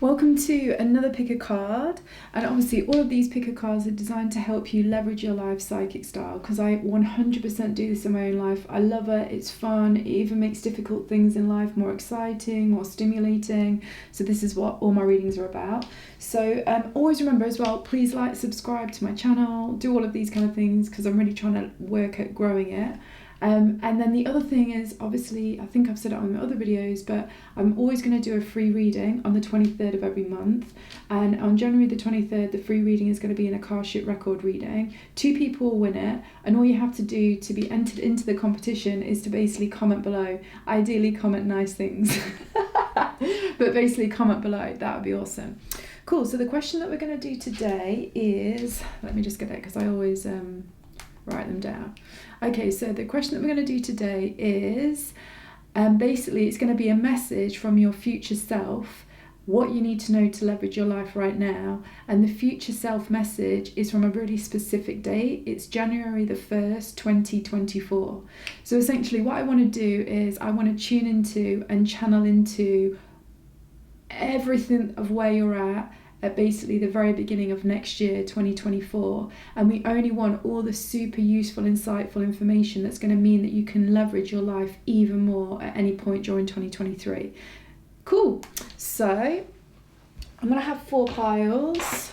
Welcome to another pick a card, and obviously all of these pick a cards are designed to help you leverage your life psychic style, because I 100% do this in my own life. I love it, it's fun, it even makes difficult things in life more exciting, more stimulating. So this is what all my readings are about. So always remember as well, please like, subscribe to my channel, do all of these kind of things, because I'm really trying to work at growing it. And then the other thing is, obviously, I think I've said it on my other videos, but I'm always going to do a free reading on the 23rd of every month. And on January the 23rd, the free reading is going to be an Akashic Record Reading. 2 people will win it, and all you have to do to be entered into the competition is to basically comment below. Ideally, comment nice things. But basically, comment below. That would be awesome. Cool, so the question that we're going to do today is, let me just get it because I always write them down. Okay, so the question that we're going to do today is, basically it's going to be a message from your future self, what you need to know to leverage your life right now. And the future self message is from a really specific date. It's January the 1st, 2024. So essentially what I want to do is I want to tune into and channel into everything of where you're at basically the very beginning of next year, 2024, and we only want all the super useful, insightful information that's going to mean that you can leverage your life even more at any point during 2023. Cool. So I'm going to have 4 piles.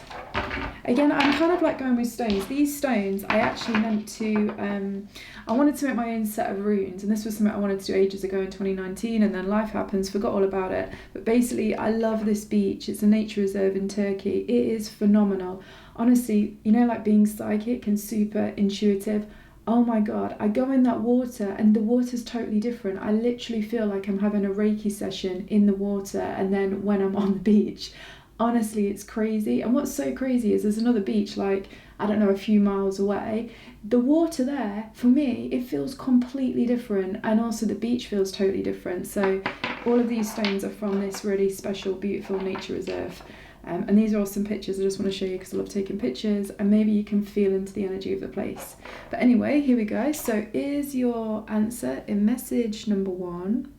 Again, I'm kind of like going with stones. These stones, I actually meant to, I wanted to make my own set of runes, and this was something I wanted to do ages ago in 2019, and then life happens, forgot all about it. But basically, I love this beach. It's a nature reserve in Turkey. It is phenomenal. Honestly, you know, like being psychic and super intuitive. Oh my God, I go in that water and the water's totally different. I literally feel like I'm having a Reiki session in the water, and then when I'm on the beach. Honestly, it's crazy. And what's so crazy is there's another beach, like, I don't know, a few miles away. The water there, for me, it feels completely different. And also the beach feels totally different. So all of these stones are from this really special, beautiful nature reserve. And these are all some pictures I just want to show you because I love taking pictures. And maybe you can feel into the energy of the place. But anyway, here we go. So is your answer in message number 1?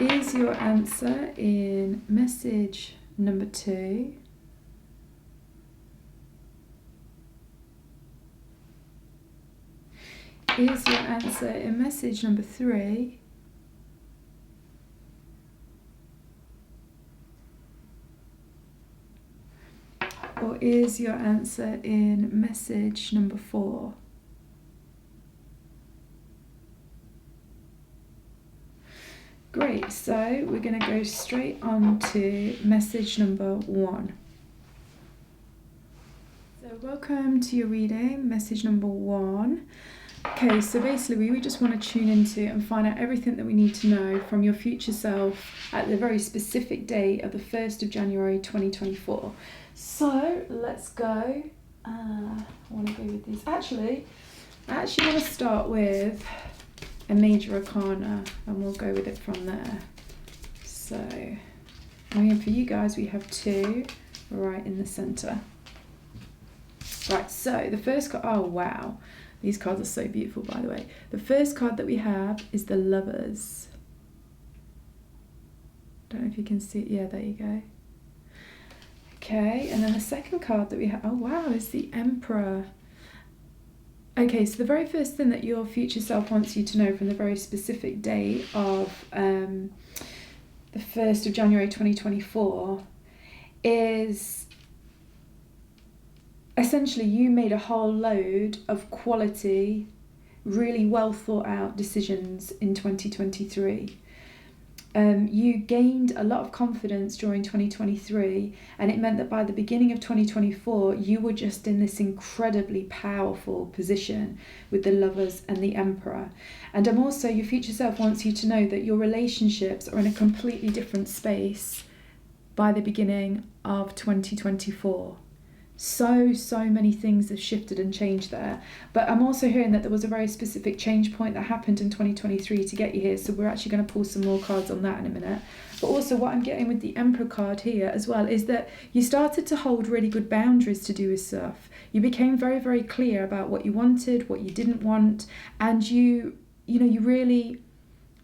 Is your answer in message number 2? Is your answer in message number 3? Or is your answer in message number 4? Great, so we're going to go straight on to message number 1. So welcome to your reading, message number 1. Okay, so basically we just want to tune into and find out everything that we need to know from your future self at the very specific date of the 1st of January 2024. So let's go. I want to go with these. Actually, I want to start with a major arcana, and we'll go with it from there. So, and for you guys, we have 2 right in the center. Right, so the first card, oh wow, these cards are so beautiful, by the way. The first card that we have is the Lovers. Don't know if you can see it. Yeah, there you go. Okay, and then the second card that we have, oh wow, is the Emperor. Okay, so the very first thing that your future self wants you to know from the very specific date of the 1st of January 2024 is essentially you made a whole load of quality, really well thought out decisions in 2023. You gained a lot of confidence during 2023, and it meant that by the beginning of 2024 you were just in this incredibly powerful position with the Lovers and the Emperor. And also your future self wants you to know that your relationships are in a completely different space by the beginning of 2024. So many things have shifted and changed there. But I'm also hearing that there was a very specific change point that happened in 2023 to get you here. So we're actually going to pull some more cards on that in a minute. But also what I'm getting with the Emperor card here as well is that you started to hold really good boundaries to do with stuff. You became very, very clear about what you wanted, what you didn't want. And you really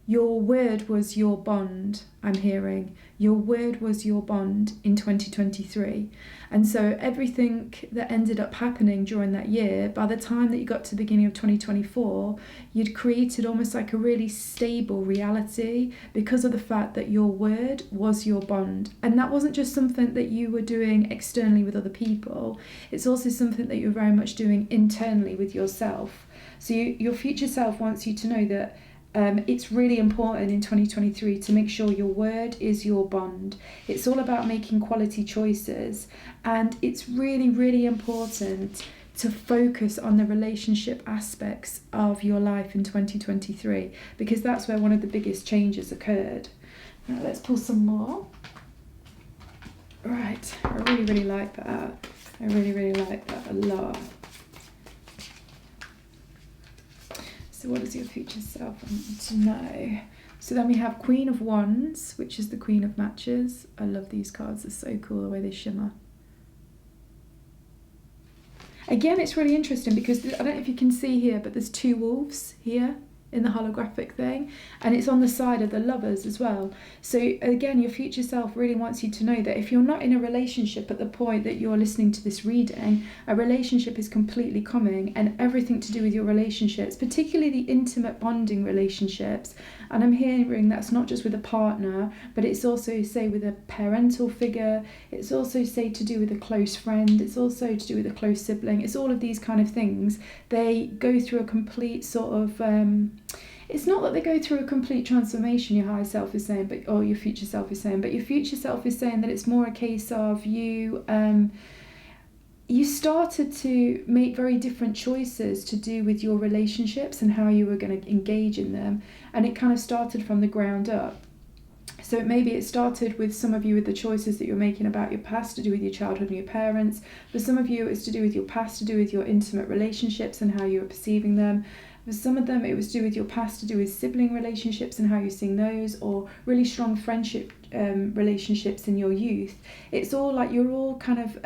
Your word was your bond, I'm hearing. Your word was your bond in 2023. And so everything that ended up happening during that year, by the time that you got to the beginning of 2024, you'd created almost like a really stable reality because of the fact that your word was your bond. And that wasn't just something that you were doing externally with other people. It's also something that you're very much doing internally with yourself. So your future self wants you to know that it's really important in 2023 to make sure your word is your bond. It's all about making quality choices, and it's really, really important to focus on the relationship aspects of your life in 2023, because that's where one of the biggest changes occurred. Now let's pull some more. Right, I really, really like that. I really, really like that a lot. So what does your future self want to know? So then we have Queen of Wands, which is the Queen of Matches. I love these cards, they're so cool the way they shimmer. Again, it's really interesting because I don't know if you can see here, but there's two wolves here in the holographic thing, and it's on the side of the lovers as well. So again, your future self really wants you to know that if you're not in a relationship at the point that you're listening to this reading, a relationship is completely coming, and everything to do with your relationships, particularly the intimate bonding relationships. And I'm hearing that's not just with a partner, but it's also, say, with a parental figure. It's also, say, to do with a close friend. It's also to do with a close sibling. It's all of these kind of things. They go through a complete sort of it's not that they go through a complete transformation, your higher self is saying, or your future self is saying, but your future self is saying that it's more a case of you started to make very different choices to do with your relationships and how you were going to engage in them, and it kind of started from the ground up. So maybe it started with some of you with the choices that you're making about your past to do with your childhood and your parents. For some of you, it's to do with your past, to do with your intimate relationships and how you were perceiving them. For some of them, it was to do with your past, to do with sibling relationships and how you're seeing those, or really strong friendship relationships in your youth. It's all like you're all kind of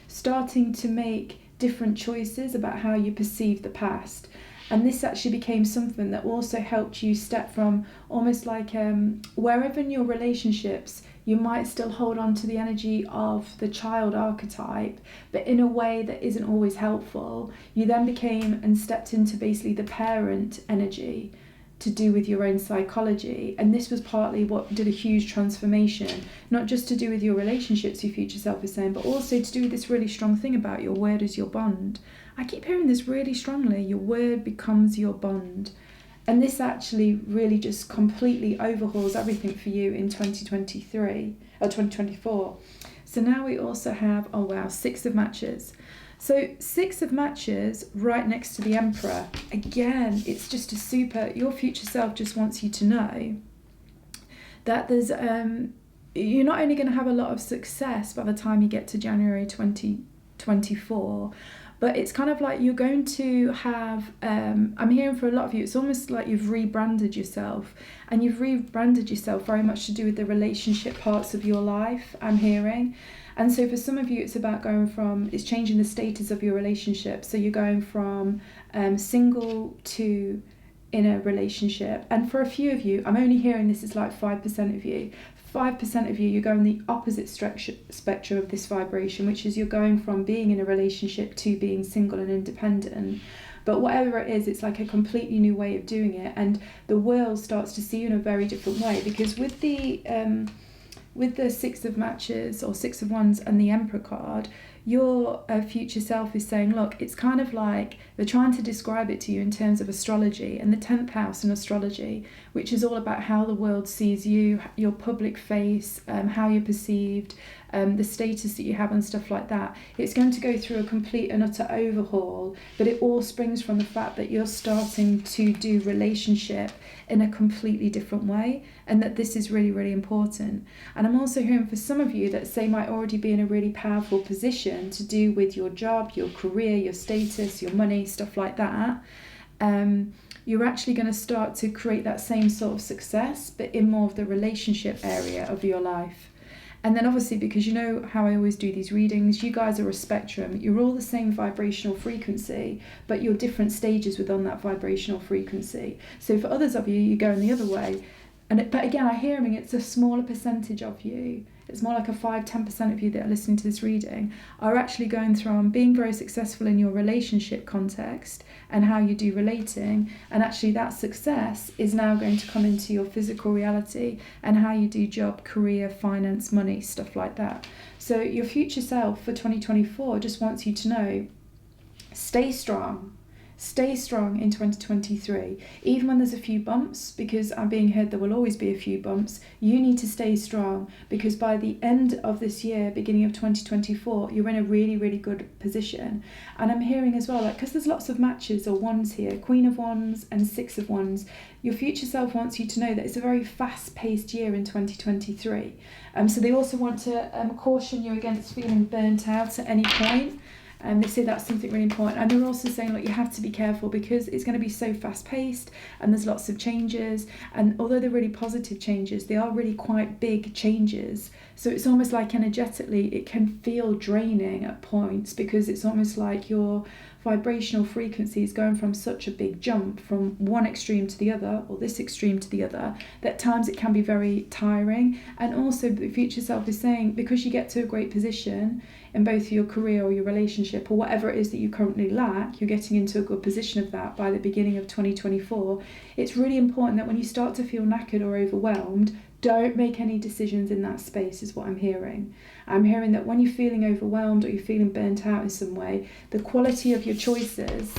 starting to make different choices about how you perceive the past. And this actually became something that also helped you step from almost like wherever in your relationships you might still hold on to the energy of the child archetype, but in a way that isn't always helpful. You then became and stepped into basically the parent energy to do with your own psychology. And this was partly what did a huge transformation, not just to do with your relationships, your future self is saying, but also to do with this really strong thing about your word is your bond. I keep hearing this really strongly, your word becomes your bond. And this actually really just completely overhauls everything for you in 2023 or 2024. So now we also have, oh wow, 6 of Matches. So 6 of Matches right next to the Emperor. Again, it's just a super, your future self just wants you to know that there's, you're not only going to have a lot of success by the time you get to January 2024, but it's kind of like you're going to have, I'm hearing for a lot of you, it's almost like you've rebranded yourself, and you've rebranded yourself very much to do with the relationship parts of your life, I'm hearing. And so for some of you, it's about going from, it's changing the status of your relationship. So you're going from single to in a relationship. And for a few of you, I'm only hearing this is like 5% of you. 5% of you, you're going the opposite spectrum of this vibration, which is you're going from being in a relationship to being single and independent. But whatever it is, it's like a completely new way of doing it. And the world starts to see you in a very different way, because with the 6 of Matches or 6 of Wands and the Emperor card, your future self is saying, look, it's kind of like they're trying to describe it to you in terms of astrology and the 10th house in astrology, which is all about how the world sees you, your public face, how you're perceived, the status that you have and stuff like that. It's going to go through a complete and utter overhaul, but it all springs from the fact that you're starting to do relationship in a completely different way, and that this is really, really important. And I'm also hearing for some of you that say might already be in a really powerful position to do with your job, your career, your status, your money, stuff like that. You're actually going to start to create that same sort of success, but in more of the relationship area of your life. And then obviously, because you know how I always do these readings, you guys are a spectrum. You're all the same vibrational frequency, but you're different stages within that vibrational frequency. So for others of you, you're going the other way. But again, I'm hearing it's a smaller percentage of you. It's more like a 5-10% of you that are listening to this reading are actually going through and being very successful in your relationship context and how you do relating. And actually that success is now going to come into your physical reality and how you do job, career, finance, money, stuff like that. So your future self for 2024 just wants you to know, stay strong. Stay strong in 2023, even when there's a few bumps, because I'm being heard there will always be a few bumps. You need to stay strong, because by the end of this year, beginning of 2024, you're in a really, really good position. And I'm hearing as well, like, because there's lots of matches or wands here, Queen of Wands and Six of Wands, your future self wants you to know that it's a very fast-paced year in 2023. So they also want to caution you against feeling burnt out at any point. They say that's something really important. And they're also saying, like, you have to be careful because it's going to be so fast-paced and there's lots of changes. And although they're really positive changes, they are really quite big changes. So it's almost like energetically, it can feel draining at points because it's almost like your vibrational frequency is going from such a big jump from one extreme to the other, or this extreme to the other, that at times it can be very tiring. And also the future self is saying, because you get to a great position in both your career or your relationship or whatever it is that you currently lack, you're getting into a good position of that by the beginning of 2024. It's really important that when you start to feel knackered or overwhelmed, don't make any decisions in that space, is what I'm hearing. I'm hearing that when you're feeling overwhelmed or you're feeling burnt out in some way, the quality of your choices,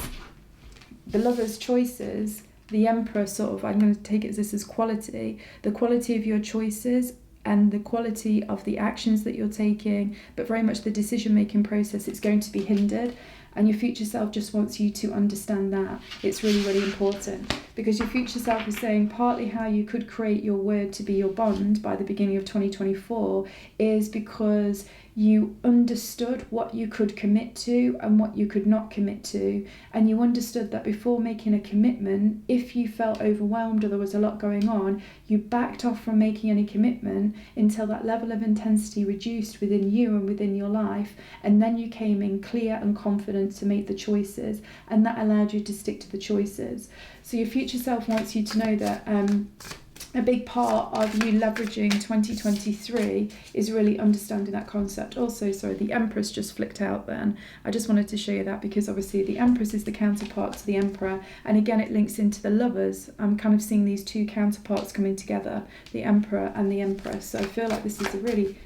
the lover's choices, the Emperor sort of, I'm going to take it as this as quality, the quality of your choices and the quality of the actions that you're taking, but very much the decision-making process, it's going to be hindered. And your future self just wants you to understand that. It's really, really important, because your future self is saying partly how you could create your word to be your bond by the beginning of 2024 is because you understood what you could commit to and what you could not commit to. And you understood that before making a commitment, if you felt overwhelmed or there was a lot going on, you backed off from making any commitment until that level of intensity reduced within you and within your life. And then you came in clear and confident to make the choices. And that allowed you to stick to the choices. So your future self wants you to know that a big part of you leveraging 2023 is really understanding that concept. Also, sorry, the Empress just flicked out then. I just wanted to show you that because obviously the Empress is the counterpart to the Emperor. And again, it links into the Lovers. I'm kind of seeing these two counterparts coming together, the Emperor and the Empress. So I feel like this is a really,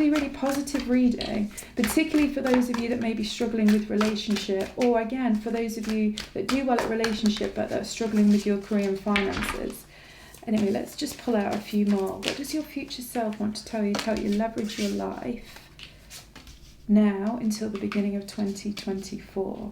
really positive reading, particularly for those of you that may be struggling with relationship, or again, for those of you that do well at relationship but that are struggling with your career and finances. Anyway, let's just pull out a few more. What does your future self want to tell you? Tell you leverage your life now until the beginning of 2024.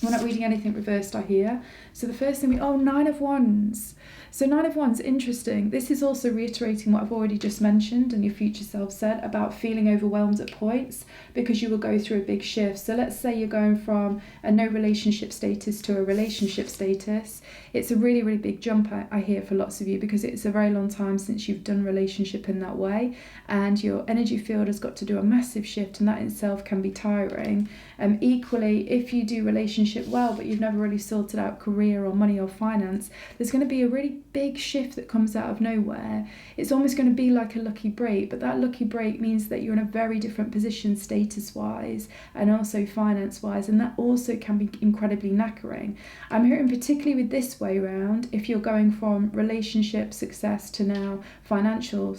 We're not reading anything reversed, I hear. So the first thing Nine of Wands. So Nine of Wands, interesting. This is also reiterating what I've already just mentioned and your future self said about feeling overwhelmed at points because you will go through a big shift. So let's say you're going from a no relationship status to a relationship status. It's a really, really big jump, I hear, for lots of you, because it's a very long time since you've done relationship in that way. And your energy field has got to do a massive shift, and that in itself can be tiring. Equally, if you do relationship well, but you've never really sorted out career or money or finance, there's going to be a really big shift that comes out of nowhere. It's almost going to be like a lucky break, but that lucky break means that you're in a very different position status-wise and also finance-wise, and that also can be incredibly knackering. I'm hearing particularly with this way round, if you're going from relationship success to now financial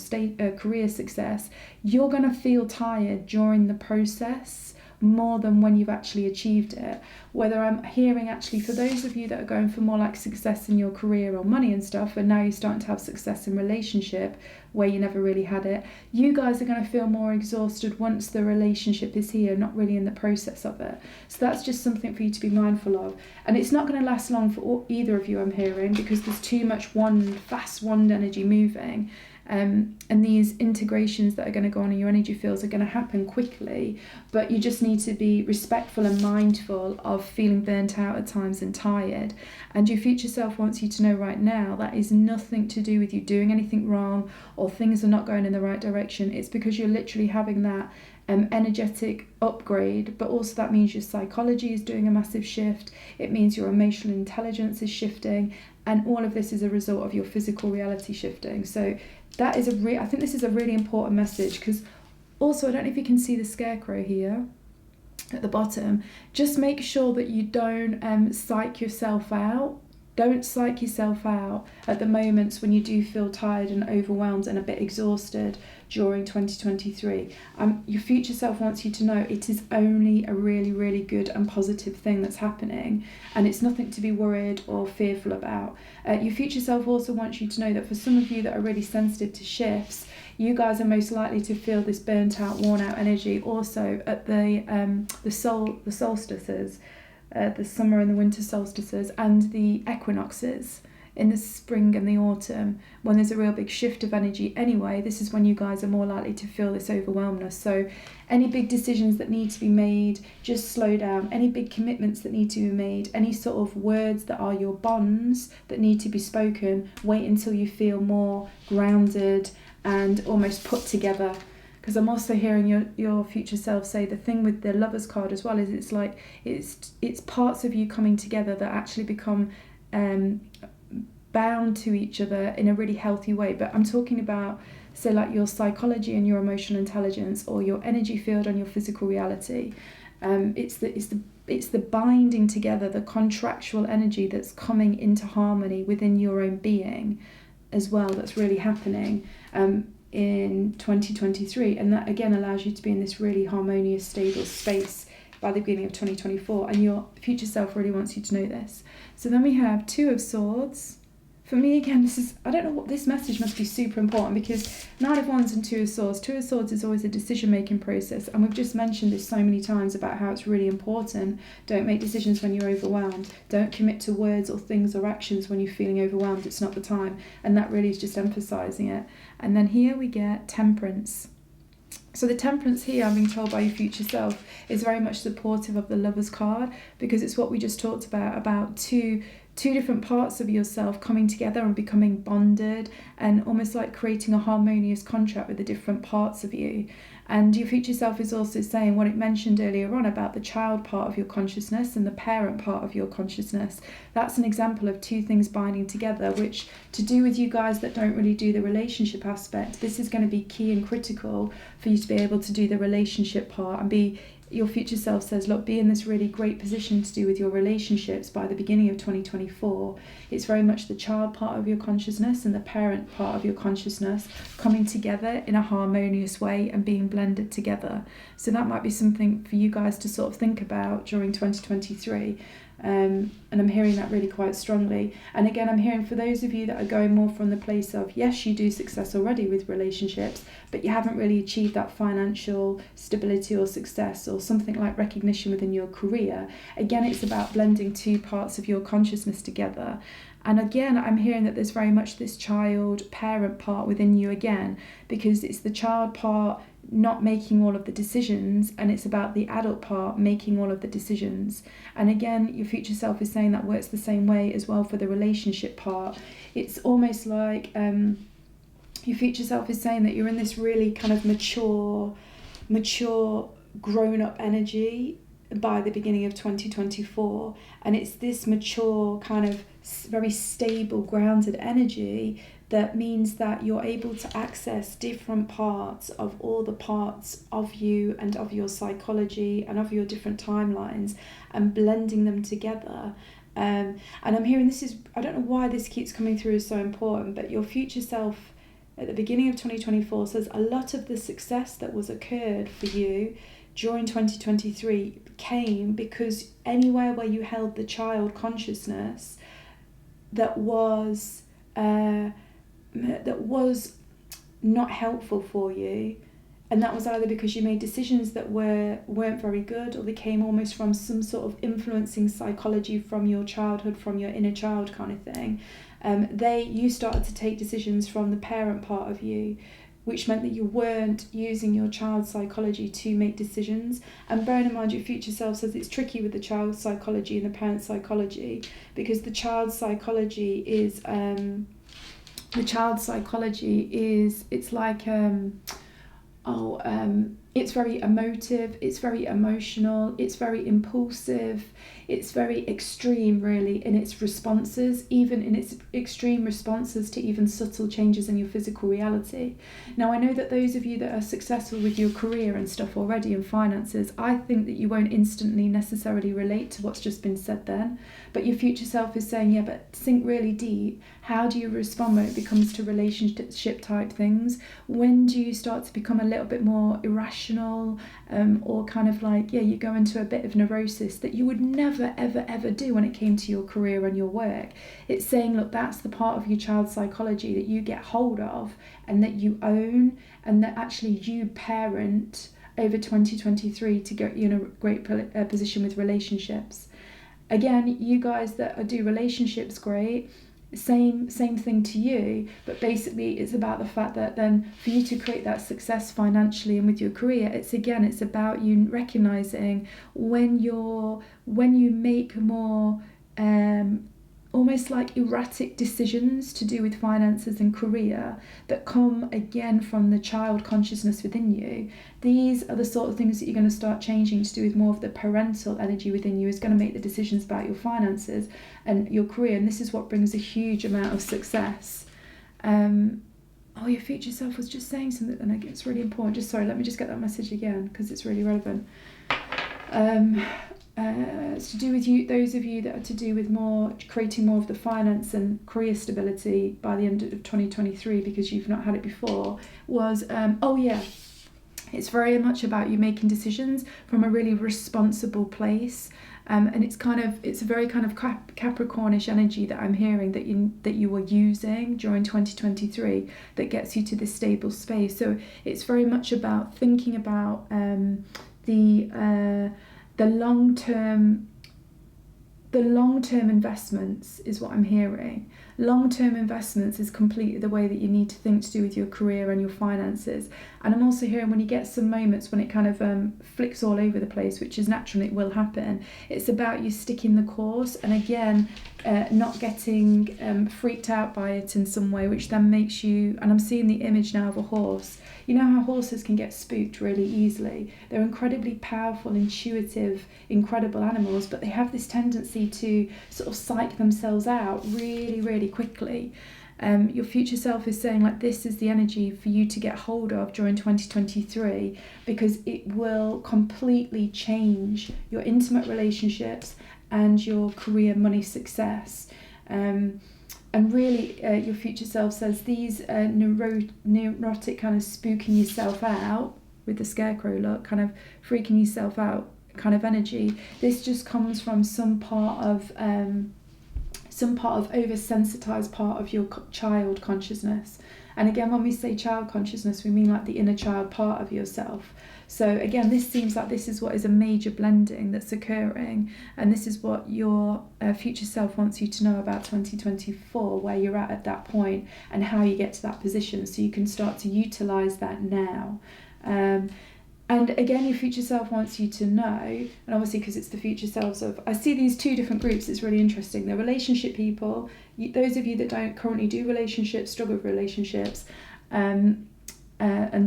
career success, you're going to feel tired during the process more than when you've actually achieved it. Whether I'm hearing actually for those of you that are going for more like success in your career or money and stuff, and now you're starting to have success in relationship where you never really had it, you guys are going to feel more exhausted once the relationship is here, not really in the process of it. So that's just something for you to be mindful of. And it's not going to last long for either of you, I'm hearing, because there's too much fast wand energy moving. and these integrations that are going to go on in your energy fields are going to happen quickly, but you just need to be respectful and mindful of feeling burnt out at times and tired. And your future self wants you to know right now that is nothing to do with you doing anything wrong or things are not going in the right direction. It's because you're literally having that energetic upgrade, but also that means your psychology is doing a massive shift. It means your emotional intelligence is shifting, and all of this is a result of your physical reality shifting. So that is I think this is a really important message, because also, I don't know if you can see the scarecrow here at the bottom. Just make sure that you don't psych yourself out. Don't psych yourself out at the moments when you do feel tired and overwhelmed and a bit exhausted during 2023. Your future self wants you to know it is only a really, really good and positive thing that's happening, and it's nothing to be worried or fearful about. Your future self also wants you to know that for some of you that are really sensitive to shifts, you guys are most likely to feel this burnt out, worn out energy also at the solstices. The summer and the winter solstices and the equinoxes in the spring and the autumn, when there's a real big shift of energy anyway. This is when you guys are more likely to feel this overwhelmness. So any big decisions that need to be made, just slow down. Any big commitments that need to be made, any sort of words that are your bonds that need to be spoken, wait until you feel more grounded and almost put together. Because I'm also hearing your future self say the thing with the Lovers card as well is it's like it's parts of you coming together that actually become bound to each other in a really healthy way. But I'm talking about, say, like your psychology and your emotional intelligence, or your energy field and your physical reality. It's the binding together, the contractual energy that's coming into harmony within your own being as well, that's really happening in 2023, and that again allows you to be in this really harmonious, stable space by the beginning of 2024, and your future self really wants you to know this. So then we have Two of Swords. For me, again, I don't know what this message must be super important, because Nine of Wands and Two of Swords. Two of Swords is always a decision-making process, and we've just mentioned this so many times about how it's really important. Don't make decisions when you're overwhelmed. Don't commit to words or things or actions when you're feeling overwhelmed. It's not the time, and that really is just emphasising it. And then here we get Temperance. So the Temperance here, I'm being told by your future self, is very much supportive of the Lovers card, because it's what we just talked about two different parts of yourself coming together and becoming bonded, and almost like creating a harmonious contract with the different parts of you. And your future self is also saying what it mentioned earlier on about the child part of your consciousness and the parent part of your consciousness. That's an example of two things binding together, which, to do with you guys that don't really do the relationship aspect, this is going to be key and critical for you to be able to do the relationship part and be. Your future self says, look, be in this really great position to do with your relationships by the beginning of 2024. It's very much the child part of your consciousness and the parent part of your consciousness coming together in a harmonious way and being blended together. So that might be something for you guys to sort of think about during 2023. And I'm hearing that really quite strongly. And again, I'm hearing for those of you that are going more from the place of, yes, you do success already with relationships, but you haven't really achieved that financial stability or success or something like recognition within your career. Again, it's about blending two parts of your consciousness together. And again, I'm hearing that there's very much this child parent part within you again, because it's the child part not making all of the decisions, and it's about the adult part making all of the decisions. And again, your future self is saying that works the same way as well for the relationship part. It's almost like your future self is saying that you're in this really kind of mature grown-up energy by the beginning of 2024, and it's this mature kind of very stable, grounded energy that means that you're able to access different parts of all the parts of you and of your psychology and of your different timelines and blending them together. And I'm hearing this is, I don't know why this keeps coming through as so important, but your future self at the beginning of 2024 says a lot of the success that was occurred for you during 2023 came because anywhere where you held the child consciousness that was not helpful for you, and that was either because you made decisions that weren't very good, or they came almost from some sort of influencing psychology from your childhood, from your inner child kind of thing. you started to take decisions from the parent part of you, which meant that you weren't using your child's psychology to make decisions. And bearing in mind, your future self says it's tricky with the child's psychology and the parent's psychology, because the child's psychology is it's like it's very emotive, it's very emotional, it's very impulsive, it's very extreme really in its responses, even in its extreme responses to even subtle changes in your physical reality. Now, I know that those of you that are successful with your career and stuff already and finances, I think that you won't instantly necessarily relate to what's just been said then, but your future self is saying, yeah, but think really deep. How do you respond when it becomes to relationship type things? When do you start to become a little bit more irrational, or kind of like, you go into a bit of neurosis that you would never, ever, ever do when it came to your career and your work? It's saying, look, that's the part of your child's psychology that you get hold of and that you own, and that actually you parent over 2023 to get you in a great position with relationships. Again, you guys that do relationships, great. Same thing to you, but basically it's about the fact that then for you to create that success financially and with your career, it's about you recognizing when you make more almost like erratic decisions to do with finances and career that come again from the child consciousness within you. These are the sort of things that you're going to start changing to do with more of the parental energy within you, is going to make the decisions about your finances and your career, and this is what brings a huge amount of success. Your future self was just saying something, and it's really important. Let me just get that message again because it's really relevant. It's to do with you, those of you that are to do with creating more of the finance and career stability by the end of 2023, because you've not had it before, was, it's very much about you making decisions from a really responsible place. And it's a very kind of Capricornish energy that I'm hearing that you were using during 2023 that gets you to this stable space. So it's very much about thinking about the long-term investments is what I'm hearing. Long-term investments is completely the way that you need to think to do with your career and your finances. And I'm also hearing when you get some moments when it kind of flicks all over the place, which is natural, it will happen. It's about you sticking the course, and again, not getting freaked out by it in some way, which then makes you, and I'm seeing the image now of a horse. You know how horses can get spooked really easily. They're incredibly powerful, intuitive, incredible animals, but they have this tendency to sort of psych themselves out really, really quickly. Your future self is saying, like, this is the energy for you to get hold of during 2023, because it will completely change your intimate relationships and your career, money, success. And really, your future self says these neurotic kind of spooking yourself out with the scarecrow look, kind of freaking yourself out kind of energy. This just comes from some part of oversensitized part of your child consciousness. And again, when we say child consciousness, we mean like the inner child part of yourself. So again, this seems like this is what is a major blending that's occurring, and this is what your future self wants you to know about 2024, where you're at that point and how you get to that position, so you can start to utilize that now. And again, your future self wants you to know, and obviously because it's the future selves of, I see these two different groups, it's really interesting. The relationship people, those of you that don't currently do relationships, struggle with relationships, and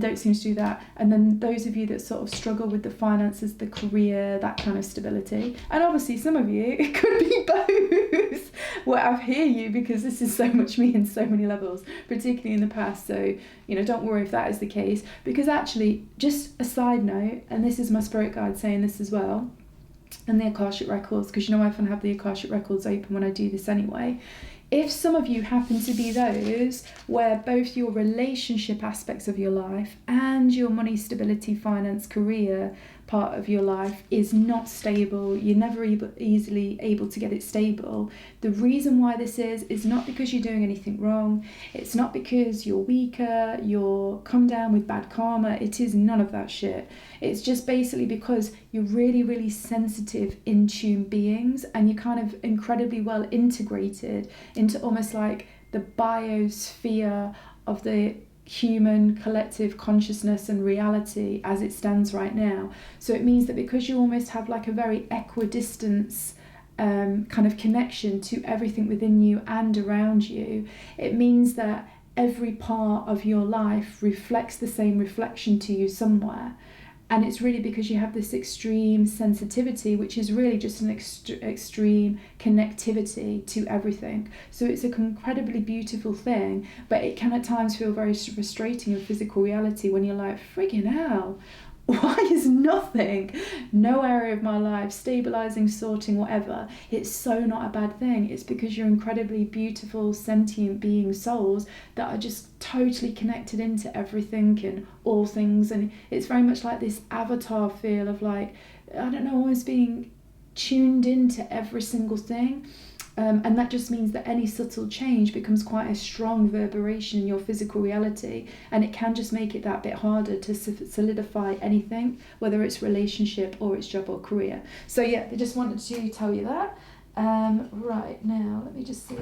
don't seem to do that. And then those of you that sort of struggle with the finances, the career, that kind of stability. And obviously some of you, it could be both. Well, I hear you, because this is so much me in so many levels, particularly in the past. So, don't worry if that is the case, because actually, just a side note, and this is my spirit guide saying this as well, and the Akashic Records, because I often have the Akashic Records open when I do this anyway. If some of you happen to be those where both your relationship aspects of your life and your money, stability, finance, career part of your life is not stable. You're never easily able to get it stable. The reason why this is not because you're doing anything wrong. It's not because you're weaker, you're come down with bad karma. It is none of that shit. It's just basically because you're really, really sensitive, in tune beings, and you're kind of incredibly well integrated into almost like the biosphere of the human collective consciousness and reality as it stands right now. So it means that because you almost have like a very equidistance kind of connection to everything within you and around you, it means that every part of your life reflects the same reflection to you somewhere. And it's really because you have this extreme sensitivity, which is really just an extreme connectivity to everything. So it's an incredibly beautiful thing, but it can at times feel very frustrating in physical reality when you're like, friggin' hell, why is nothing, no area of my life, stabilizing, sorting, whatever? It's so not a bad thing. It's because you're incredibly beautiful, sentient being souls that are just totally connected into everything and all things. And it's very much like this avatar feel of like, I don't know, almost being tuned into every single thing. And that just means that any subtle change becomes quite a strong reverberation in your physical reality, and it can just make it that bit harder to solidify anything, whether it's relationship or it's job or career. So yeah, I just wanted to tell you that. Right, now let me just see.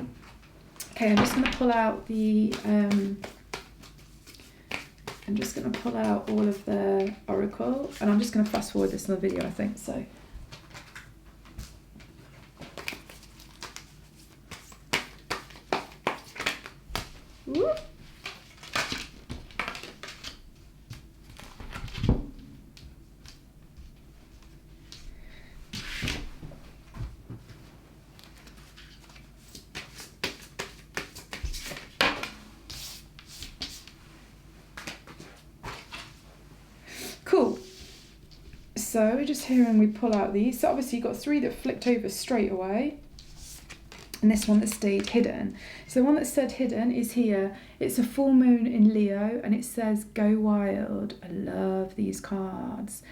Okay, I'm just going to pull out the I'm just going to pull out all of the oracle, and I'm just going to fast forward this in the video, I think so. Whoop. Cool. So we're just hearing we pull out these. So obviously you've got 3 that flicked over straight away, and this one that stayed hidden. So the one that stayed hidden is here. It's a full moon in Leo, and it says go wild. I love these cards.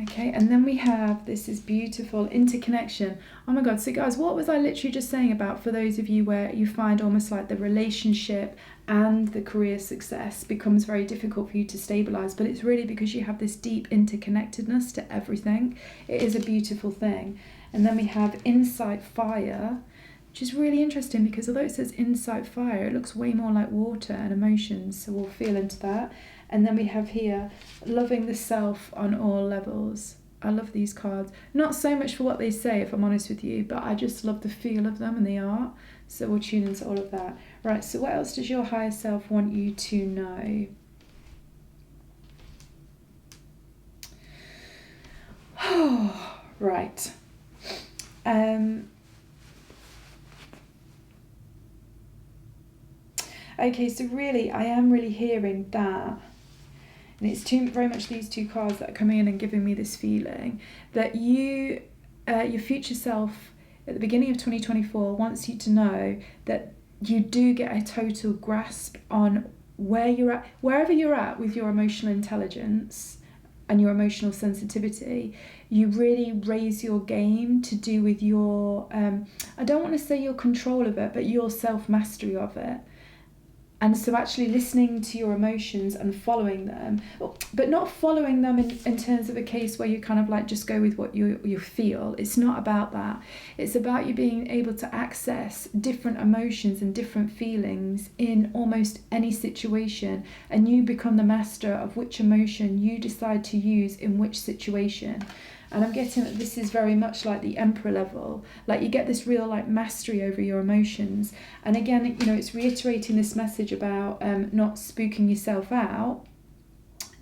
Okay, and then we have, this is beautiful, interconnection. Oh my God, so guys, what was I literally just saying about, for those of you where you find almost like the relationship and the career success becomes very difficult for you to stabilize, but it's really because you have this deep interconnectedness to everything. It is a beautiful thing. And then we have insight fire, which is really interesting because although it says insight fire, it looks way more like water and emotions, so we'll feel into that. And then we have here, loving the self on all levels. I love these cards. Not so much for what they say, if I'm honest with you, but I just love the feel of them and the art. So we'll tune into all of that. Right, so what else does your higher self want you to know? Oh, right. Okay, so really, I am really hearing that. And it's very much these 2 cards that are coming in and giving me this feeling that you, your future self at the beginning of 2024 wants you to know that you do get a total grasp on where you're at, wherever you're at with your emotional intelligence and your emotional sensitivity. You really raise your game to do with your, I don't want to say your control of it, but your self-mastery of it. And so actually listening to your emotions and following them, but not following them in terms of a case where you kind of like just go with what you feel. It's not about that. It's about you being able to access different emotions and different feelings in almost any situation, and you become the master of which emotion you decide to use in which situation. And I'm getting that this is very much like the Emperor level. Like you get this real like mastery over your emotions. And again, you know, it's reiterating this message about not spooking yourself out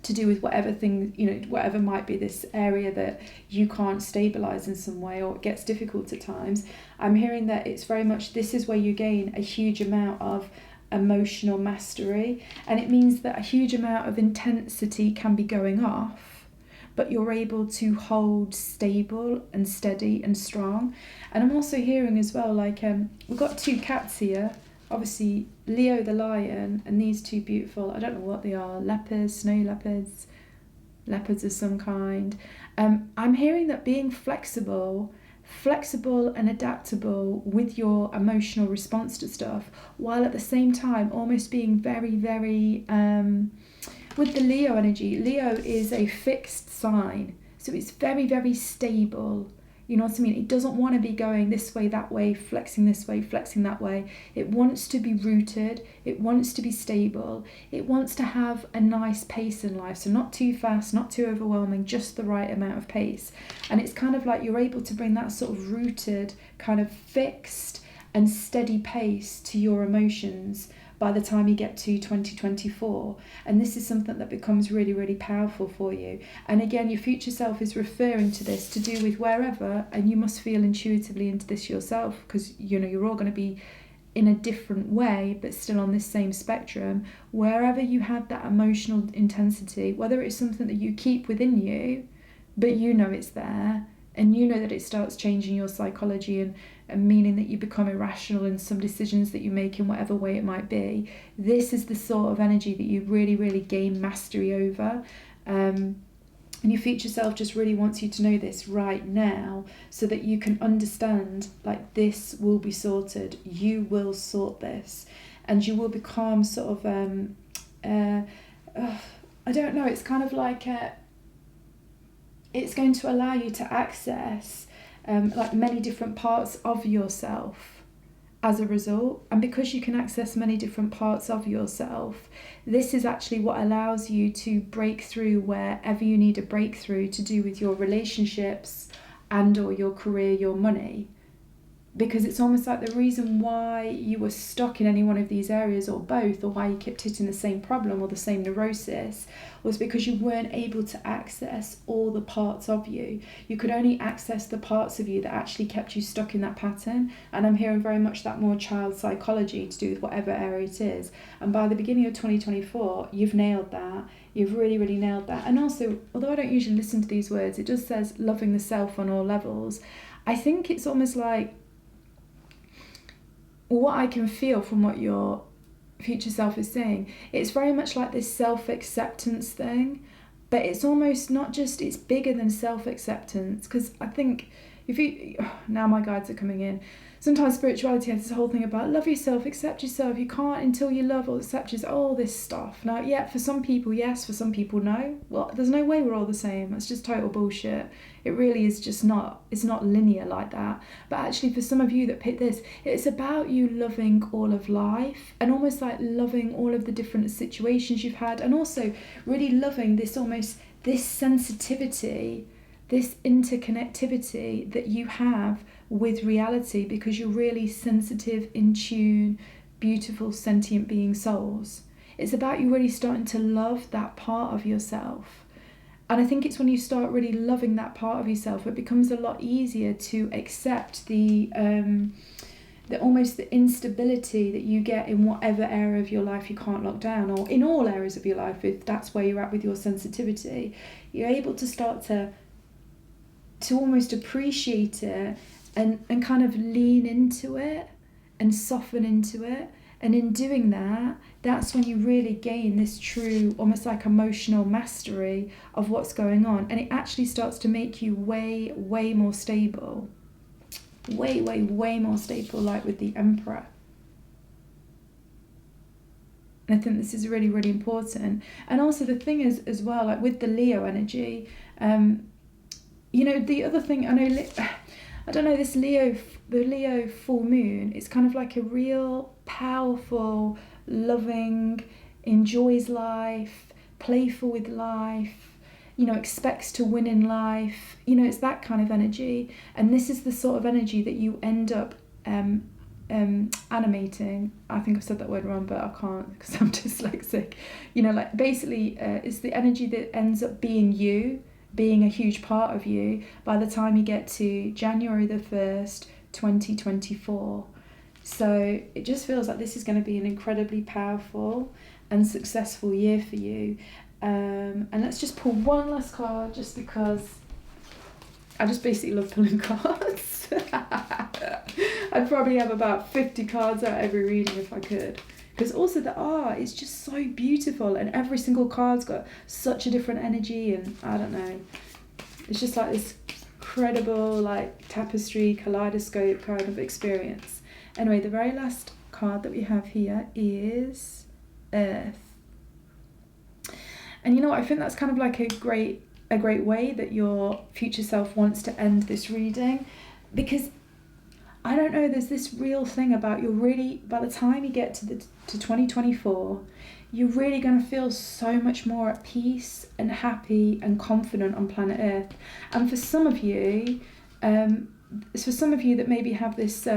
to do with whatever thing, you know, whatever might be this area that you can't stabilize in some way or it gets difficult at times. I'm hearing that it's very much, this is where you gain a huge amount of emotional mastery. And it means that a huge amount of intensity can be going off, but you're able to hold stable and steady and strong. And I'm also hearing as well, like, we've got 2 cats here, obviously Leo the lion and these 2 beautiful, I don't know what they are, leopards, snow leopards, leopards of some kind. I'm hearing that being flexible and adaptable with your emotional response to stuff, while at the same time almost being very, very, with the Leo energy, Leo is a fixed sign, so it's very, very stable. You know what I mean? It doesn't want to be going this way, that way, flexing this way, flexing that way. It wants to be rooted. It wants to be stable. It wants to have a nice pace in life. So not too fast, not too overwhelming, just the right amount of pace. And it's kind of like you're able to bring that sort of rooted, kind of fixed and steady pace to your emotions by the time you get to 2024. And this is something that becomes really, really powerful for you. And again, your future self is referring to this to do with wherever, and you must feel intuitively into this yourself, because you know you're all going to be in a different way but still on this same spectrum. Wherever you have that emotional intensity, whether it's something that you keep within you but you know it's there, and you know that it starts changing your psychology and meaning that you become irrational in some decisions that you make in whatever way it might be, this is the sort of energy that you really, really gain mastery over. And your future self just really wants you to know this right now, so that you can understand, like, this will be sorted. You will sort this, and you will become sort of, I don't know, it's kind of like it's going to allow you to access like many different parts of yourself as a result. And because you can access many different parts of yourself, this is actually what allows you to break through wherever you need a breakthrough to do with your relationships and or your career, your money. Because it's almost like the reason why you were stuck in any one of these areas, or both, or why you kept hitting the same problem or the same neurosis, was because you weren't able to access all the parts of you. You could only access the parts of you that actually kept you stuck in that pattern. And I'm hearing very much that more child psychology to do with whatever area it is. And by the beginning of 2024, you've nailed that. You've really, really nailed that. And also, although I don't usually listen to these words, it just says loving the self on all levels. I think it's almost like, what I can feel from what your future self is saying, it's very much like this self-acceptance thing, but it's almost not just, it's bigger than self-acceptance. Because I think if you, now my guides are coming in, sometimes spirituality has this whole thing about love yourself, accept yourself. You can't until you love or accept yourself, all this stuff. Now, yeah, for some people, yes, for some people, no. Well, there's no way we're all the same. That's just total bullshit. It really is just not, it's not linear like that. But actually, for some of you that pick this, it's about you loving all of life, and almost like loving all of the different situations you've had, and also really loving this almost, this sensitivity, this interconnectivity that you have with reality, because you're really sensitive, in tune, beautiful, sentient being souls. It's about you really starting to love that part of yourself. And I think it's when you start really loving that part of yourself, it becomes a lot easier to accept the almost the instability that you get in whatever area of your life you can't lock down, or in all areas of your life, if that's where you're at with your sensitivity. You're able to start to almost appreciate it and kind of lean into it and soften into it. And in doing that, that's when you really gain this true, almost like emotional mastery of what's going on. And it actually starts to make you way, way more stable. Way, way, way more stable, like with the Emperor. And I think this is really, really important. And also the thing is, as well, like with the Leo energy, you know, the other thing, I know, I don't know, this Leo, the Leo full moon, it's kind of like a real powerful, loving, enjoys life, playful with life, you know, expects to win in life. You know, it's that kind of energy. And this is the sort of energy that you end up animating. I think I've said that word wrong, but I can't because I'm dyslexic. You know, like basically it's the energy that ends up being you, being a huge part of you by the time you get to January the 1st, 2024. So it just feels like this is going to be an incredibly powerful and successful year for you. And let's just pull one last card, just because I just basically love pulling cards. I'd probably have about 50 cards out every reading if I could. because also the art is just so beautiful, and every single card's got such a different energy, and I don't know, it's just like this incredible like tapestry, kaleidoscope kind of experience. Anyway, the very last card that we have here is Earth. And you know what, I think that's kind of like a great way that your future self wants to end this reading, because I don't know, there's this real thing about by the time you get to 2024, you're really going to feel so much more at peace and happy and confident on planet Earth. And for some of you that maybe have this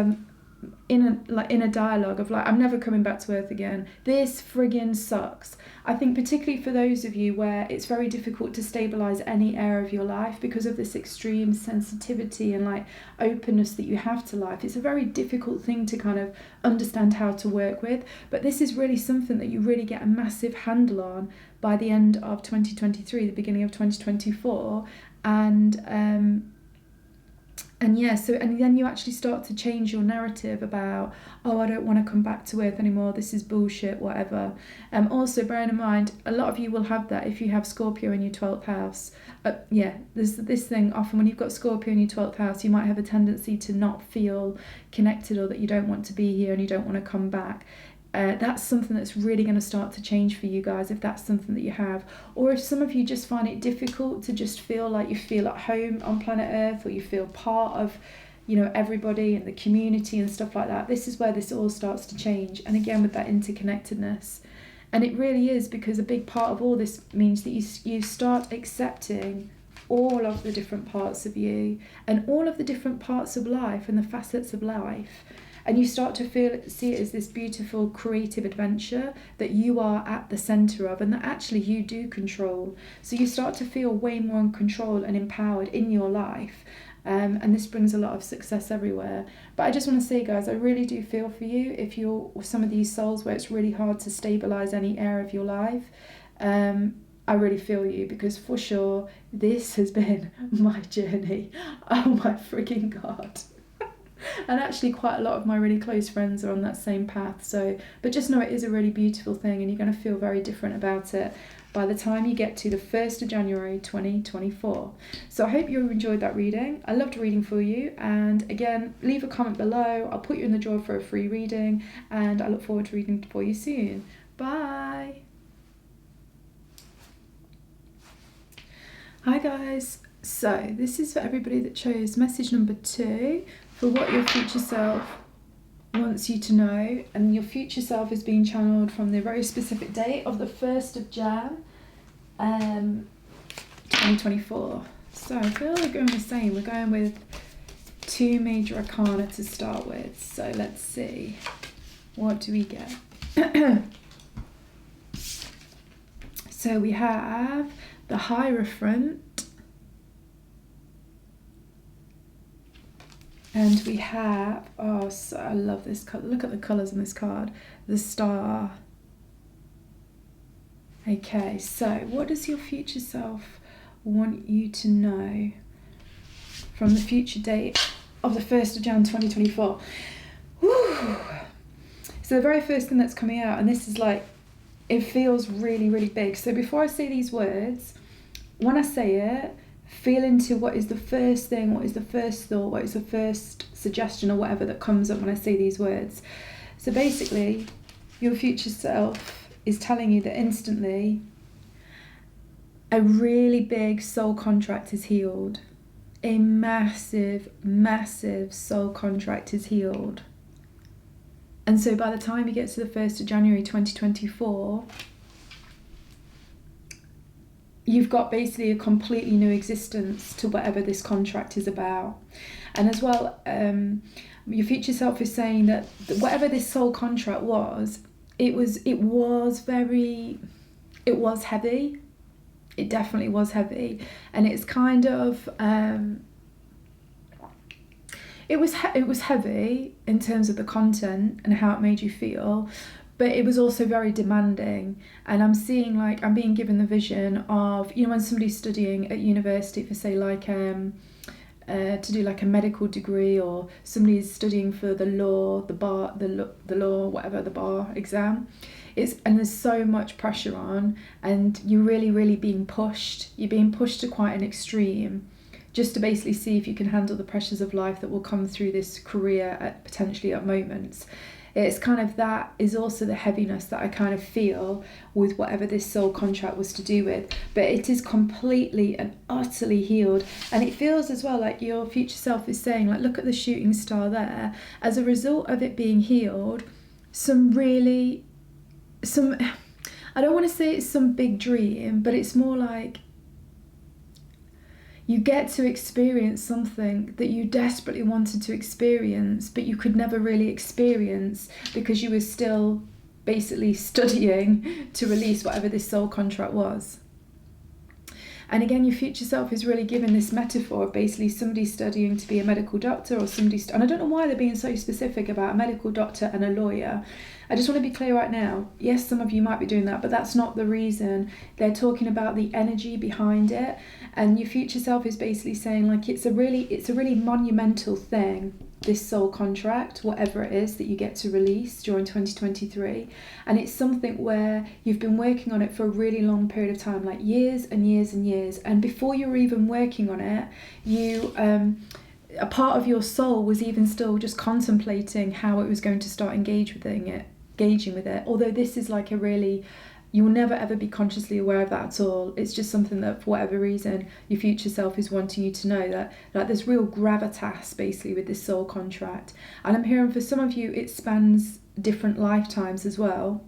inner dialogue of like, I'm never coming back to Earth again, this friggin' sucks. I think particularly for those of you where it's very difficult to stabilize any area of your life because of this extreme sensitivity and like openness that you have to life, it's a very difficult thing to kind of understand how to work with. But this is really something that you really get a massive handle on by the end of 2023, the beginning of 2024. And then you actually start to change your narrative about, oh, I don't want to come back to Earth anymore, this is bullshit, whatever. Also, bearing in mind, a lot of you will have that if you have Scorpio in your 12th house. There's this thing, often when you've got Scorpio in your 12th house, you might have a tendency to not feel connected, or that you don't want to be here and you don't want to come back. That's something that's really going to start to change for you guys, if that's something that you have. Or if some of you just find it difficult to just feel like you feel at home on planet Earth, or you feel part of, you know, everybody and the community and stuff like that, this is where this all starts to change. And again, with that interconnectedness. And it really is, because a big part of all this means that you start accepting all of the different parts of you and all of the different parts of life and the facets of life. And you start to see it as this beautiful creative adventure that you are at the centre of, and that actually you do control. So you start to feel way more in control and empowered in your life. And this brings a lot of success everywhere. But I just want to say, guys, I really do feel for you if you're some of these souls where it's really hard to stabilise any area of your life. I really feel you, because for sure, this has been my journey. Oh my freaking God. And actually quite a lot of my really close friends are on that same path. So, but just know it is a really beautiful thing, and you're going to feel very different about it by the time you get to the 1st of January 2024. So I hope you enjoyed that reading. I loved reading for you, and again, leave a comment below. I'll put you in the draw for a free reading, and I look forward to reading for you soon. Bye. Hi guys. So this is for everybody that chose message number 2 for what your future self wants you to know. And your future self is being channeled from the very specific date of the 1st of Jan 2024. So I feel like we're going the same. We're going with 2 major arcana to start with. So let's see. What do we get? So we have the Hierophant. And we have, so I love this colour. Look at the colours on this card. The Star. Okay, so what does your future self want you to know from the future date of the 1st of Jan 2024? Whew. So the very first thing that's coming out, and this is like, it feels really, really big. So before I say these words, when I say it, feel into what is the first thing, what is the first thought, what is the first suggestion or whatever that comes up when I say these words. So basically, your future self is telling you that instantly a really big soul contract is healed. A massive, massive soul contract is healed. And so by the time you get to the 1st of January 2024, you've got basically a completely new existence to whatever this contract is about. And as well, your future self is saying that whatever this soul contract was, it was heavy. It definitely was heavy. And it's kind of, it was heavy in terms of the content and how it made you feel, but it was also very demanding. And I'm seeing, like, I'm being given the vision of, you know, when somebody's studying at university for, say, like to do like a medical degree, or somebody's studying for the law, the law, whatever, the bar exam. And there's so much pressure on, and you're really being pushed. You're being pushed to quite an extreme, just to basically see if you can handle the pressures of life that will come through this career potentially at moments. It's kind of, that is also the heaviness that I kind of feel with whatever this soul contract was to do with. But it is completely and utterly healed. And it feels as well like your future self is saying, like, look at the shooting star there. As a result of it being healed, I don't want to say it's some big dream, but it's more like you get to experience something that you desperately wanted to experience, but you could never really experience because you were still basically studying to release whatever this soul contract was. And again, your future self is really given this metaphor of basically somebody studying to be a medical doctor, or somebody, and I don't know why they're being so specific about a medical doctor and a lawyer. I just want to be clear right now. Yes, some of you might be doing that, but that's not the reason. They're talking about the energy behind it. And your future self is basically saying, like, it's a really monumental thing, this soul contract, whatever it is that you get to release during 2023. And it's something where you've been working on it for a really long period of time, like years and years and years. And before you were even working on it, a part of your soul was even still just contemplating how it was going to start engaging with it. Although this is like you'll never ever be consciously aware of that at all. It's just something that for whatever reason your future self is wanting you to know, that like there's real gravitas basically with this soul contract. And I'm hearing for some of you it spans different lifetimes as well.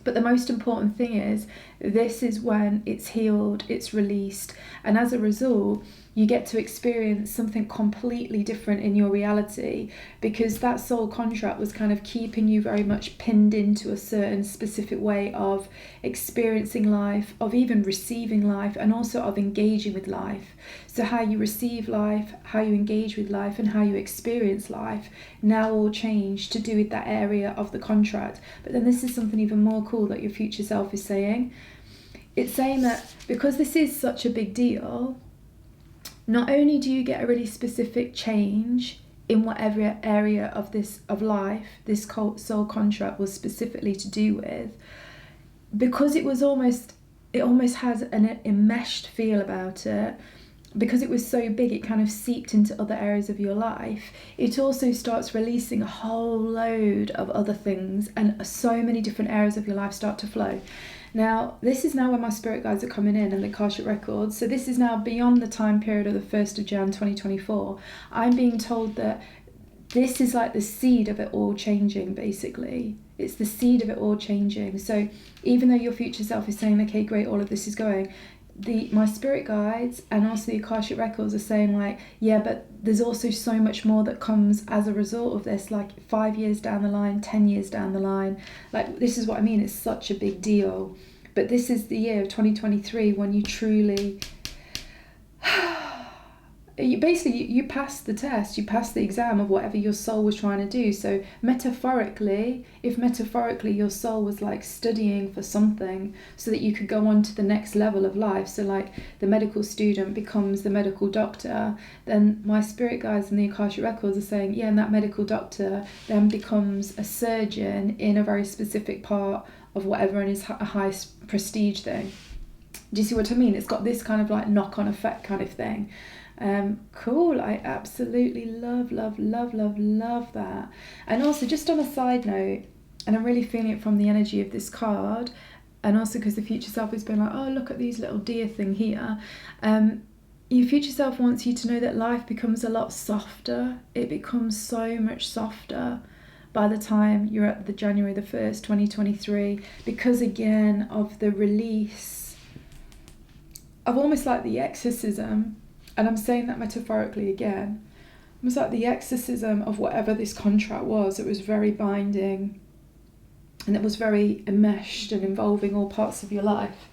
But the most important thing is, this is when it's healed, it's released, and as a result you get to experience something completely different in your reality, because that soul contract was kind of keeping you very much pinned into a certain specific way of experiencing life, of even receiving life, and also of engaging with life. So how you receive life, how you engage with life, and how you experience life now all change to do with that area of the contract. But then this is something even more cool that your future self is saying. It's saying that because this is such a big deal, not only do you get a really specific change in whatever area of life this soul contract was specifically to do with, because it almost has an enmeshed feel about it, because it was so big, it kind of seeped into other areas of your life. It also starts releasing a whole load of other things, and so many different areas of your life start to flow. Now, this is now when my spirit guides are coming in and the Akashic Records. So this is now beyond the time period of the 1st of Jan 2024. I'm being told that this is like the seed of it all changing, basically. It's the seed of it all changing. So even though your future self is saying, okay, great, all of this is going, my spirit guides and also the Akashic Records are saying, like, yeah, but there's also so much more that comes as a result of this, like 5 years down the line, 10 years down the line. Like, this is what I mean, it's such a big deal. But this is the year of 2023 when you truly you passed the test, you passed the exam of whatever your soul was trying to do. So metaphorically, if your soul was like studying for something so that you could go on to the next level of life, so like the medical student becomes the medical doctor, then my spirit guides and the Akashic Records are saying, yeah, and that medical doctor then becomes a surgeon in a very specific part of whatever and is a high prestige thing. Do you see what I mean? It's got this kind of like knock-on effect kind of thing. Cool. I absolutely love that. And also, just on a side note, and I'm really feeling it from the energy of this card, and also because the future self has been like, oh, look at these little deer thing here. Your future self wants you to know that life becomes a lot softer. It becomes so much softer by the time you're at the January the 1st, 2023, because again of the release of almost like the exorcism. And I'm saying that metaphorically again. It was like the exorcism of whatever this contract was. It was very binding. And it was very enmeshed and involving all parts of your life.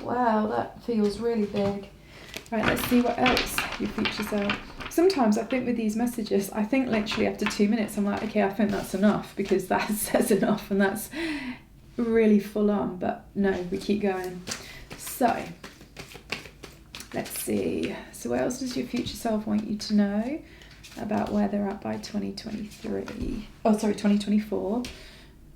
Wow, that feels really big. Right, let's see what else your future self. Sometimes I think with these messages, I think literally after 2 minutes, I'm like, okay, I think that's enough, because that says enough and that's really full on. But no, we keep going. So Let's see. So what else does your future self want you to know about where they're at by 2023? Oh, sorry, 2024.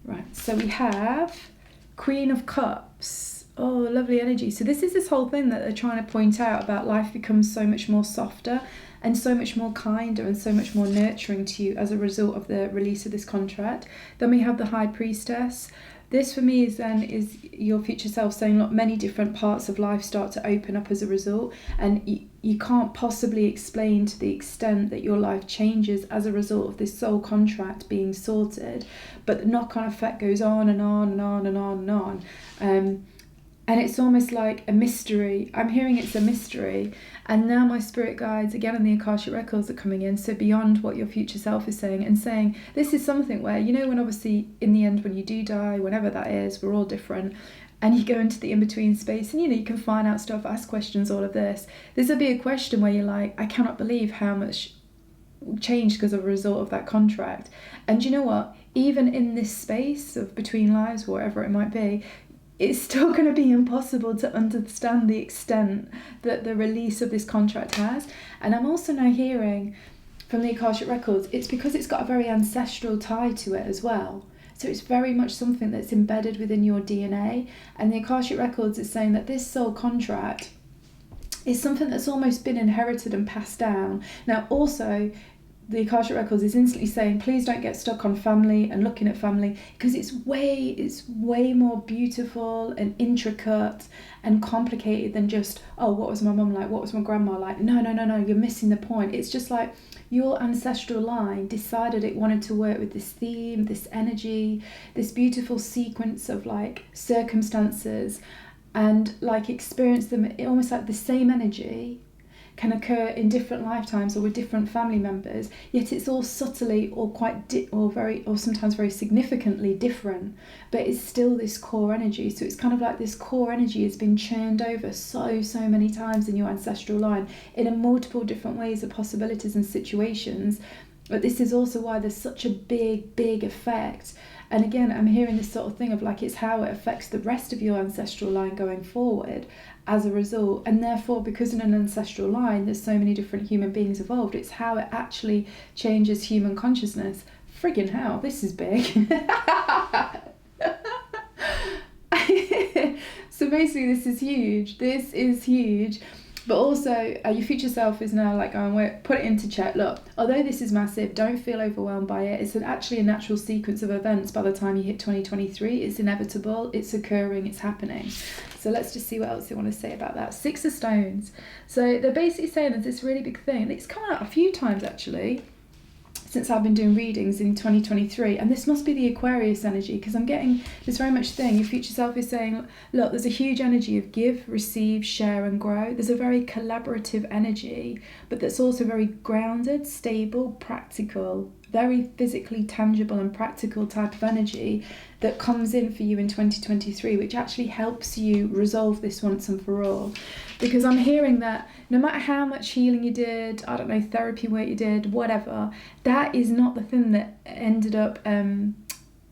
Right, so we have Queen of Cups. Oh, lovely energy. So this whole thing that they're trying to point out about life becomes so much more softer and so much more kinder and so much more nurturing to you as a result of the release of this contract. Then we have the High Priestess. This for me is your future self saying, look, many different parts of life start to open up as a result, and you can't possibly explain to the extent that your life changes as a result of this soul contract being sorted, but the knock-on effect goes on and on and on and on and on. And it's almost like a mystery. I'm hearing it's a mystery. And now my spirit guides, again, and the Akashic Records are coming in. So beyond what your future self is saying, and saying, this is something where, you know, when obviously in the end, when you do die, whenever that is, we're all different. And you go into the in-between space and, you know, you can find out stuff, ask questions, all of this. This will be a question where you're like, I cannot believe how much changed because of a result of that contract. And you know what? Even in this space of between lives, whatever it might be, it's still going to be impossible to understand the extent that the release of this contract has. And I'm also now hearing from the Akashic Records, it's because it's got a very ancestral tie to it as well. So it's very much something that's embedded within your DNA. And the Akashic Records is saying that this soul contract is something that's almost been inherited and passed down. Now also, the Akashic Records is instantly saying, please don't get stuck on family and looking at family, because it's way more beautiful and intricate and complicated than just, oh, what was my mum like? What was my grandma like? No, you're missing the point. It's just like your ancestral line decided it wanted to work with this theme, this energy, this beautiful sequence of like circumstances, and like experience them almost like the same energy can occur in different lifetimes or with different family members, yet it's all subtly or or sometimes very significantly different, but it's still this core energy. So it's kind of like this core energy has been churned over so many times in your ancestral line in a multiple different ways of possibilities and situations. But this is also why there's such a big effect. And again, I'm hearing this sort of thing of like, it's how it affects the rest of your ancestral line going forward as a result. And therefore, because in an ancestral line, there's so many different human beings evolved, it's how it actually changes human consciousness. Friggin' hell, this is big. So basically, this is huge. But also, your future self is now like going, put it into check. Look, although this is massive, don't feel overwhelmed by it. It's actually a natural sequence of events by the time you hit 2023. It's inevitable, it's occurring, it's happening. So let's just see what else they want to say about that. 6 of Stones. So they're basically saying there's this really big thing. It's come out a few times actually since I've been doing readings in 2023, and this must be the Aquarius energy, because I'm getting this very much thing. Your future self is saying, look, there's a huge energy of give, receive, share and grow. There's a very collaborative energy, but that's also very grounded, stable, practical, very physically tangible and practical type of energy that comes in for you in 2023, which actually helps you resolve this once and for all. Because I'm hearing that no matter how much healing you did, I don't know, therapy work you did, whatever, that is not the thing that ended up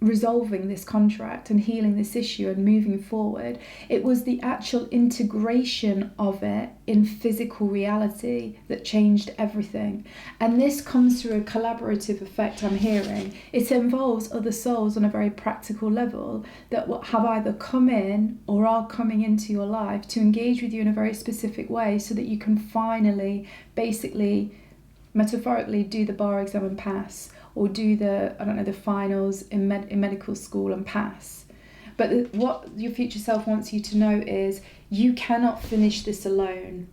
resolving this contract and healing this issue and moving forward. It was the actual integration of it in physical reality that changed everything. And this comes through a collaborative effect I'm hearing. It involves other souls on a very practical level that have either come in or are coming into your life to engage with you in a very specific way so that you can finally, basically, metaphorically, do the bar exam and pass, or do the finals in medical school and pass. But what your future self wants you to know is you cannot finish this alone.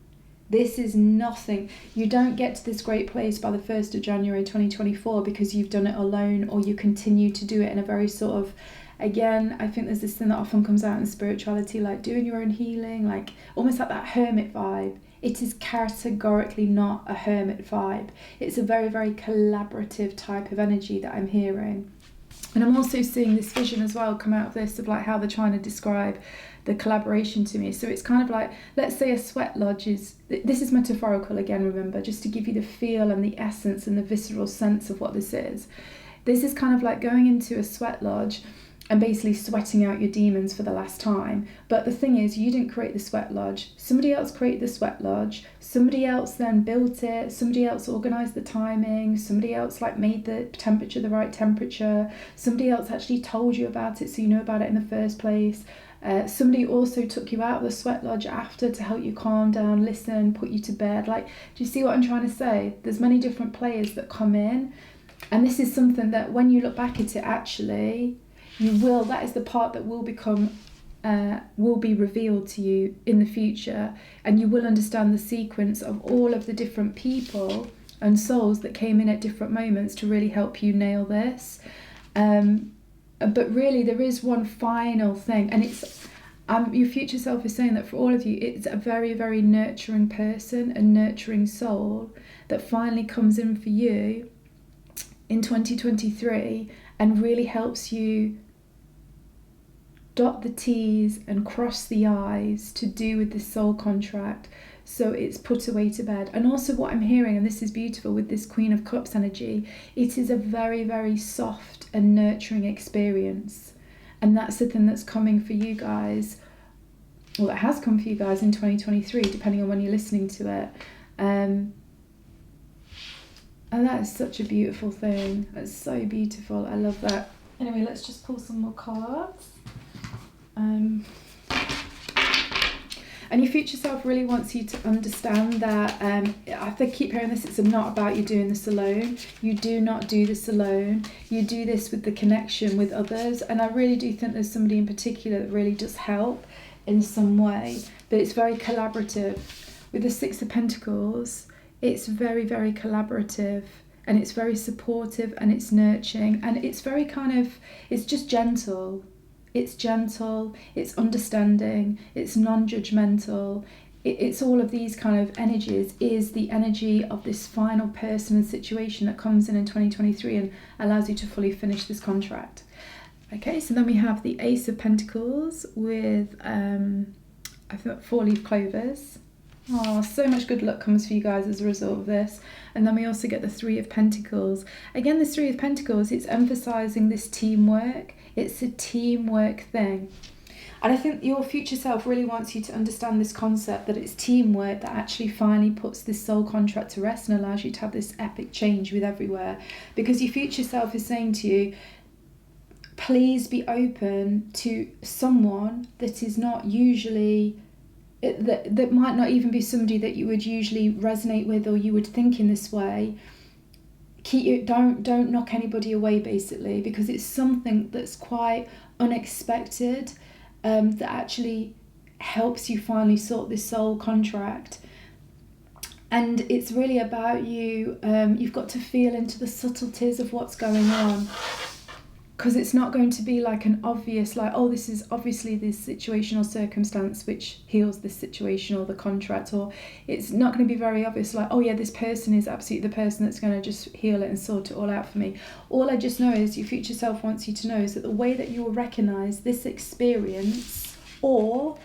This is nothing. You don't get to this great place by the 1st of January 2024 because you've done it alone, or you continue to do it in a very sort of, again, I think there's this thing that often comes out in spirituality, like doing your own healing, like almost like that hermit vibe. It is categorically not a hermit vibe. It's a very collaborative type of energy that I'm hearing. And I'm also seeing this vision as well come out of this, of like how they're trying to describe the collaboration to me. So it's kind of like, let's say a sweat lodge is, this is metaphorical again, remember, just to give you the feel and the essence and the visceral sense of what this is. This is kind of like going into a sweat lodge and basically sweating out your demons for the last time. But the thing is, you didn't create the sweat lodge. Somebody else created the sweat lodge. Somebody else then built it. Somebody else organised the timing. Somebody else like made the temperature the right temperature. Somebody else actually told you about it so you know about it in the first place. Somebody also took you out of the sweat lodge after to help you calm down, listen, put you to bed. Like, do you see what I'm trying to say? There's many different players that come in. And this is something that when you look back at it, actually, that is the part that will be revealed to you in the future, and you will understand the sequence of all of the different people and souls that came in at different moments to really help you nail this. But really there is one final thing, and it's your future self is saying that for all of you, it's a very, very nurturing person, a nurturing soul that finally comes in for you in 2023 and really helps you dot the T's and cross the I's to do with this soul contract, so it's put away to bed. And also what I'm hearing, and this is beautiful with this Queen of Cups energy, it is a very, very soft and nurturing experience. And that's the thing that's coming for you guys, well, it has come for you guys in 2023, depending on when you're listening to it. And that is such a beautiful thing. That's so beautiful. I love that. Anyway, let's just pull some more cards. And your future self really wants you to understand that, I keep hearing this, it's not about you doing this alone. You do not do this alone. You do this with the connection with others. And I really do think there's somebody in particular that really does help in some way. But it's very collaborative. With the Six of Pentacles, it's very, very collaborative. And it's very supportive and it's nurturing. And it's very it's just gentle. It's gentle, it's understanding, it's non-judgmental. It's all of these kind of energies, is the energy of this final person and situation that comes in 2023 and allows you to fully finish this contract. Okay, so then we have the Ace of Pentacles with, I've got 4-leaf clovers. Oh, so much good luck comes for you guys as a result of this. And then we also get the Three of Pentacles. Again, this Three of Pentacles, it's emphasising this teamwork. It's a teamwork thing. And I think your future self really wants you to understand this concept that it's teamwork that actually finally puts this soul contract to rest and allows you to have this epic change with everywhere. Because your future self is saying to you, please be open to someone that is not usually... That might not even be somebody that you would usually resonate with or you would think in this way. Don't knock anybody away, basically, because it's something that's quite unexpected, that actually helps you finally sort this soul contract. And it's really about you. You've got to feel into the subtleties of what's going on. Because it's not going to be like an obvious, like, oh, this is obviously this situation or circumstance which heals this situation or the contract, or it's not going to be very obvious, like, oh yeah, this person is absolutely the person that's going to just heal it and sort it all out for me. All I just know is your future self wants you to know is that the way that you will recognise this experience or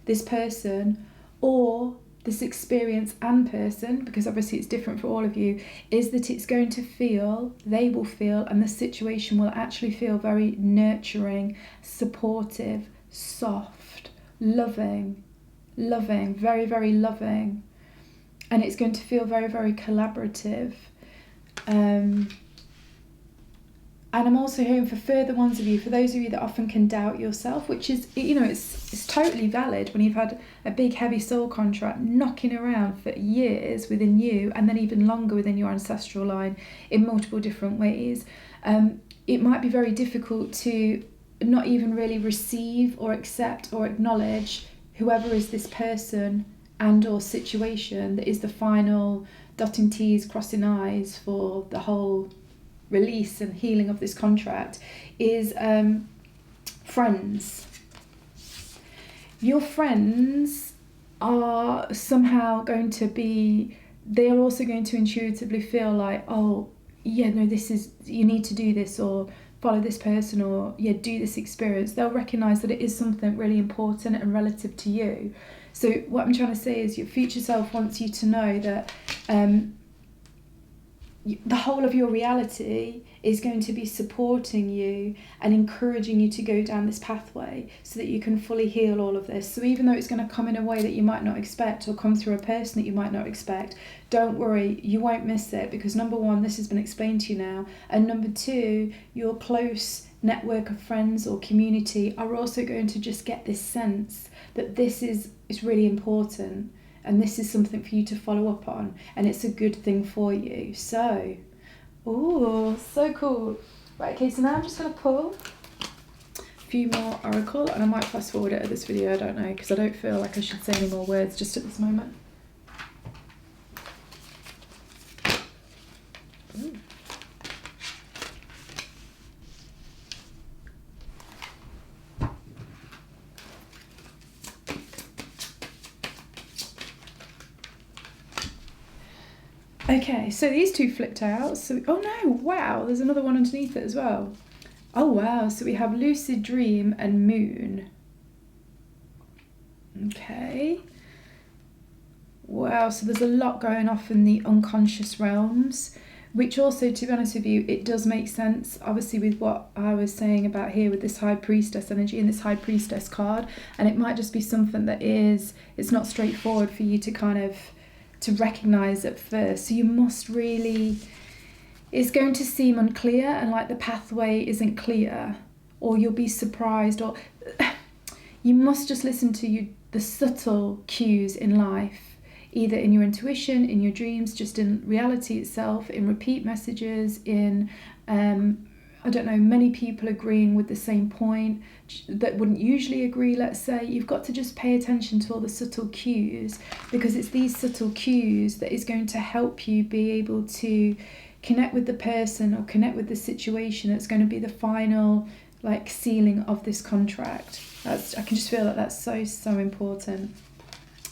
this person or this experience and person, because obviously it's different for all of you, is that it's going to feel, they will feel, and the situation will actually feel very nurturing, supportive, soft, loving, very, very loving. And it's going to feel very, very collaborative. And I'm also hearing for further ones of you, for those of you that often can doubt yourself, which is, it's totally valid when you've had a big heavy soul contract knocking around for years within you, and then even longer within your ancestral line in multiple different ways. It might be very difficult to not even really receive or accept or acknowledge whoever is this person and or situation that is the final dotting T's, crossing I's for the whole release and healing of this contract, is friends. Your friends are somehow going to be, they are also going to intuitively feel like, oh yeah, no, this is, you need to do this, or follow this person, or yeah, do this experience. They'll recognise that it is something really important and relative to you. So what I'm trying to say is your future self wants you to know that the whole of your reality is going to be supporting you and encouraging you to go down this pathway so that you can fully heal all of this. So even though it's going to come in a way that you might not expect or come through a person that you might not expect, don't worry, you won't miss it, because number one, this has been explained to you now, and number two, your close network of friends or community are also going to just get this sense that this is really important. And this is something for you to follow up on, and it's a good thing for you. So, oh, so cool. Right, okay, so now I'm just going to pull a few more oracle, and I might fast forward it at this video, I don't know, because I don't feel like I should say any more words just at this moment. Ooh. Okay, so these two flipped out. So, oh no, wow, there's another one underneath it as well. Oh wow, so we have lucid dream and moon. Okay. Wow, so there's a lot going off in the unconscious realms, which also, to be honest with you, it does make sense, obviously, with what I was saying about here with this High Priestess energy and this High Priestess card. And it might just be something that it's not straightforward for you to kind of to recognize at first. So you must really, it's going to seem unclear and like the pathway isn't clear, or you'll be surprised, or you must just listen to the subtle cues in life, either in your intuition, in your dreams, just in reality itself, in repeat messages, in I don't know, many people agreeing with the same point that wouldn't usually agree, let's say. You've got to just pay attention to all the subtle cues, because it's these subtle cues that is going to help you be able to connect with the person or connect with the situation that's going to be the final like sealing of this contract. I can just feel that that's so important.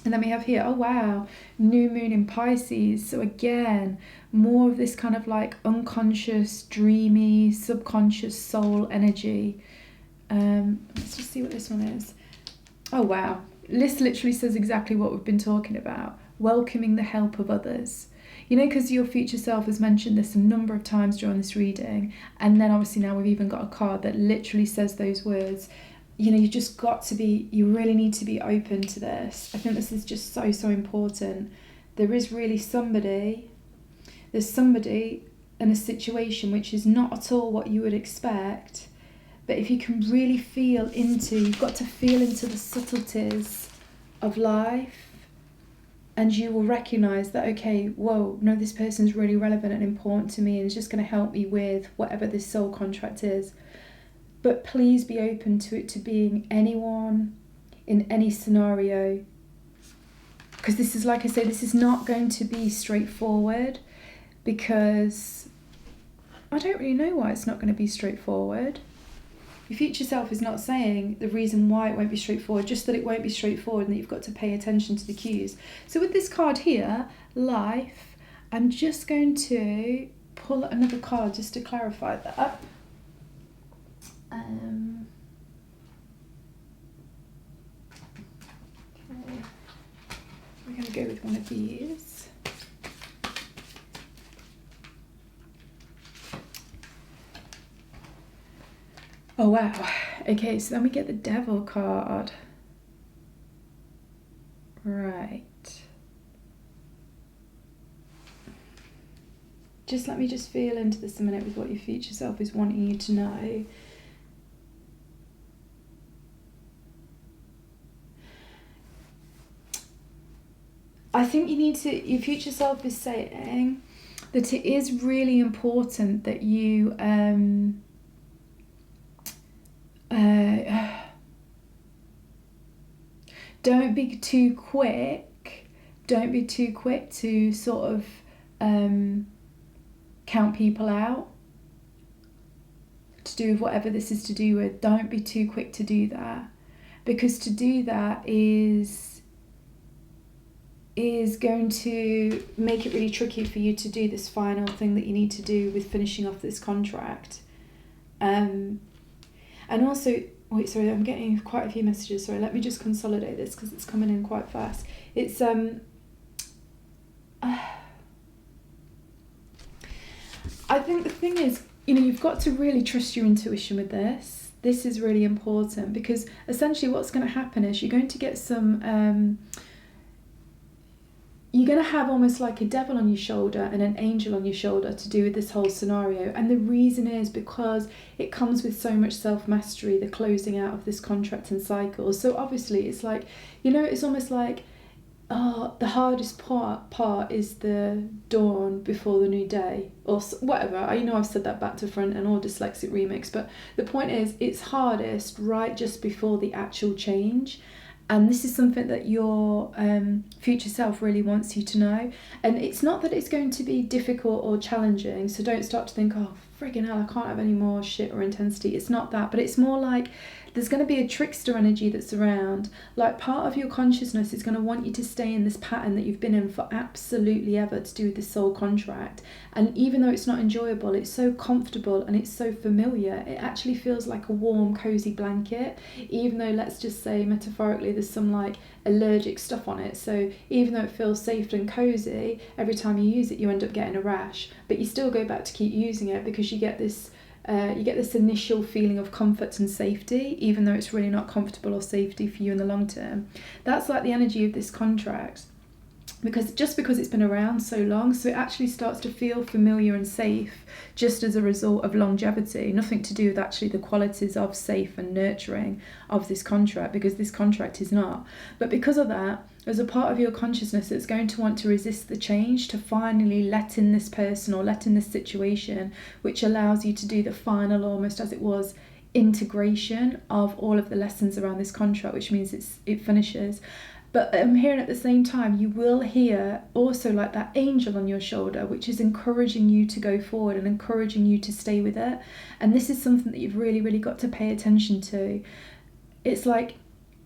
And then we have here, oh wow, new moon in Pisces. So again, more of this kind of like unconscious, dreamy, subconscious soul energy. Let's just see what this one is. Oh wow, this literally says exactly what we've been talking about. Welcoming the help of others. You know, because your future self has mentioned this a number of times during this reading. And then obviously now we've even got a card that literally says those words. You know, you really need to be open to this. I think this is just so important. There's somebody in a situation which is not at all what you would expect, but if you can really you've got to feel into the subtleties of life, and you will recognise that, okay, whoa, no, this person's really relevant and important to me and is just going to help me with whatever this soul contract is. But please be open to it to being anyone in any scenario. Because this is, like I say, this is not going to be straightforward, because I don't really know why it's not going to be straightforward. Your future self is not saying the reason why it won't be straightforward, just that it won't be straightforward and that you've got to pay attention to the cues. So with this card here, life, I'm just going to pull another card just to clarify that. Okay. We're going to go with one of these. Oh wow. Okay, so then we get the Devil card. Right. Just let me just feel into this a minute with what your future self is wanting you to know. I think your future self is saying that it is really important that you don't be too quick to sort of count people out to do with whatever this is to do with. Don't be too quick to do that, because to do that is going to make it really tricky for you to do this final thing that you need to do with finishing off this contract. And also, wait, sorry, I'm getting quite a few messages. Sorry, let me just consolidate this because it's coming in quite fast. It's thing is, you've got to really trust your intuition with this. This is really important, because essentially what's going to happen is you're going to get some... you're going to have almost like a devil on your shoulder and an angel on your shoulder to do with this whole scenario. And the reason is because it comes with so much self-mastery, the closing out of this contract and cycle. So obviously it's like, it's almost like, the hardest part is the dawn before the new day, or whatever. I've said that back to front and all dyslexic remix, but the point is it's hardest right just before the actual change. And this is something that your future self really wants you to know. And it's not that it's going to be difficult or challenging, so don't start to think, oh, friggin' hell, I can't have any more shit or intensity. It's not that, but it's more like there's going to be a trickster energy that's around. Like, part of your consciousness is going to want you to stay in this pattern that you've been in for absolutely ever to do with this soul contract. And even though it's not enjoyable, it's so comfortable and it's so familiar, it actually feels like a warm, cozy blanket, even though, let's just say metaphorically, there's some like allergic stuff on it. So even though it feels safe and cozy, every time you use it you end up getting a rash, but you still go back to keep using it because you get this initial feeling of comfort and safety, even though it's really not comfortable or safety for you in the long term. That's like the energy of this contract, because it's been around so long, so it actually starts to feel familiar and safe just as a result of longevity. Nothing to do with actually the qualities of safe and nurturing of this contract, because this contract is not. But because of that, there's a part of your consciousness that's going to want to resist the change, to finally let in this person or let in this situation, which allows you to do the final, almost as it was, integration of all of the lessons around this contract, which means it finishes. But I'm hearing at the same time, you will hear also like that angel on your shoulder, which is encouraging you to go forward and encouraging you to stay with it. And this is something that you've really, really got to pay attention to. It's like,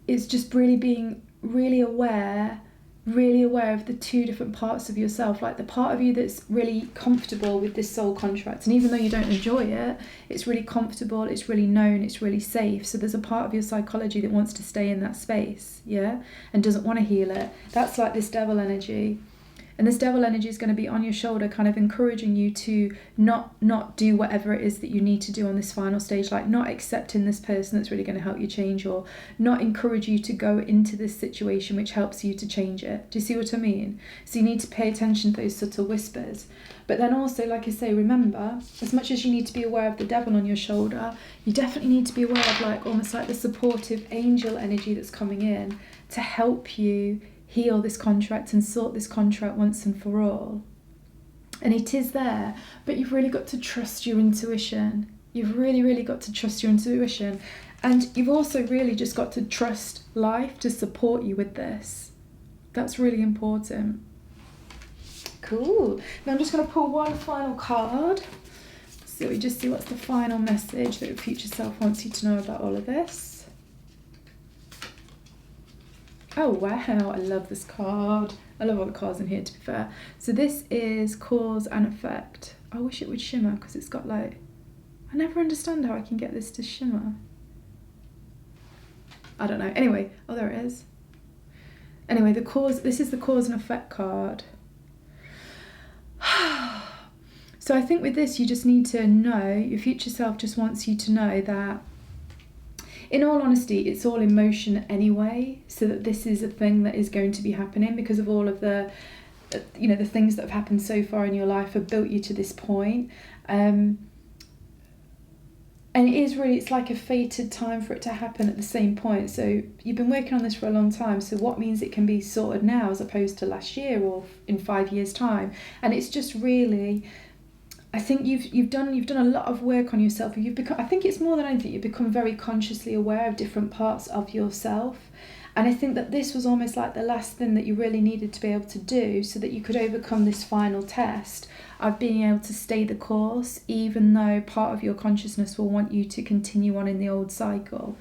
it's just really being really aware of the two different parts of yourself, like the part of you that's really comfortable with this soul contract, and even though you don't enjoy it, it's really comfortable, it's really known, it's really safe. So there's a part of your psychology that wants to stay in that space, and doesn't want to heal it. That's like this devil energy. And this devil energy is going to be on your shoulder, kind of encouraging you to not do whatever it is that you need to do on this final stage, like not accepting this person that's really going to help you change, or not encourage you to go into this situation which helps you to change it. Do you see what I mean? So you need to pay attention to those subtle whispers. But then also, like I say, remember, as much as you need to be aware of the devil on your shoulder, you definitely need to be aware of like almost like the supportive angel energy that's coming in to help you heal this contract and sort this contract once and for all. And it is there, but you've really got to trust your intuition. You've really, really got to trust your intuition. And you've also really just got to trust life to support you with this. That's really important. Cool. Now I'm just going to pull one final card. So we just see what's the final message that your future self wants you to know about all of this. Oh wow, I love this card. I love all the cards in here, to be fair. So this is cause and effect. I wish it would shimmer, because it's got like... I never understand how I can get this to shimmer. I don't know. Anyway, oh, there it is. Anyway, this is the cause and effect card. So I think with this, you just need to know, your future self just wants you to know that, in all honesty, it's all in motion anyway, so that this is a thing that is going to be happening because of all of the, the things that have happened so far in your life have built you to this point. And it is really, it's like a fated time for it to happen at the same point. So you've been working on this for a long time, so what means it can be sorted now as opposed to last year or in 5 years' time? And it's just really... I think you've done a lot of work on yourself. I think it's more than anything, you've become very consciously aware of different parts of yourself. And I think that this was almost like the last thing that you really needed to be able to do so that you could overcome this final test of being able to stay the course, even though part of your consciousness will want you to continue on in the old cycle.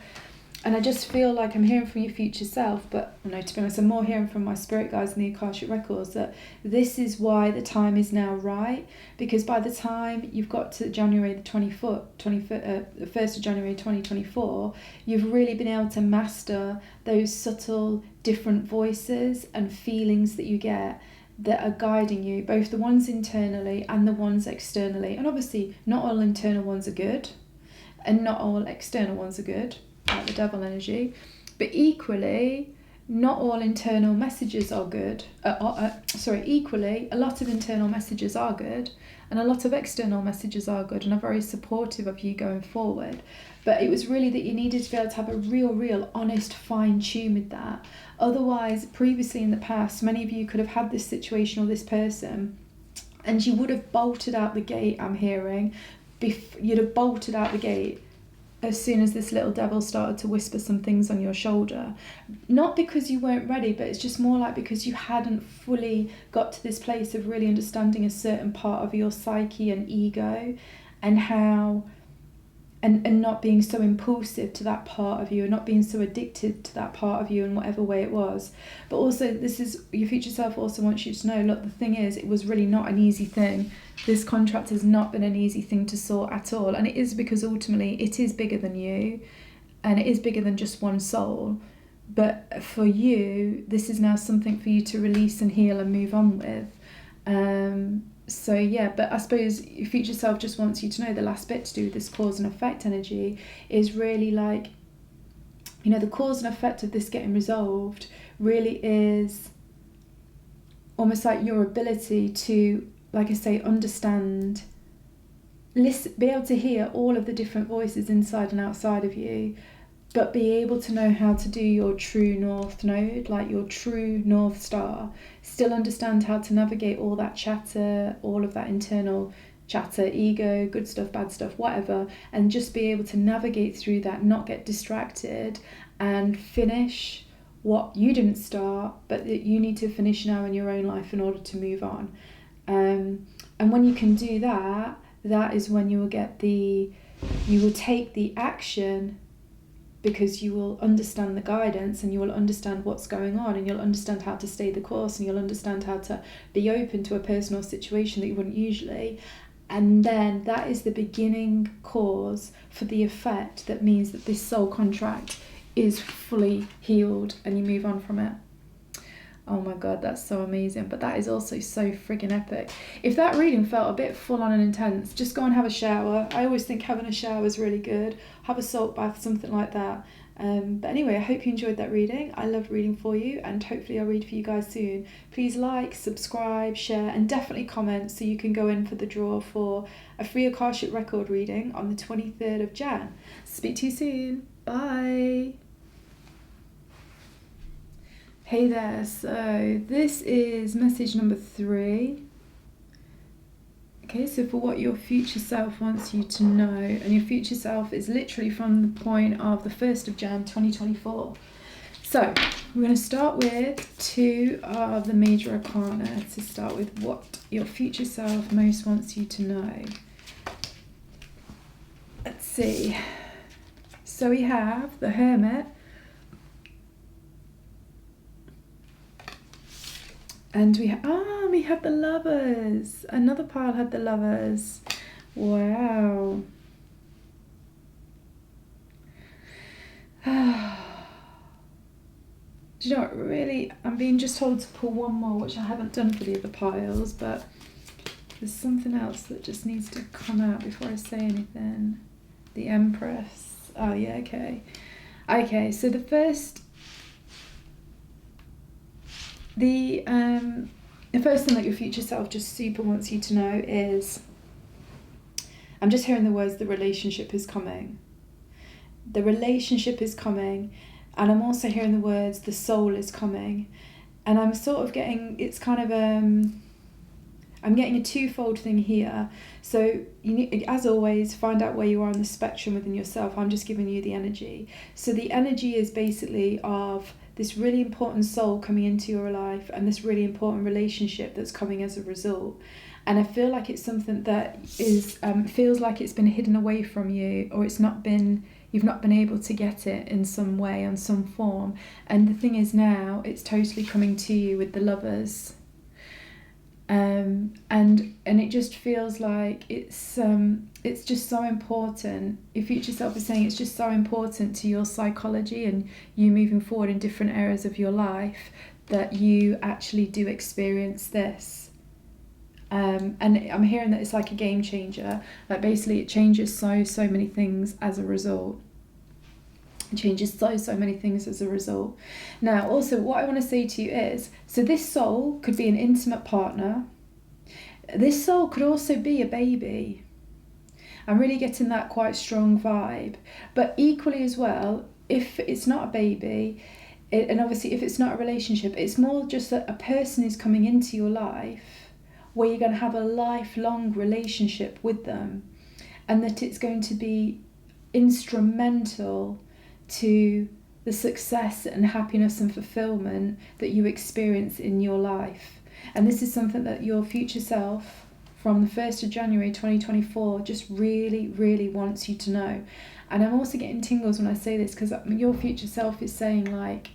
And I just feel like I'm hearing from your future self, but no, to be honest, I'm more hearing from my spirit guides and the Akashic Records that this is why the time is now right, because by the time you've got to January the 1st of January 2024, you've really been able to master those subtle different voices and feelings that you get. that are guiding you, both the ones internally and the ones externally. And obviously not all internal ones are good and not all external ones are good, like the devil energy, but equally not all internal messages are good. Equally, a lot of internal messages are good and a lot of external messages are good and are very supportive of you going forward. But it was really that you needed to be able to have a real honest fine tune with that. Otherwise, previously in the past, many of you could have had this situation or this person and you would have bolted out the gate, I'm hearing. You'd have bolted out the gate as soon as this little devil started to whisper some things on your shoulder. Not because you weren't ready, but it's just more like because you hadn't fully got to this place of really understanding a certain part of your psyche and ego, and how and not being so impulsive to that part of you, and not being so addicted to that part of you in whatever way it was. But also, this is your future self also wants you to know, look, the thing is, it was really not an easy thing. This contract has not been an easy thing to sort at all, and it is because ultimately it is bigger than you, and it is bigger than just one soul. But for you, this is now something for you to release and heal and move on with. So yeah, but I suppose your future self just wants you to know the last bit to do with this cause and effect energy is really like, you know, the cause and effect of this getting resolved really is almost like your ability to, like I say, understand, listen, be able to hear all of the different voices inside and outside of you, but be able to know how to do your true north node, like your true north star. Still understand how to navigate all that chatter, all of that internal chatter, ego, good stuff, bad stuff, whatever, and just be able to navigate through that, not get distracted, and finish what you didn't start, but that you need to finish now in your own life in order to move on. And when you can do that, that is when you will take the action, because you will understand the guidance and you will understand what's going on, and you'll understand how to stay the course, and you'll understand how to be open to a personal situation that you wouldn't usually. And then that is the beginning cause for the effect that means that this soul contract is fully healed and you move on from it. Oh my God, that's so amazing. But that is also so friggin' epic. If that reading felt a bit full on and intense, just go and have a shower. I always think having a shower is really good. Have a salt bath, something like that. But anyway, I hope you enjoyed that reading. I loved reading for you, and hopefully I'll read for you guys soon. Please like, subscribe, share, and definitely comment so you can go in for the draw for a free Akashic Record reading on the 23rd of Jan. Speak to you soon. Bye. Hey there, so this is message number 3. Okay, so for what your future self wants you to know, and your future self is literally from the point of the 1st of Jan 2024. So we're going to start with 2 of the major arcana to start with what your future self most wants you to know. Let's see. So we have the Hermit, and we had the Lovers. Another pile had the Lovers. Wow. Do you know what, really, I'm being just told to pull one more, which I haven't done for the other piles, but there's something else that just needs to come out before I say anything. The Empress. Oh yeah, okay. Okay, so the first thing that your future self just super wants you to know is, I'm just hearing the words, the relationship is coming. The relationship is coming, and I'm also hearing the words, the soul is coming. And I'm sort of getting, it's kind of, I'm getting a twofold thing here. So you need, as always, find out where you are on the spectrum within yourself. I'm just giving you the energy. So the energy is basically of this really important soul coming into your life and this really important relationship that's coming as a result. And I feel like it's something that is feels like it's been hidden away from you, or you've not been able to get it in some way, on some form. And the thing is, now it's totally coming to you with the Lovers. And it just feels like it's just so important. Your future self is saying it's just so important to your psychology and you moving forward in different areas of your life, that you actually do experience this. And I'm hearing that it's like a game changer. Like basically it changes so many things as a result. It changes so many things as a result. Now also what I want to say to you is, so this soul could be an intimate partner. This soul could also be a baby. I'm really getting that quite strong vibe. But equally as well, if it's not a baby, and obviously if it's not a relationship, it's more just that a person is coming into your life where you're going to have a lifelong relationship with them, and that it's going to be instrumental to the success and happiness and fulfillment that you experience in your life. And this is something that your future self from the 1st of January 2024 just really wants you to know. And I'm also getting tingles when I say this, because your future self is saying like,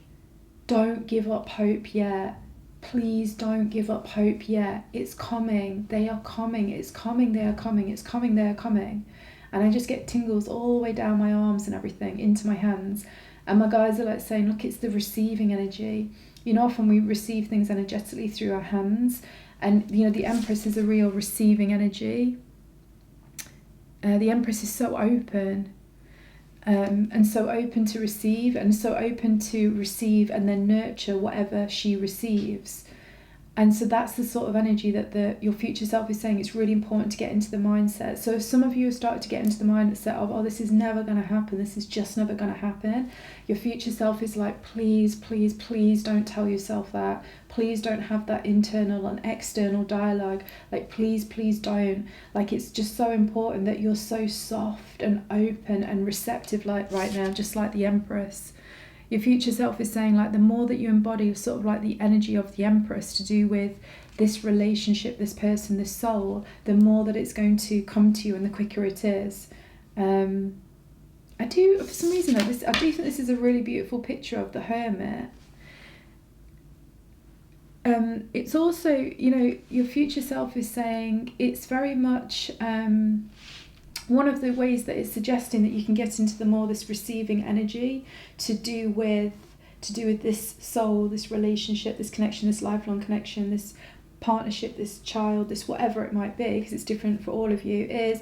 don't give up hope yet. Please don't give up hope yet. It's coming. They are coming. It's coming. They are coming. It's coming. They are coming. And I just get tingles all the way down my arms and everything into my hands. And my guys are like saying, look, it's the receiving energy. You know, often we receive things energetically through our hands. And, you know, the Empress is a real receiving energy. The Empress is so open. And so open to receive, and so open to receive and then nurture whatever she receives. And so that's the sort of energy that your future self is saying it's really important to get into the mindset. So if some of you have started to get into the mindset of, oh, this is never going to happen, this is just never going to happen, your future self is like, please don't tell yourself that. Please don't have that internal and external dialogue. Like, please don't. Like, it's just so important that you're so soft and open and receptive like right now, just like the Empress. Your future self is saying, like, the more that you embody sort of like the energy of the Empress to do with this relationship, this person, this soul, the more that it's going to come to you and the quicker it is. I do, for some reason, I do think this is a really beautiful picture of the Hermit. It's also, you know, your future self is saying it's very much... one of the ways that it's suggesting that you can get into the more this receiving energy to do with this soul, this relationship, this connection, this lifelong connection, this partnership, this child, this whatever it might be, because it's different for all of you, is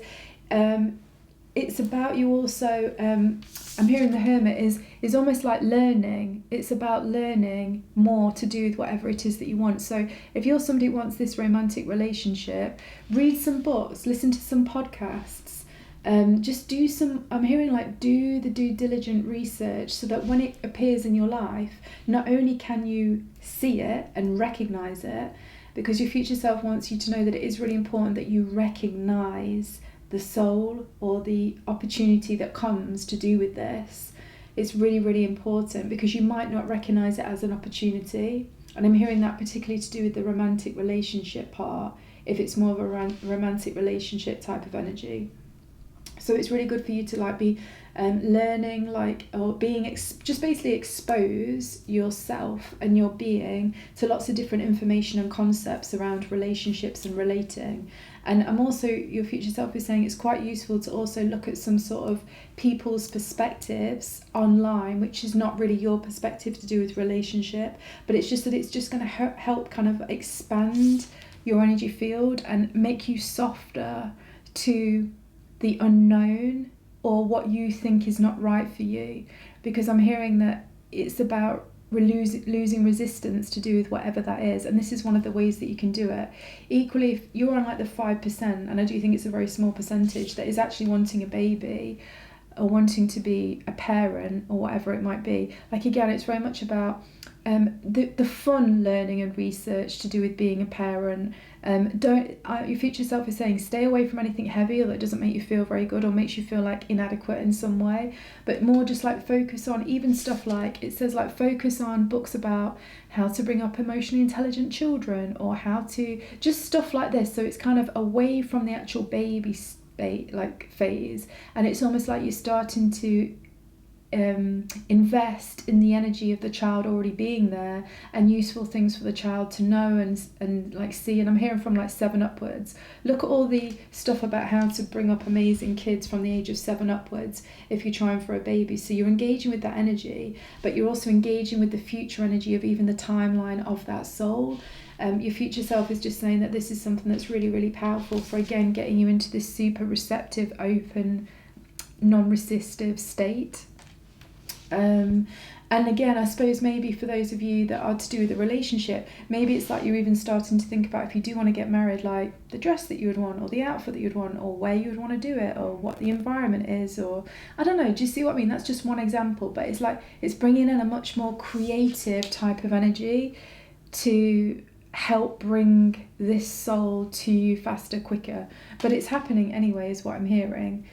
it's about you also, I'm hearing the Hermit is almost like learning. It's about learning more to do with whatever it is that you want. So if you're somebody who wants this romantic relationship, read some books, listen to some podcasts. Just do some, I'm hearing like do the due diligent research so that when it appears in your life, not only can you see it and recognize it, because your future self wants you to know that it is really important that you recognize the soul or the opportunity that comes to do with this. It's really important, because you might not recognize it as an opportunity. And I'm hearing that particularly to do with the romantic relationship part, if it's more of a romantic relationship type of energy. So it's really good for you to like be learning, like, or being just basically expose yourself and your being to lots of different information and concepts around relationships and relating. And I'm also, your future self is saying it's quite useful to also look at some sort of people's perspectives online, which is not really your perspective to do with relationship, but it's just that it's just going to help kind of expand your energy field and make you softer to the unknown or what you think is not right for you, because I'm hearing that it's about losing resistance to do with whatever that is, and this is one of the ways that you can do it. Equally, if you're on like the 5%, and I do think it's a very small percentage that is actually wanting a baby or wanting to be a parent or whatever it might be, like again, it's very much about the fun learning and research to do with being a parent. Your future self is saying stay away from anything heavy or that doesn't make you feel very good or makes you feel like inadequate in some way, but more just like focus on even stuff like, it says like focus on books about how to bring up emotionally intelligent children or how to, just stuff like this. So it's kind of away from the actual baby phase, and it's almost like you're starting to invest in the energy of the child already being there, and useful things for the child to know and like see. And I'm hearing from like 7 upwards. Look at all the stuff about how to bring up amazing kids from the age of 7 upwards if you're trying for a baby. So you're engaging with that energy, but you're also engaging with the future energy of even the timeline of that soul. Your future self is just saying that this is something that's really, really powerful for, again, getting you into this super receptive, open, non-resistive state. And again, I suppose maybe for those of you that are to do with a relationship, maybe it's like you're even starting to think about, if you do want to get married, like the dress that you would want, or the outfit that you'd want, or where you would want to do it, or what the environment is, or I don't know. Do you see what I mean? That's just one example, but it's like it's bringing in a much more creative type of energy to help bring this soul to you faster, quicker. But it's happening anyway, is what I'm hearing.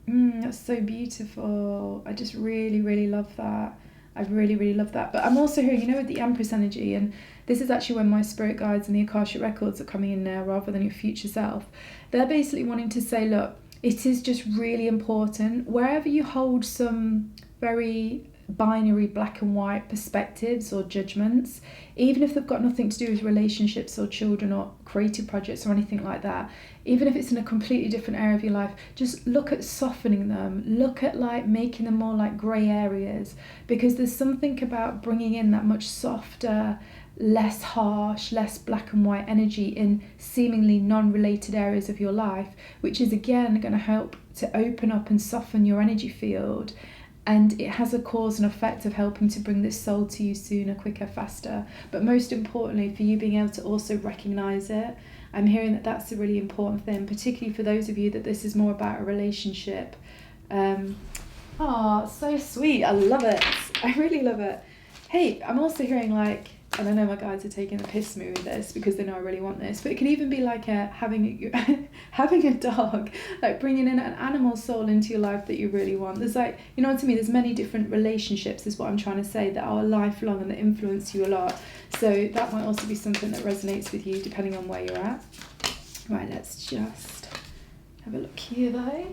That's so beautiful. I just really, really love that. I really, really love that. But I'm also hearing, with the Empress energy, and this is actually when my spirit guides and the Akashic Records are coming in now rather than your future self. They're basically wanting to say, look, it is just really important, wherever you hold some very binary black and white perspectives or judgments, even if they've got nothing to do with relationships or children or creative projects or anything like that, even if it's in a completely different area of your life, just look at softening them, look at like making them more like grey areas, because there's something about bringing in that much softer, less harsh, less black and white energy in seemingly non-related areas of your life, which is again going to help to open up and soften your energy field. And it has a cause and effect of helping to bring this soul to you sooner, quicker, faster. But most importantly, for you being able to also recognise it. I'm hearing that that's a really important thing, particularly for those of you that this is more about a relationship. So sweet. I love it. I really love it. Hey, I'm also hearing like, and I know my guides are taking the piss me with this because they know I really want this, but it can even be like having a dog, like bringing in an animal soul into your life that you really want. There's like, you know what I mean? There's many different relationships, is what I'm trying to say, that are lifelong and that influence you a lot. So that might also be something that resonates with you depending on where you're at. Right, let's just have a look here though.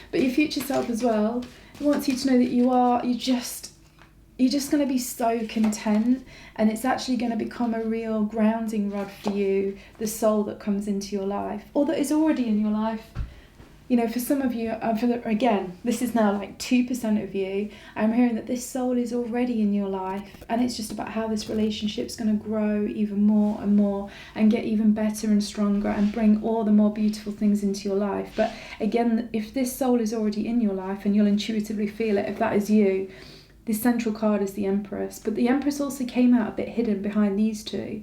But your future self as well, it wants you to know that you're just going to be so content, and it's actually going to become a real grounding rod for you, the soul that comes into your life, or that is already in your life. For some of you, again, this is now like 2% of you, I'm hearing that this soul is already in your life, and it's just about how this relationship's going to grow even more and more and get even better and stronger and bring all the more beautiful things into your life. But again, if this soul is already in your life and you'll intuitively feel it, if that is you, the central card is the Empress, but the Empress also came out a bit hidden behind these two.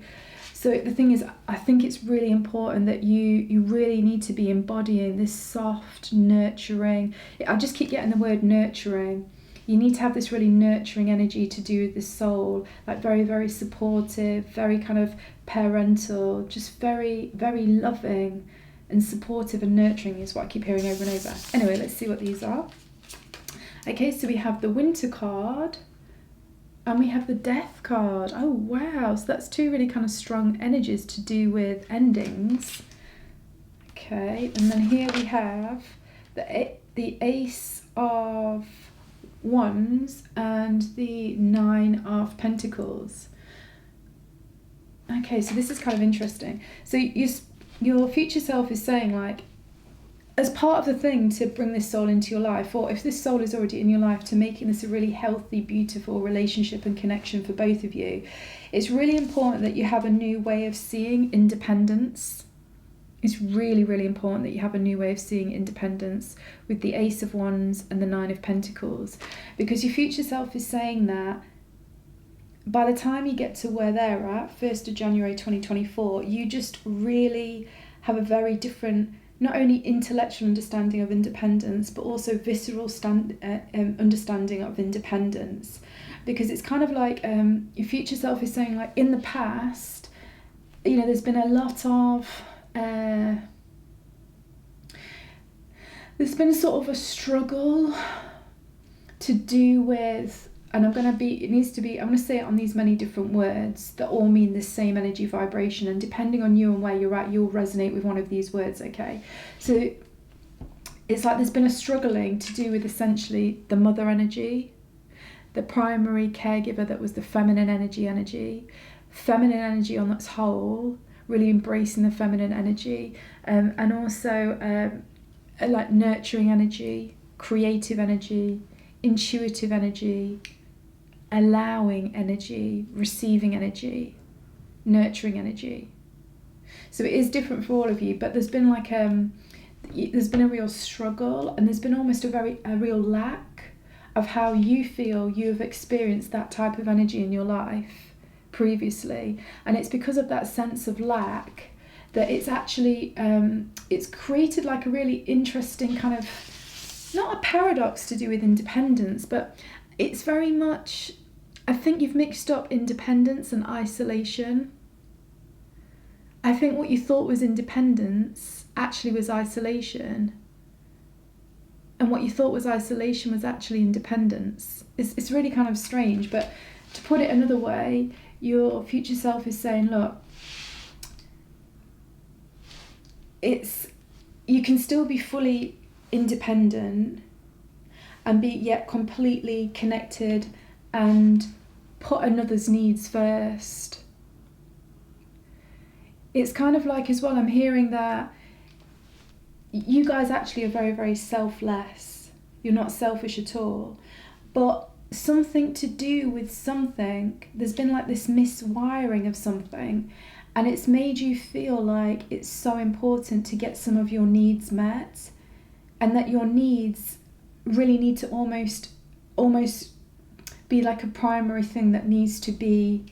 So the thing is, I think it's really important that you really need to be embodying this soft, nurturing, I just keep getting the word nurturing. You need to have this really nurturing energy to do with the soul, like very, very supportive, very kind of parental, just very, very loving and supportive and nurturing is what I keep hearing over and over. Anyway, let's see what these are. Okay, so we have the Winter card and we have the Death card. Oh, wow. So that's 2 really kind of strong energies to do with endings. Okay, and then here we have the Ace of Wands and the 9 of Pentacles. Okay, so this is kind of interesting. So your future self is saying, like, as part of the thing to bring this soul into your life, or if this soul is already in your life, to making this a really healthy, beautiful relationship and connection for both of you, it's really important that you have a new way of seeing independence. It's really, really important that you have a new way of seeing independence with the Ace of Wands and the 9 of Pentacles, because your future self is saying that by the time you get to where they're at, 1st of January 2024, you just really have a very different, not only intellectual understanding of independence, but also visceral understanding of independence. Because it's kind of like your future self is saying, like, in the past, there's been a lot of, there's been sort of a struggle to do with, and I'm going to say it on these many different words that all mean the same energy vibration, and depending on you and where you're at, you'll resonate with one of these words, okay? So it's like there's been a struggling to do with essentially the mother energy, the primary caregiver that was the feminine energy on its whole, really embracing the feminine energy, and also like nurturing energy, creative energy, intuitive energy, allowing energy, receiving energy, nurturing energy. So it is different for all of you, but there's been like there's been a real struggle, and there's been almost a real lack of how you feel you have experienced that type of energy in your life previously. And it's because of that sense of lack that it's actually it's created like a really interesting kind of, not a paradox to do with independence, but it's very much, I think you've mixed up independence and isolation. I think what you thought was independence actually was isolation, and what you thought was isolation was actually independence. It's really kind of strange, but to put it another way, your future self is saying, look, you can still be fully independent and be yet completely connected and put another's needs first. It's kind of like as well, I'm hearing that you guys actually are very, very selfless. You're not selfish at all. But something to do with something, there's been like this miswiring of something, and it's made you feel like it's so important to get some of your needs met, and that your needs really need to almost be like a primary thing that needs to be,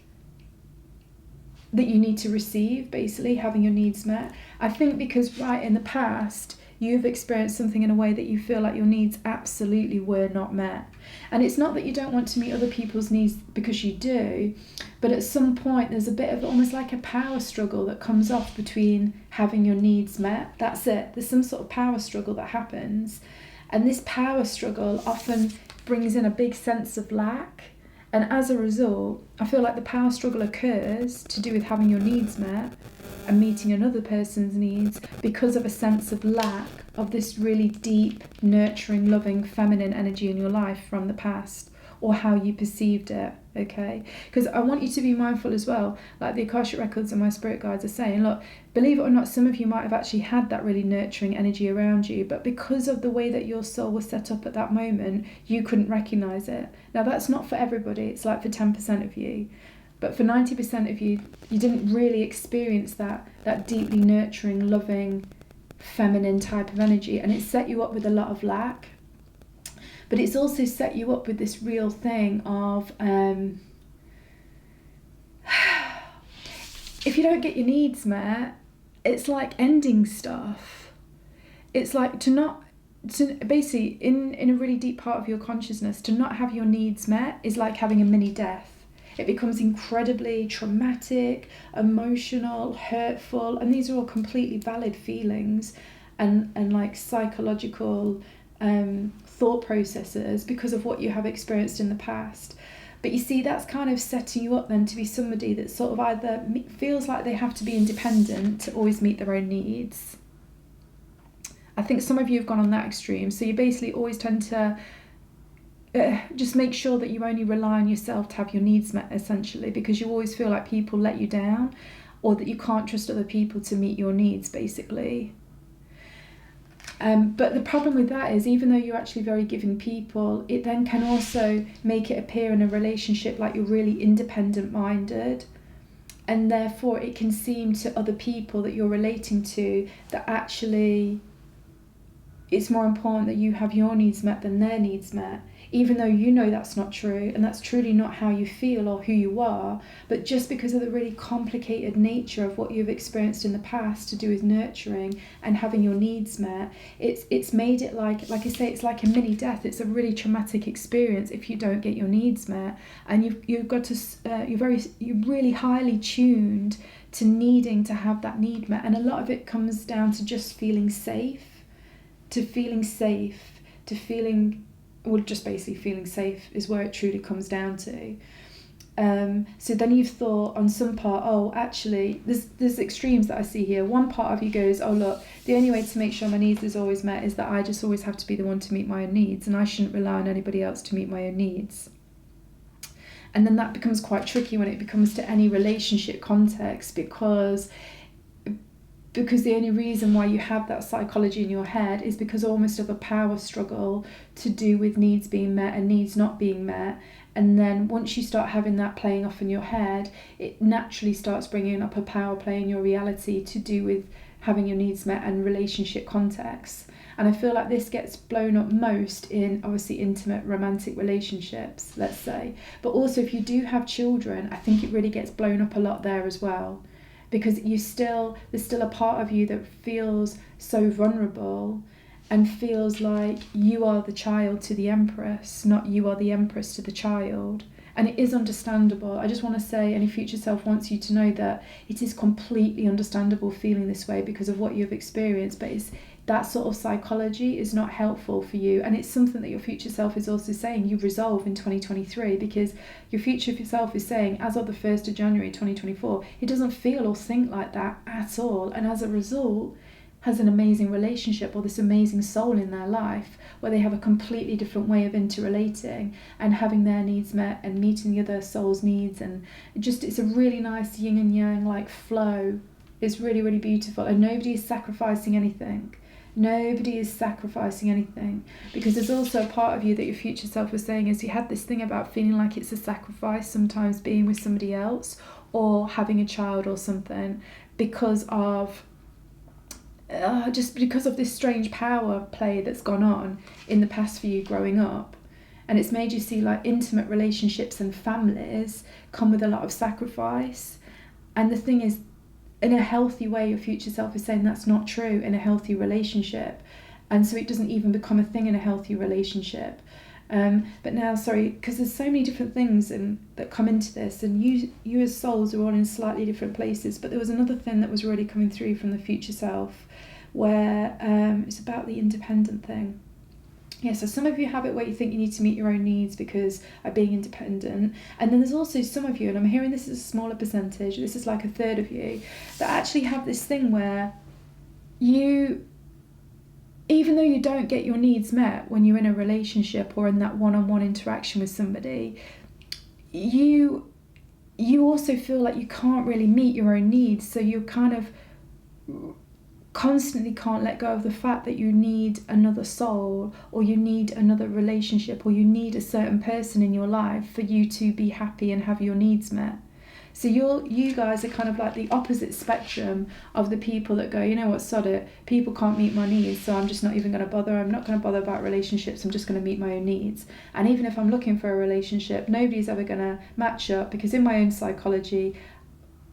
that you need to receive, basically having your needs met. I think because right in the past you've experienced something in a way that you feel like your needs absolutely were not met. And it's not that you don't want to meet other people's needs, because you do, but at some point there's a bit of almost like a power struggle that comes off between having your needs met. That's it. There's some sort of power struggle that happens, and this power struggle often brings in a big sense of lack. And as a result, I feel like the power struggle occurs to do with having your needs met and meeting another person's needs because of a sense of lack of this really deep, nurturing, loving, feminine energy in your life from the past, or how you perceived it, okay? Because I want you to be mindful as well, like the Akashic Records and my spirit guides are saying, look, believe it or not, some of you might have actually had that really nurturing energy around you, but because of the way that your soul was set up at that moment, you couldn't recognise it. Now, that's not for everybody. It's like for 10% of you. But for 90% of you, you didn't really experience that deeply nurturing, loving, feminine type of energy, and it set you up with a lot of lack. But it's also set you up with this real thing of if you don't get your needs met, it's like ending stuff. It's like to basically, in a really deep part of your consciousness, to not have your needs met is like having a mini death. It becomes incredibly traumatic, emotional, hurtful, and these are all completely valid feelings and like psychological thought processes because of what you have experienced in the past. But you see, that's kind of setting you up then to be somebody that sort of either feels like they have to be independent to always meet their own needs. I think some of you have gone on that extreme. So you basically always tend to just make sure that you only rely on yourself to have your needs met, essentially, because you always feel like people let you down, or that you can't trust other people to meet your needs, basically. But the problem with that is, even though you're actually very giving people, it then can also make it appear in a relationship like you're really independent-minded, and therefore it can seem to other people that you're relating to that actually it's more important that you have your needs met than their needs met, even though you know that's not true and that's truly not how you feel or who you are. But just because of the really complicated nature of what you've experienced in the past to do with nurturing and having your needs met, it's made it like I say, it's like a mini death. It's a really traumatic experience if you don't get your needs met, and you've got to you're really highly tuned to needing to have that need met. And a lot of it comes down to just feeling safe, well, just basically feeling safe is where it truly comes down to. So then you've thought on some part, oh, actually, there's extremes that I see here. One part of you goes, oh, look, the only way to make sure my needs is always met is that I just always have to be the one to meet my own needs, and I shouldn't rely on anybody else to meet my own needs. And then that becomes quite tricky when it becomes to any relationship context, because the only reason why you have that psychology in your head is because almost of a power struggle to do with needs being met and needs not being met. And then once you start having that playing off in your head, it naturally starts bringing up a power play in your reality to do with having your needs met and relationship contexts. And I feel like this gets blown up most in obviously intimate romantic relationships, let's say. But also if you do have children, I think it really gets blown up a lot there as well. Because there's still a part of you that feels so vulnerable and feels like you are the child to the empress, not you are the empress to the child. And it is understandable. I just want to say, any future self wants you to know that it is completely understandable feeling this way because of what you've experienced, but that sort of psychology is not helpful for you. And it's something that your future self is also saying you resolve in 2023, because your future self is saying, as of the 1st of January 2024, it doesn't feel or think like that at all. And as a result, has an amazing relationship or this amazing soul in their life where they have a completely different way of interrelating and having their needs met and meeting the other soul's needs. And it's a really nice yin and yang like flow. It's really, really beautiful. And nobody is sacrificing anything. Nobody is sacrificing anything, because there's also a part of you that your future self was saying is you had this thing about feeling like it's a sacrifice sometimes being with somebody else or having a child or something because of this strange power play that's gone on in the past for you growing up. And it's made you see like intimate relationships and families come with a lot of sacrifice. And the thing is, in a healthy way, your future self is saying that's not true in a healthy relationship. And so it doesn't even become a thing in a healthy relationship. But now, because there's so many different things that come into this, and you as souls are all in slightly different places. But there was another thing that was really coming through from the future self where it's about the independent thing. Yeah, so some of you have it where you think you need to meet your own needs because of being independent. And then there's also some of you, and I'm hearing this is a smaller percentage, this is like a third of you, that actually have this thing where you, even though you don't get your needs met when you're in a relationship or in that one-on-one interaction with somebody, you also feel like you can't really meet your own needs. So you kind of constantly can't let go of the fact that you need another soul, or you need another relationship, or you need a certain person in your life for you to be happy and have your needs met. So you guys are kind of like the opposite spectrum of the people that go, you know what, sod it, people can't meet my needs, so I'm just not even going to bother. I'm not going to bother about relationships. I'm just going to meet my own needs. And even if I'm looking for a relationship, nobody's ever going to match up, because in my own psychology,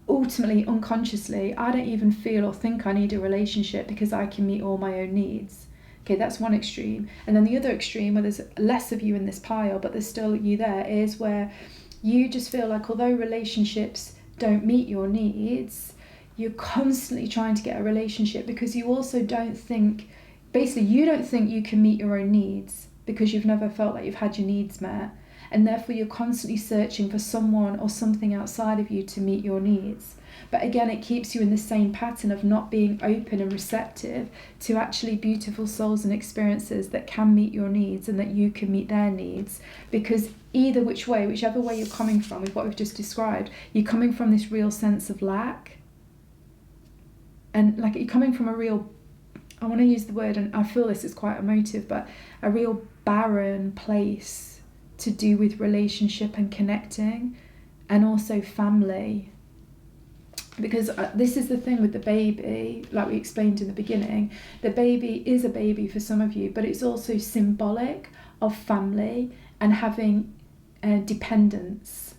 ultimately, unconsciously, I don't even feel or think I need a relationship because I can meet all my own needs. Okay, that's one extreme. And then the other extreme, where there's less of you in this pile, but there's still you there, is where you just feel like although relationships don't meet your needs, you're constantly trying to get a relationship because you also don't think, basically you don't think you can meet your own needs because you've never felt like you've had your needs met. And therefore you're constantly searching for someone or something outside of you to meet your needs. But again, it keeps you in the same pattern of not being open and receptive to actually beautiful souls and experiences that can meet your needs and that you can meet their needs. Because either which way, whichever way you're coming from with what we've just described, you're coming from this real sense of lack. And like you're coming from a real, I want to use the word, and I feel this is quite emotive, but a real barren place to do with relationship and connecting, and also family. Because this is the thing with the baby, like we explained in the beginning, the baby is a baby for some of you, but it's also symbolic of family and having dependence.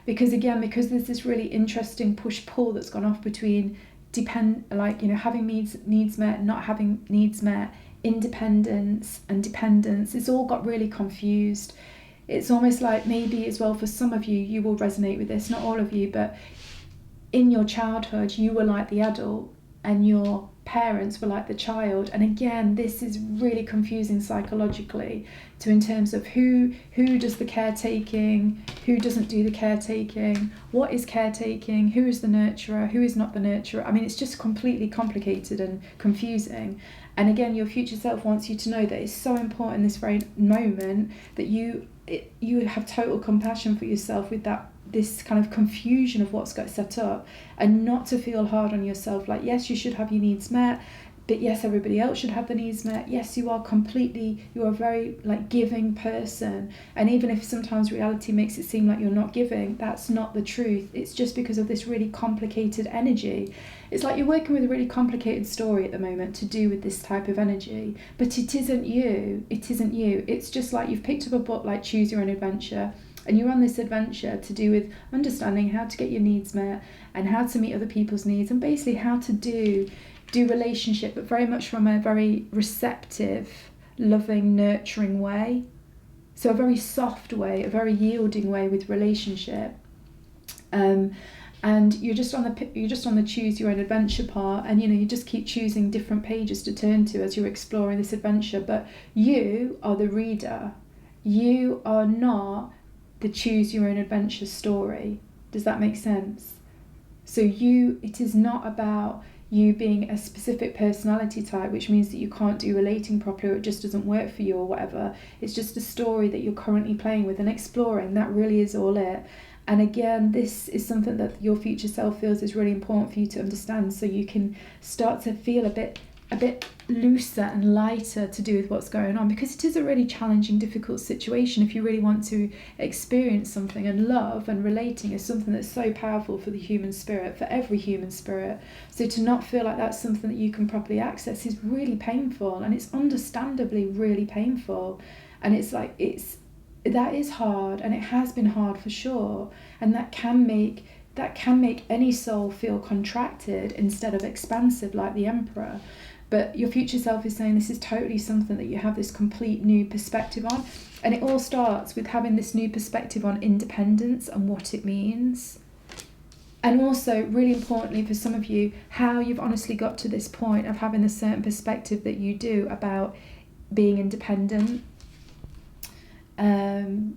Because there's this really interesting push-pull that's gone off between having needs met, not having needs met, independence and dependence. It's all got really confused. It's almost like maybe as well for some of you, you will resonate with this, not all of you, but in your childhood, you were like the adult and your parents were like the child. And again, this is really confusing psychologically, to in terms of who does the caretaking, who doesn't do the caretaking, what is caretaking, who is the nurturer, who is not the nurturer. I mean, it's just completely complicated and confusing. And again, your future self wants you to know that it's so important in this very moment that you have total compassion for yourself with this kind of confusion of what's got set up, and not to feel hard on yourself. Like, yes, you should have your needs met, but yes, everybody else should have the needs met. Yes, you are a very like giving person, and even if sometimes reality makes it seem like you're not giving, that's not the truth. It's just because of this really complicated energy. It's like you're working with a really complicated story at the moment to do with this type of energy, but it isn't you. It's just like you've picked up a book like Choose Your Own Adventure, and you're on this adventure to do with understanding how to get your needs met and how to meet other people's needs, and basically how to do relationship, but very much from a very receptive, loving, nurturing way. So a very soft way, a very yielding way with relationship. And you're just on the Choose Your Own Adventure part, and you just keep choosing different pages to turn to as you're exploring this adventure. But you are the reader. You are not the Choose Your Own Adventure story. Does that make sense? So it is not about you being a specific personality type, which means that you can't do relating properly, or it just doesn't work for you or whatever. It's just a story that you're currently playing with and exploring. That really is all it. And again, this is something that your future self feels is really important for you to understand, so you can start to feel a bit looser and lighter to do with what's going on, because it is a really challenging, difficult situation if you really want to experience something. And love and relating is something that's so powerful for the human spirit, for every human spirit. So to not feel like that's something that you can properly access is really painful, and it's understandably really painful. And it's like that is hard, and it has been hard for sure, and that can make any soul feel contracted instead of expansive, like the Emperor. But your future self is saying this is totally something that you have this complete new perspective on. And it all starts with having this new perspective on independence and what it means. And also, really importantly for some of you, how you've honestly got to this point of having a certain perspective that you do about being independent. And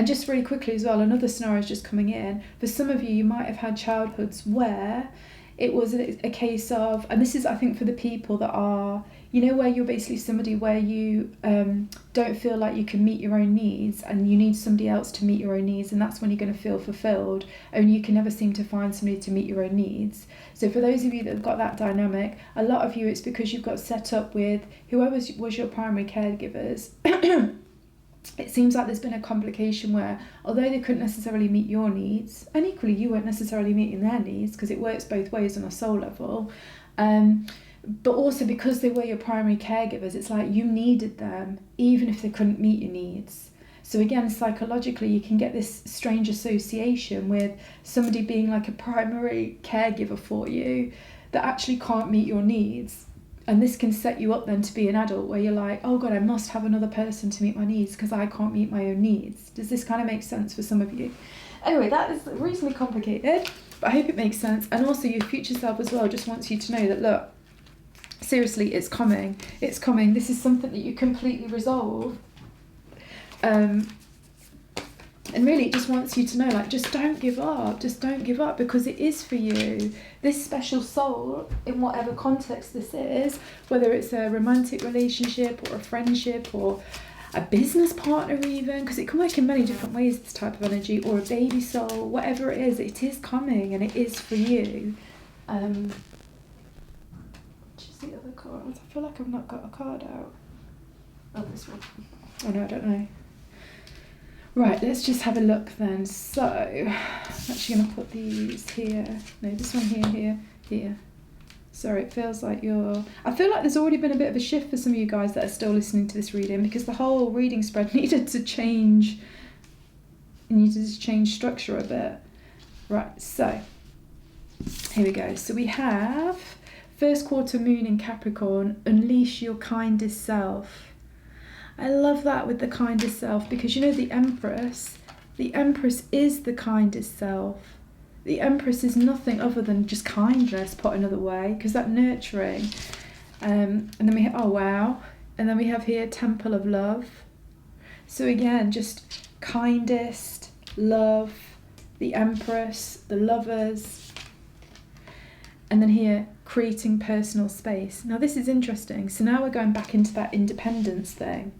just really quickly as well, another scenario is just coming in. For some of you, you might have had childhoods where it was a case of, and this is, I think, for the people that are, where you're basically somebody where you don't feel like you can meet your own needs, and you need somebody else to meet your own needs, and that's when you're going to feel fulfilled, and you can never seem to find somebody to meet your own needs. So for those of you that have got that dynamic, a lot of you, it's because you've got set up with whoever was your primary caregivers. It seems like there's been a complication where, although they couldn't necessarily meet your needs, and equally you weren't necessarily meeting their needs, because it works both ways on a soul level, but also because they were your primary caregivers, it's like you needed them even if they couldn't meet your needs. So again, psychologically, you can get this strange association with somebody being like a primary caregiver for you that actually can't meet your needs. And this can set you up then to be an adult where you're like, oh God, I must have another person to meet my needs because I can't meet my own needs. Does this kind of make sense for some of you? Anyway, that is reasonably complicated, but I hope it makes sense. And also your future self as well just wants you to know that, look, seriously, it's coming. It's coming. This is something that you completely resolve. And really it just wants you to know, like, just don't give up, because it is for you. This special soul, in whatever context this is, whether it's a romantic relationship or a friendship or a business partner even, because it can work in many different ways, this type of energy, or a baby soul, whatever it is coming and it is for you. Which is the other card? I feel like I've not got a card out. Oh, this one. Oh no, I don't know. Right, let's just have a look then. So, I'm actually going to put these here. No, this one here. Sorry, it feels like I feel like there's already been a bit of a shift for some of you guys that are still listening to this reading, because the whole reading spread needed to change structure a bit. Right, so, here we go. So we have first quarter moon in Capricorn, unleash your kindest self. I love that with the kindest self, because the Empress is the kindest self. The Empress is nothing other than just kindness, put another way, because that nurturing. And then we have, oh wow, and then we have here Temple of Love. So again, just kindest, love, the Empress, the Lovers. And then here, creating personal space. Now this is interesting. So now we're going back into that independence thing.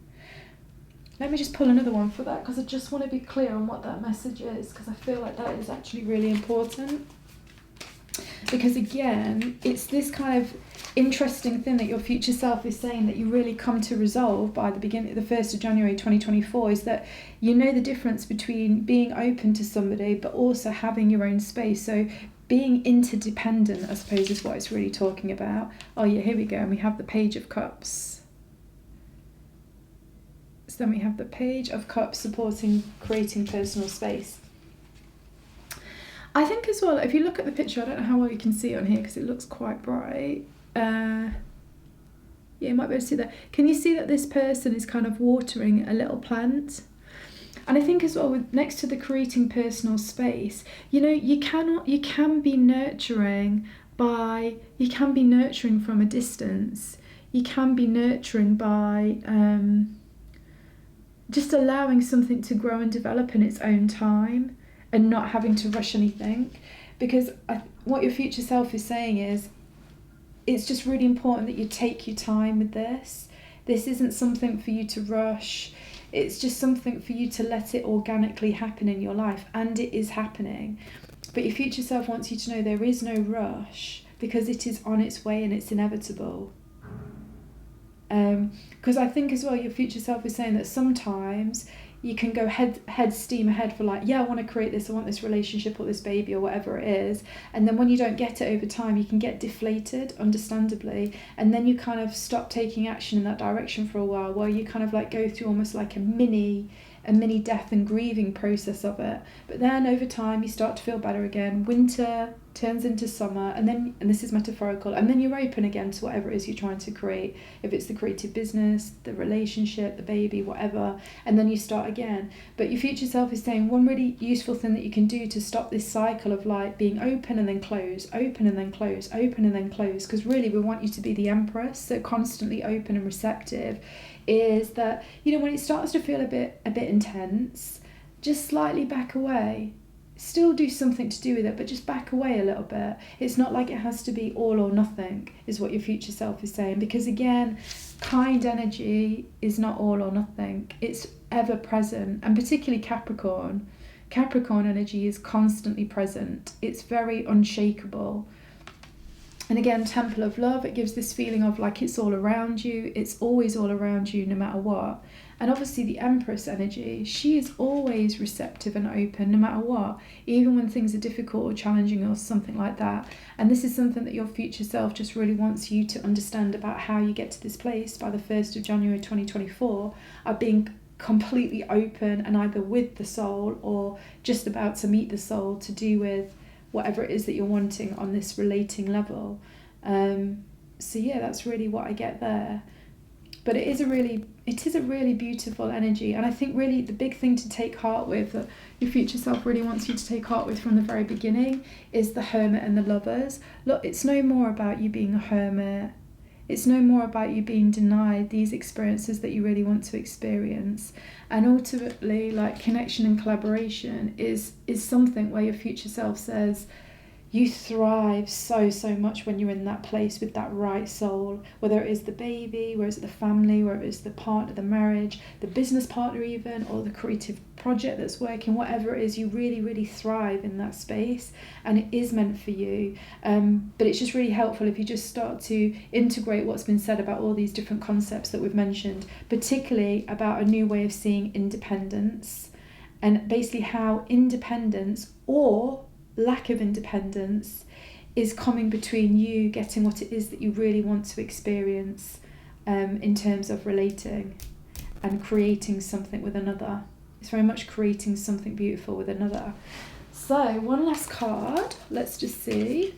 Let me just pull another one for that, because I just want to be clear on what that message is, because I feel like that is actually really important. Because again, it's this kind of interesting thing that your future self is saying that you really come to resolve by the 1st of January 2024, is that you know the difference between being open to somebody but also having your own space. So being interdependent, I suppose, is what it's really talking about. Oh yeah, here we go. And we have the Page of Cups. So then we have the Page of Cups supporting creating personal space. I think as well, if you look at the picture, I don't know how well you can see it on here because it looks quite bright. Yeah, you might be able to see that. Can you see that this person is kind of watering a little plant? And I think as well, with next to the creating personal space, you know, you can be nurturing from a distance. You can be nurturing by just allowing something to grow and develop in its own time and not having to rush anything. Because what your future self is saying is, it's just really important that you take your time with this. This isn't something for you to rush. It's just something for you to let it organically happen in your life. And it is happening. But your future self wants you to know there is no rush, because it is on its way and it's inevitable. Because I think as well, your future self is saying that sometimes you can go head steam ahead for like, yeah, I want to create this, I want this relationship or this baby or whatever it is. And then when you don't get it over time, you can get deflated, understandably. And then you kind of stop taking action in that direction for a while, where you kind of like go through almost like a mini death and grieving process of it. But then over time, you start to feel better again. Winter turns into summer, and this is metaphorical, and then you're open again to whatever it is you're trying to create, if it's the creative business, the relationship, the baby, whatever, and then you start again. But your future self is saying one really useful thing that you can do to stop this cycle of like being open and then close, open and then close, open and then close, because really we want you to be the Empress, so constantly open and receptive, is that, you know, when it starts to feel a bit intense, just slightly back away. Still do something to do with it, but just back away a little bit. It's not like it has to be all or nothing, is what your future self is saying. Because again, kind energy is not all or nothing. It's ever present, and particularly Capricorn. Capricorn energy is constantly present. It's very unshakable. And again, Temple of Love, it gives this feeling of like it's all around you. It's always all around you no matter what. And obviously the Empress energy, she is always receptive and open no matter what, even when things are difficult or challenging or something like that. And this is something that your future self just really wants you to understand about how you get to this place by the 1st of January 2024, of being completely open and either with the soul or just about to meet the soul to do with whatever it is that you're wanting on this relating level. So yeah, that's really what I get there. But it is a really beautiful energy. And I think really the big thing to take heart with, that your future self really wants you to take heart with from the very beginning, is the Hermit and the Lovers. Look, it's no more about you being a hermit. It's no more about you being denied these experiences that you really want to experience. And ultimately, like, connection and collaboration is something where your future self says, you thrive so much when you're in that place with that right soul, whether it is the baby, whether it's the family, whether it's the partner, the marriage, the business partner even, or the creative project that's working, whatever it is, you really thrive in that space, and it is meant for you. But it's just really helpful if you just start to integrate what's been said about all these different concepts that we've mentioned, particularly about a new way of seeing independence, and basically how independence or lack of independence is coming between you getting what it is that you really want to experience, in terms of relating and creating something with another. It's very much creating something beautiful with another. So one last card, let's just see.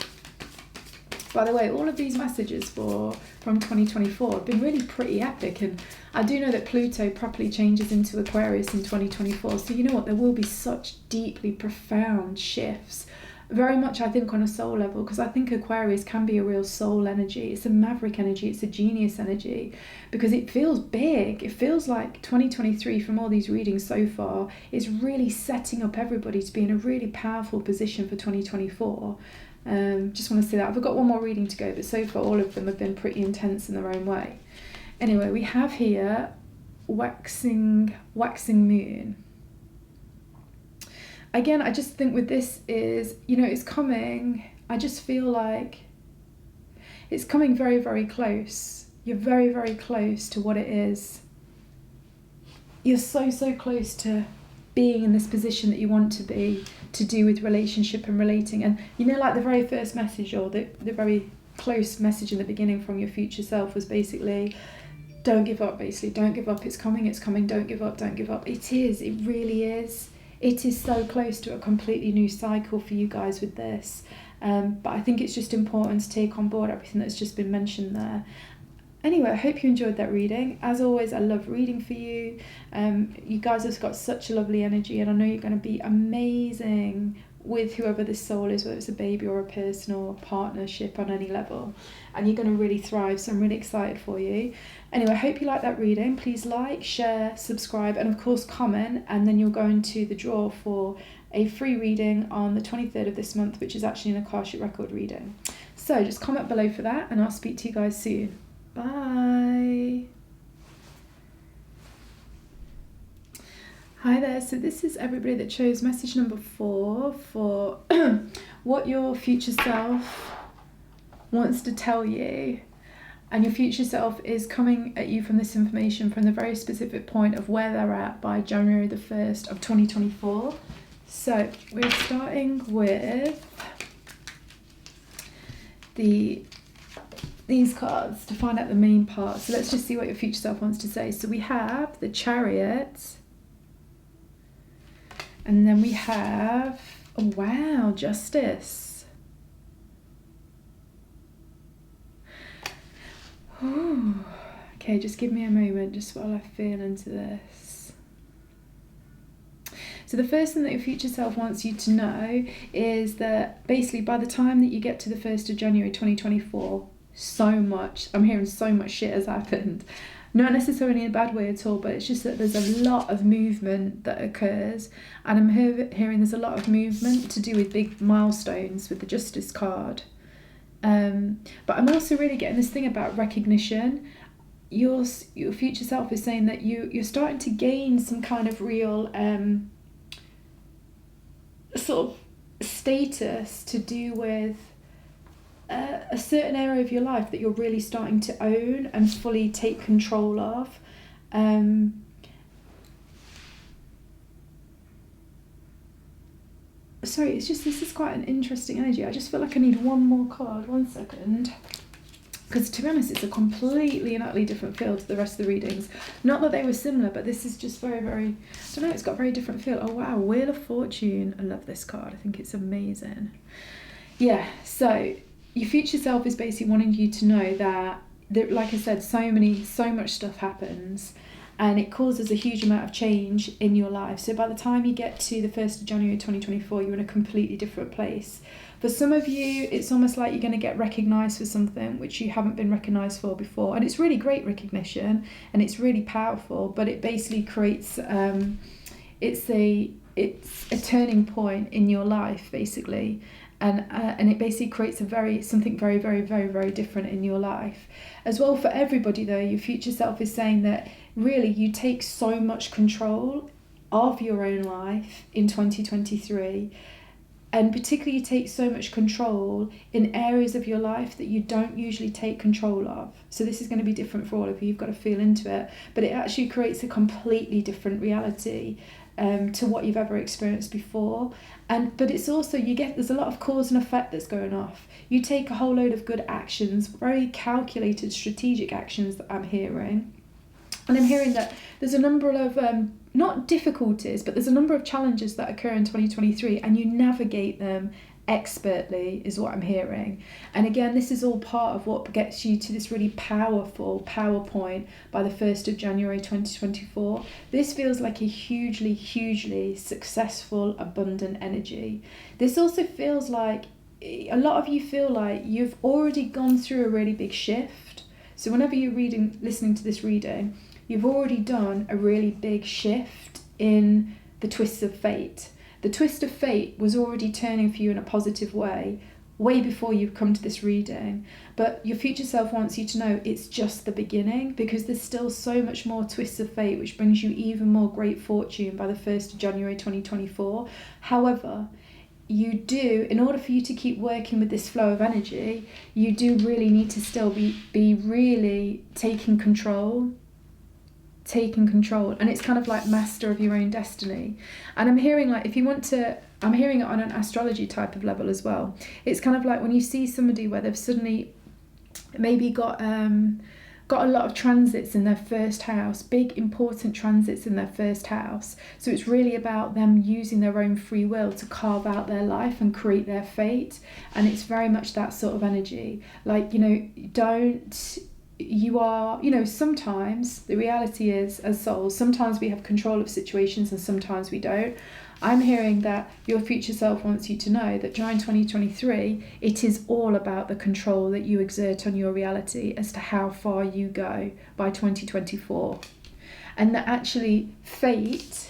By the way, all of these messages from 2024 have been really pretty epic, and I do know that Pluto properly changes into Aquarius in 2024, so you know what, there will be such deeply profound shifts, very much, I think, on a soul level, because I think Aquarius can be a real soul energy. It's a maverick energy, it's a genius energy, because it feels big. It feels like 2023, from all these readings so far, is really setting up everybody to be in a really powerful position for 2024. Just want to say that. I've got one more reading to go, but so far all of them have been pretty intense in their own way. Anyway, we have here waxing moon. Again, I just think with this is, it's coming. I just feel like it's coming very, very close. You're very, very close to what it is. You're so, so close to being in this position that you want to be, to do with relationship and relating. And like the very first message, or the very close message in the beginning from your future self was basically, don't give up, basically. Don't give up. It's coming, don't give up, don't give up. It is, it really is. It is so close to a completely new cycle for you guys with this. But I think it's just important to take on board everything that's just been mentioned there. Anyway, I hope you enjoyed that reading. As always, I love reading for you. You guys have got such a lovely energy, and I know you're going to be amazing with whoever this soul is, whether it's a baby or a person or a partnership on any level. And you're going to really thrive, so I'm really excited for you. Anyway, I hope you like that reading. Please like, share, subscribe, and of course comment, and then you'll go into the draw for a free reading on the 23rd of this month, which is actually an Akashic Record reading. So just comment below for that, and I'll speak to you guys soon. Bye. Hi there, so this is everybody that chose message number 4 for what your future self wants to tell you. And your future self is coming at you from this information from the very specific point of where they're at by January the 1st of 2024. So we're starting with these cards to find out the main part. So let's just see what your future self wants to say. So we have the Chariot, and then we have, oh wow, Justice. Ooh. Okay, just give me a moment just while I feel into this. So the first thing that your future self wants you to know is that basically by the time that you get to the 1st of January 2024, I'm hearing so much shit has happened. Not necessarily in a bad way at all, but it's just that there's a lot of movement that occurs, and I'm hearing there's a lot of movement to do with big milestones with the Justice card. But I'm also really getting this thing about recognition. Your future self is saying that you're starting to gain some kind of real sort of status to do with a certain area of your life that you're really starting to own and fully take control of. Sorry, it's just, this is quite an interesting energy. I just feel like I need one more card. 1 second. Because to be honest, it's a completely and utterly different feel to the rest of the readings. Not that they were similar, but this is just very, very, I don't know, it's got a very different feel. Oh wow, Wheel of Fortune. I love this card. I think it's amazing. Yeah, so your future self is basically wanting you to know that like I said, so much stuff happens, and it causes a huge amount of change in your life. So by the time you get to the 1st of January 2024, you're in a completely different place. For some of you, it's almost like you're going to get recognised for something which you haven't been recognised for before. And it's really great recognition, and it's really powerful, but it basically creates, it's a turning point in your life, basically. And it basically creates something very, very, very, very different in your life. As well, for everybody though, your future self is saying that really you take so much control of your own life in 2023, and particularly you take so much control in areas of your life that you don't usually take control of. So this is going to be different for all of you. You've got to feel into it, but it actually creates a completely different reality to what you've ever experienced before. But it's also, there's a lot of cause and effect that's going off. You take a whole load of good actions, very calculated, strategic actions that I'm hearing. And I'm hearing that there's a number of, not difficulties, but there's a number of challenges that occur in 2023, and you navigate them expertly is what I'm hearing. And again, this is all part of what gets you to this really powerful PowerPoint by the 1st of January 2024. This feels like a hugely successful, abundant energy. This also feels like a lot of you feel like you've already gone through a really big shift. So whenever you're listening to this reading, you've already done a really big shift in the twists of fate. The twist of fate was already turning for you in a positive way before you've come to this reading. But your future self wants you to know it's just the beginning, because there's still so much more twists of fate, which brings you even more great fortune by the 1st of January 2024. However, you do, in order for you to keep working with this flow of energy, you do really need to still be really taking control. And it's kind of like master of your own destiny. And I'm hearing like, if you want to, I'm hearing it on an astrology type of level as well. It's kind of like when you see somebody where they've suddenly maybe got a lot of transits in their first house, big important transits in their first house. So it's really about them using their own free will to carve out their life and create their fate. And it's very much that sort of energy. Like, sometimes the reality is, as souls, sometimes we have control of situations and sometimes we don't. I'm hearing that your future self wants you to know that during 2023, it is all about the control that you exert on your reality as to how far you go by 2024. And that actually fate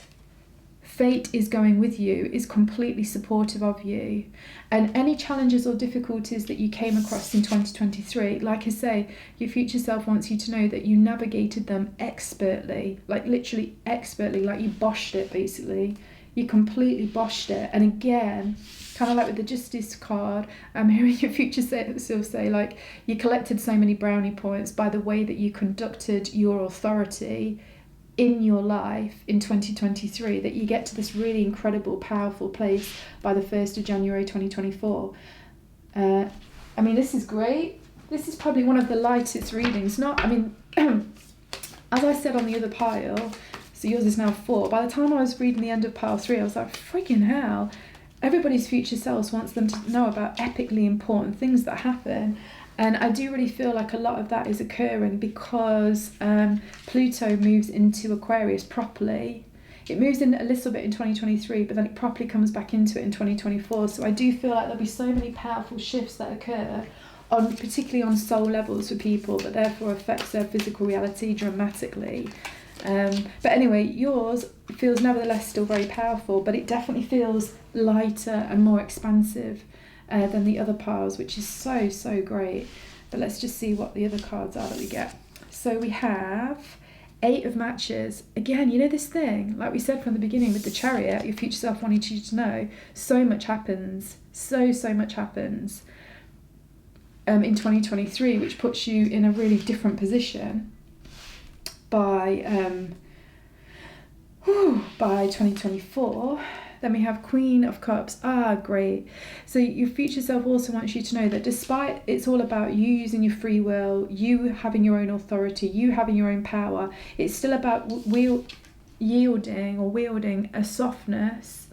is going with you, is completely supportive of you. And any challenges or difficulties that you came across in 2023, like I say, your future self wants you to know that you navigated them expertly, like literally expertly, like you boshed it basically. You completely boshed it. And again, kind of like with the Justice card, I'm hearing your future self say, like, you collected so many brownie points by the way that you conducted your authority in your life in 2023, that you get to this really incredible, powerful place by the 1st of January 2024. I mean, this is great. This is probably one of the lightest readings. As I said on the other pile, so yours is now 4. By the time I was reading the end of pile 3, I was like, freaking hell. Everybody's future selves wants them to know about epically important things that happen. And I do really feel like a lot of that is occurring because Pluto moves into Aquarius properly. It moves in a little bit in 2023, but then it properly comes back into it in 2024. So I do feel like there'll be so many powerful shifts that occur, particularly on soul levels for people, but therefore affects their physical reality dramatically. But anyway, yours feels nevertheless still very powerful, but it definitely feels lighter and more expansive than the other piles, which is so great. But let's just see what the other cards are that we get. So we have 8 of matches. Again, you know this thing, like we said from the beginning with the Chariot, your future self wanted you to know, so much happens. So much happens in 2023, which puts you in a really different position by 2024. Then we have Queen of Cups. Great. So your future self also wants you to know that despite it's all about you using your free will, you having your own authority, you having your own power, it's still about wielding a softness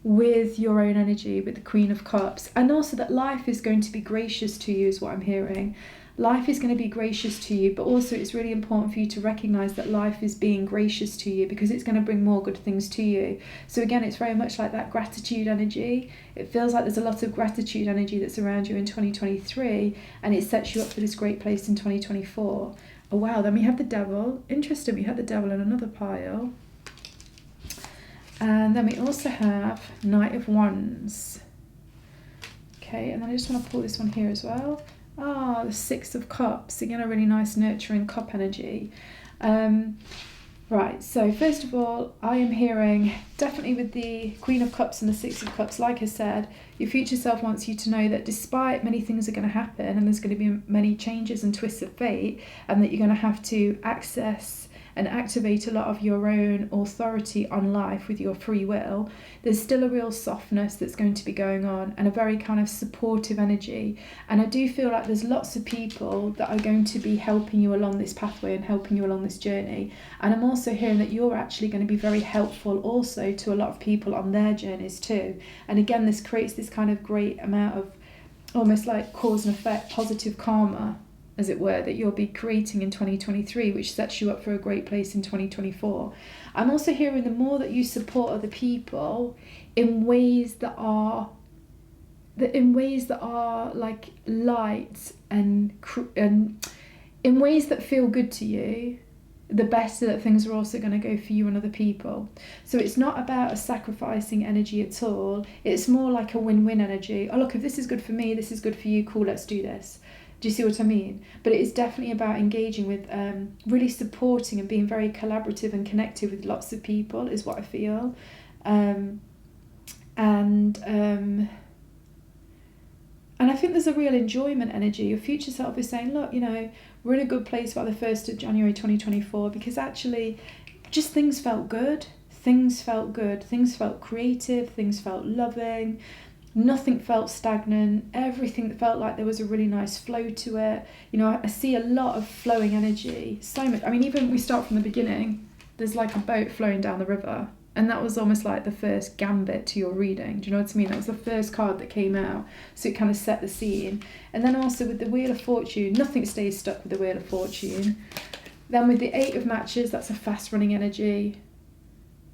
with your own energy, with the Queen of Cups. And also that life is going to be gracious to you is what I'm hearing. Life is going to be gracious to you, but also it's really important for you to recognize that life is being gracious to you because it's going to bring more good things to you. So again, it's very much like that gratitude energy. It feels like there's a lot of gratitude energy that's around you in 2023, and it sets you up for this great place in 2024. Oh wow, then we have the Devil. Interesting, we had the Devil in another pile. And then we also have Knight of Wands. Okay, and then I just want to pull this one here as well. The 6 of Cups. Again, a really nice nurturing cup energy. Right, so first of all, I am hearing, definitely with the Queen of Cups and the 6 of Cups, like I said, your future self wants you to know that despite many things are going to happen and there's going to be many changes and twists of fate, and that you're going to have to access and activate a lot of your own authority on life with your free will, there's still a real softness that's going to be going on, and a very kind of supportive energy. And I do feel like there's lots of people that are going to be helping you along this pathway and helping you along this journey. And I'm also hearing that you're actually going to be very helpful also to a lot of people on their journeys too. And again, this creates this kind of great amount of almost like cause and effect, positive karma, as it were, that you'll be creating in 2023, which sets you up for a great place in 2024. I'm also hearing the more that you support other people in ways that are like light and in ways that feel good to you, the better that things are also going to go for you and other people. So it's not about a sacrificing energy at all. It's more like a win-win energy. Oh, look, if this is good for me, this is good for you, cool, let's do this. Do you see what I mean? But it is definitely about engaging with, really supporting and being very collaborative and connected with lots of people is what I feel. And I think there's a real enjoyment energy. Your future self is saying, look, you know, we're in a good place by the 1st of January 2024, because actually just things felt good. Things felt good. Things felt creative. Things felt loving. Nothing felt stagnant. Everything felt like there was a really nice flow to it. You know, I see a lot of flowing energy. So much. I mean, even we start from the beginning, there's like a boat flowing down the river. And that was almost like the first gambit to your reading. Do you know what I mean? That was the first card that came out. So it kind of set the scene. And then also with the Wheel of Fortune, nothing stays stuck with the Wheel of Fortune. Then with the 8 of Matches, that's a fast running energy.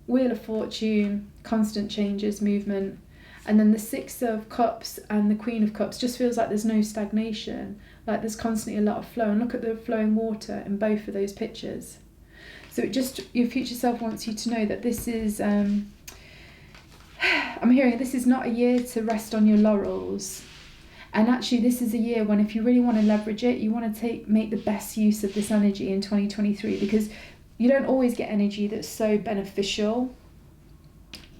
Wheel of Fortune, constant changes, movement. And then the 6 of Cups and the Queen of Cups just feels like there's no stagnation. Like there's constantly a lot of flow. And look at the flowing water in both of those pictures. So it just, your future self wants you to know that this is, I'm hearing this is not a year to rest on your laurels. And actually this is a year when if you really want to leverage it, you want to make the best use of this energy in 2023, because you don't always get energy that's so beneficial.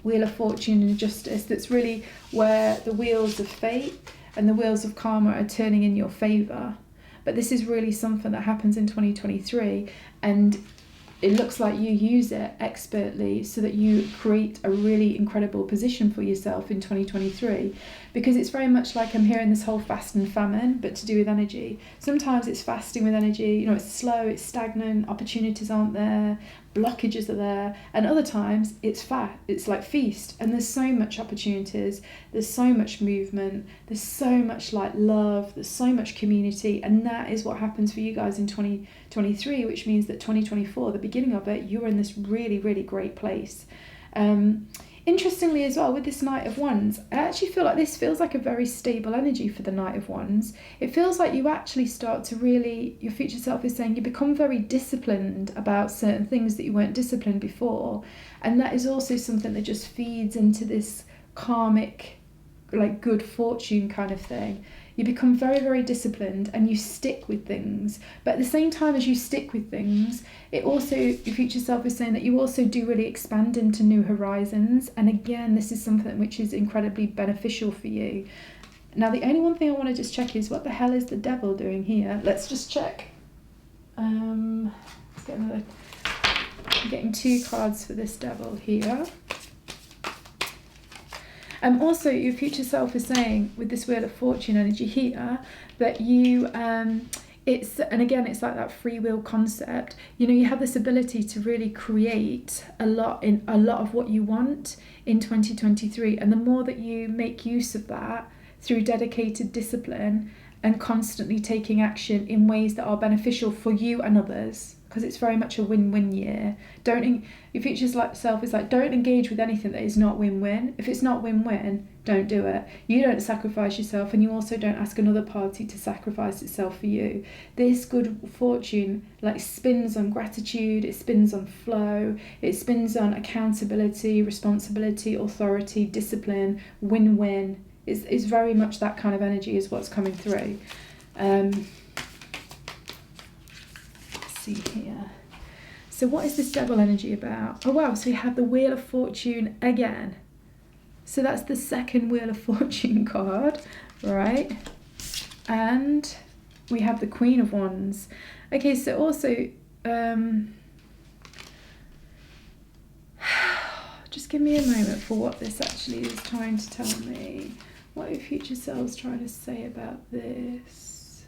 Wheel of Fortune and Justice, that's really where the wheels of fate and the wheels of karma are turning in your favour. But this is really something that happens in 2023, and it looks like you use it expertly so that you create a really incredible position for yourself in 2023, because it's very much like I'm hearing this whole fast and famine, but to do with energy. Sometimes it's fasting with energy, you know, it's slow, it's stagnant, opportunities aren't there, blockages are there, and other times it's like feast, and there's so much opportunities, there's so much movement, there's so much like love, there's so much community, and that is what happens for you guys in 2023, which means that 2024, the beginning of it, you're in this really, really great place. Interestingly as well, with this Knight of Wands, I actually feel like this feels like a very stable energy for the Knight of Wands. It feels like you actually start to really, your future self is saying you become very disciplined about certain things that you weren't disciplined before. And that is also something that just feeds into this karmic, like good fortune kind of thing. You become very, very disciplined and you stick with things. But at the same time as you stick with things, it also, your future self is saying that you also do really expand into new horizons. And again, this is something which is incredibly beneficial for you. Now, the only one thing I want to just check is what the hell is the devil doing here? Let's just check. Let's get another. I'm getting 2 cards for this devil here. Also, your future self is saying with this Wheel of Fortune energy here that you, it's like that free will concept. You know, you have this ability to really create a lot of what you want in 2023, and the more that you make use of that through dedicated discipline and constantly taking action in ways that are beneficial for you and others, because it's very much a win-win year. Your future self is like, don't engage with anything that is not win-win. If it's not win-win, don't do it. You don't sacrifice yourself, and you also don't ask another party to sacrifice itself for you. This good fortune like spins on gratitude, it spins on flow, it spins on accountability, responsibility, authority, discipline, win-win. It's very much that kind of energy is what's coming through. Here. So what is this devil energy about? Oh wow, so we have the Wheel of Fortune again. So that's the second Wheel of Fortune card, right? And we have the Queen of Wands. Okay, so also Just give me a moment for what this actually is trying to tell me. What are your future selves trying to say about this?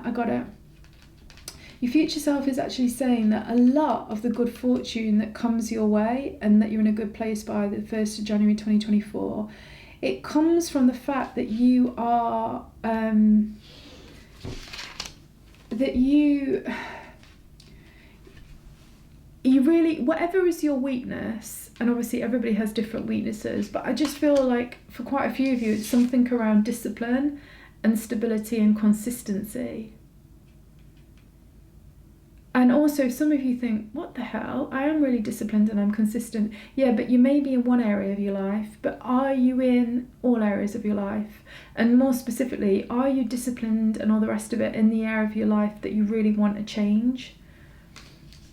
I got it. Your future self is actually saying that a lot of the good fortune that comes your way and that you're in a good place by the 1st of January 2024, it comes from the fact that you are, that you really, whatever is your weakness, and obviously everybody has different weaknesses, but I just feel like for quite a few of you, it's something around discipline and stability and consistency. And also some of you think, what the hell? I am really disciplined and I'm consistent. Yeah, but you may be in one area of your life, but are you in all areas of your life? And more specifically, are you disciplined and all the rest of it in the area of your life that you really want to change?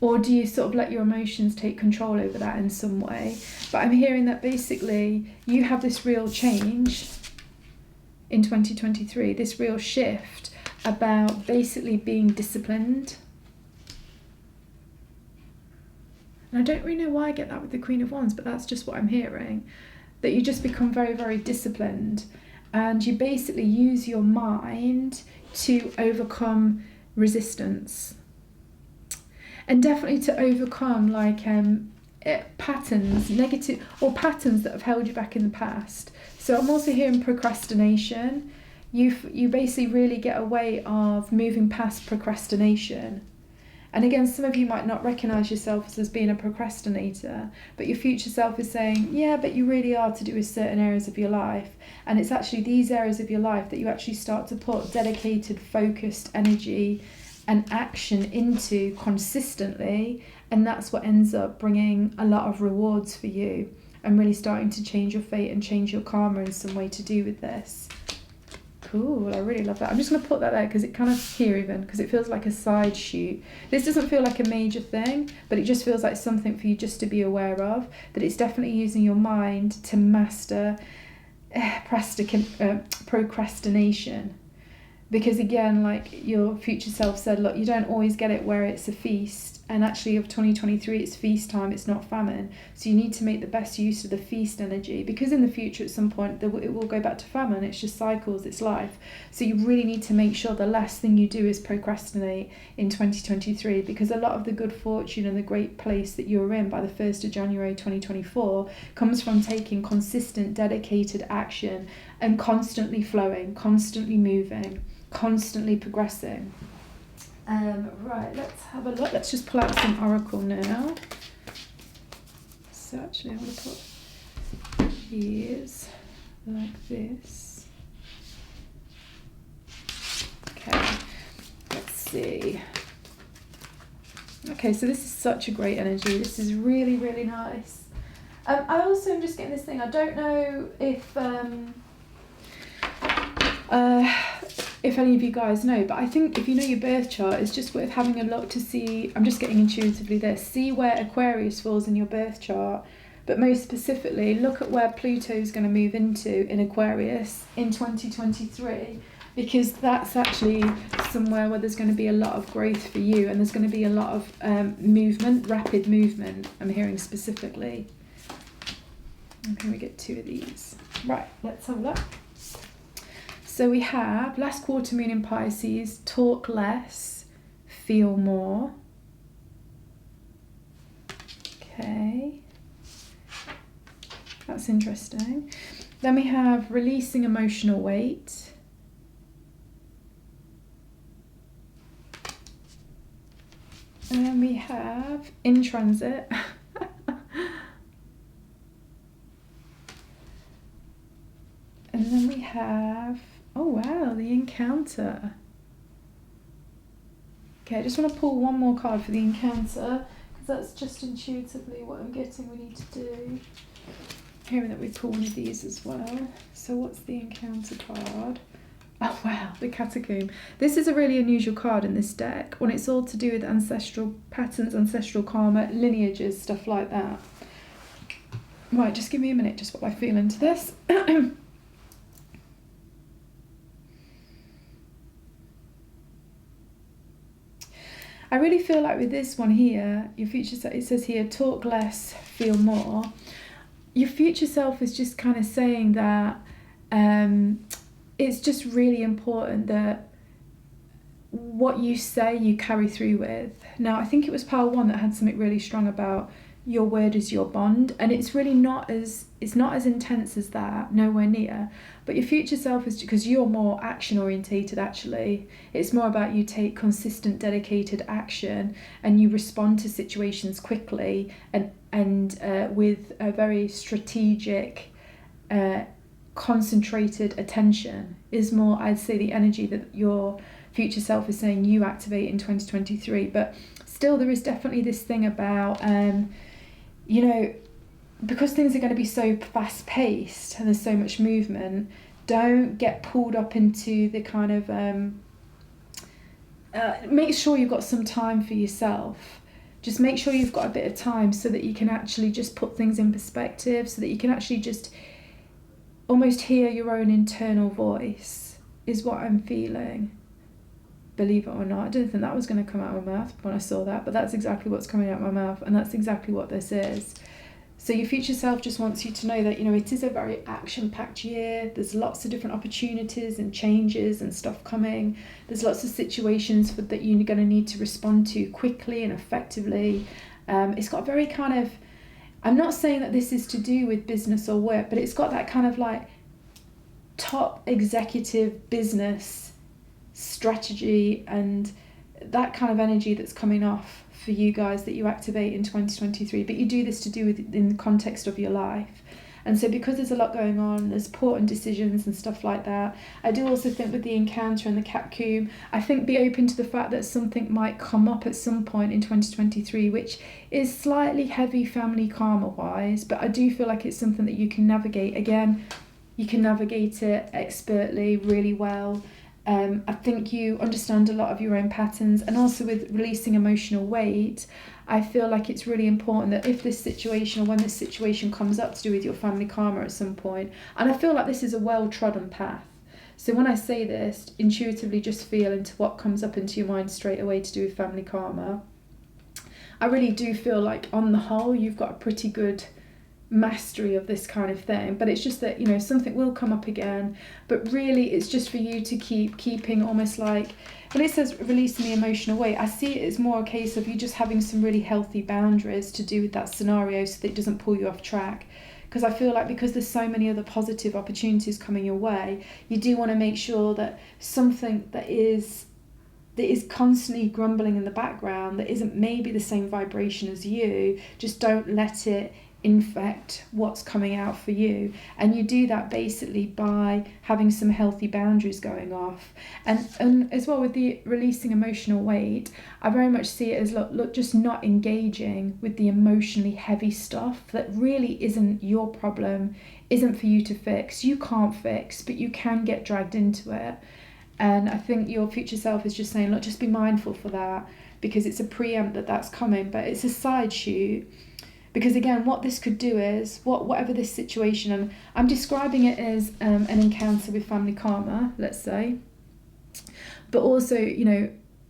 Or do you sort of let your emotions take control over that in some way? But I'm hearing that basically you have this real change in 2023, this real shift about basically being disciplined. And I don't really know why I get that with the Queen of Wands, but that's just what I'm hearing. That you just become very, very disciplined and you basically use your mind to overcome resistance. And definitely to overcome like patterns, negative, or patterns that have held you back in the past. So I'm also hearing procrastination. You basically really get a way of moving past procrastination. And again, some of you might not recognise yourself as being a procrastinator, but your future self is saying, yeah, but you really are to do with certain areas of your life. And it's actually these areas of your life that you actually start to put dedicated, focused energy and action into consistently. And that's what ends up bringing a lot of rewards for you and really starting to change your fate and change your karma in some way to do with this. Cool, I really love that. I'm just going to put that there because it kind of here even, because it feels like a side shoot. This doesn't feel like a major thing, but it just feels like something for you just to be aware of, that it's definitely using your mind to master procrastination. Because again, like your future self said, look, you don't always get it where it's a feast. And actually of 2023, it's feast time, it's not famine. So you need to make the best use of the feast energy, because in the future at some point it will go back to famine. It's just cycles, it's life. So you really need to make sure the last thing you do is procrastinate in 2023, because a lot of the good fortune and the great place that you're in by the 1st of January 2024 comes from taking consistent, dedicated action and constantly flowing, constantly moving, constantly progressing. Right, let's have a look. Let's just pull out some oracle now. So actually I'm going to put these like this. Okay, let's see. Okay, so this is such a great energy. This is really, really nice. I also am just getting this thing. I don't know if any of you guys know, but I think if you know your birth chart, it's just worth having a look to see. I'm just getting intuitively this. See where Aquarius falls in your birth chart, but most specifically, look at where Pluto's going to move into in Aquarius in 2023, because that's actually somewhere where there's going to be a lot of growth for you, and there's going to be a lot of movement, rapid movement, I'm hearing specifically. Okay, we get 2 of these. Right, let's have a look. So we have last quarter moon in Pisces, talk less, feel more. Okay, that's interesting. Then we have releasing emotional weight. And then we have in transit. And then we have, oh wow, the encounter. Okay, I just want to pull one more card for the encounter, because that's just intuitively what I'm getting we need to do. Hearing that we pull one of these as well. So what's the encounter card? Oh wow, the catacomb. This is a really unusual card in this deck when it's all to do with ancestral patterns, ancestral karma, lineages, stuff like that. Right, just give me a minute, just while I feel into this. I really feel like with this one here, your future self, it says here, talk less, feel more. Your future self is just kind of saying that it's just really important that what you say you carry through with. Now, I think it was pile 1 that had something really strong about your word is your bond, and it's really not as intense as that, nowhere near. But your future self is, because you're more action orientated, actually it's more about you take consistent dedicated action and you respond to situations quickly and with a very strategic concentrated attention is more, I'd say, the energy that your future self is saying you activate in 2023. But still, there is definitely this thing about because things are going to be so fast paced and there's so much movement, don't get pulled up into the kind of make sure you've got some time for yourself. Just make sure you've got a bit of time so that you can actually just put things in perspective, so that you can actually just almost hear your own internal voice, is what I'm feeling. Believe it or not, I didn't think that was going to come out of my mouth when I saw that, but that's exactly what's coming out of my mouth, and that's exactly what this is. So your future self just wants you to know that, it is a very action-packed year. There's lots of different opportunities and changes and stuff coming. There's lots of situations that you're going to need to respond to quickly and effectively. It's got very kind of, I'm not saying that this is to do with business or work, but it's got that kind of like top executive business strategy and that kind of energy that's coming off for you guys that you activate in 2023. But you do this to do with in the context of your life. And so because there's a lot going on, there's important decisions and stuff like that, I do also think with the encounter and the Capcom, I think be open to the fact that something might come up at some point in 2023, which is slightly heavy family karma wise, but I do feel like it's something that you can navigate. Again, you can navigate it expertly, really well. I think you understand a lot of your own patterns, and also with releasing emotional weight, I feel like it's really important that if this situation, or when this situation comes up to do with your family karma at some point, and I feel like this is a well-trodden path. So when I say this, intuitively just feel into what comes up into your mind straight away to do with family karma. I really do feel like on the whole, you've got a pretty good mastery of this kind of thing, but it's just that something will come up again, but really it's just for you to keeping almost like when it says releasing the emotional weight, I see it as more a case of you just having some really healthy boundaries to do with that scenario so that it doesn't pull you off track. Because I feel like because there's so many other positive opportunities coming your way, you do want to make sure that something that is constantly grumbling in the background, that isn't maybe the same vibration as you, just don't let it infect what's coming out for you. And you do that basically by having some healthy boundaries going off. And as well with the releasing emotional weight, I very much see it as look just not engaging with the emotionally heavy stuff that really isn't your problem, isn't for you to fix, you can't fix, but you can get dragged into it. And I think your future self is just saying, look, just be mindful for that, because it's a preempt that that's coming, but it's a side shoot. Because again, what this could do is, whatever this situation, and I'm describing it as an encounter with family karma, let's say, but also,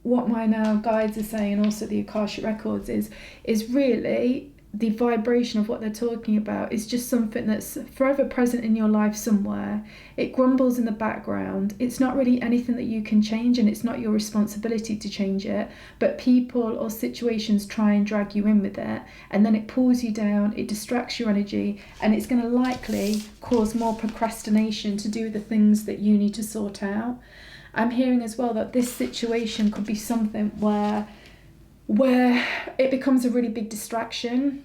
what my now guides are saying, and also the Akashic Records is really the vibration of what they're talking about is just something that's forever present in your life somewhere. It grumbles in the background. It's not really anything that you can change, and it's not your responsibility to change it, but people or situations try and drag you in with it, and then it pulls you down, it distracts your energy, and it's going to likely cause more procrastination to do the things that you need to sort out. I'm hearing as well that this situation could be something where it becomes a really big distraction,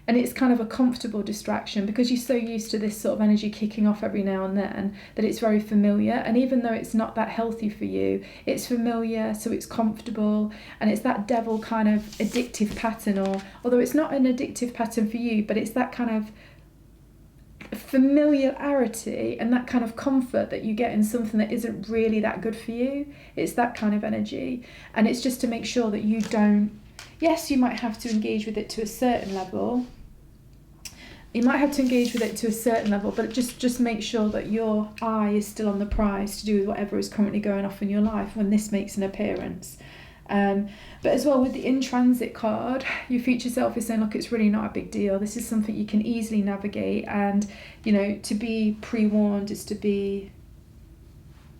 and it's kind of a comfortable distraction because you're so used to this sort of energy kicking off every now and then that it's very familiar. And even though it's not that healthy for you, it's familiar, so it's comfortable, and it's that devil kind of addictive pattern, or although it's not an addictive pattern for you, but it's that kind of familiarity and that kind of comfort that you get in something that isn't really that good for you. It's that kind of energy, and it's just to make sure that you don't, yes, you might have to engage with it to a certain level, You might have to engage with it to a certain level, but just make sure that your eye is still on the prize to do with whatever is currently going off in your life when this makes an appearance. But as well, with the in transit card, your future self is saying, look, it's really not a big deal. This is something you can easily navigate, and to be pre-warned is to be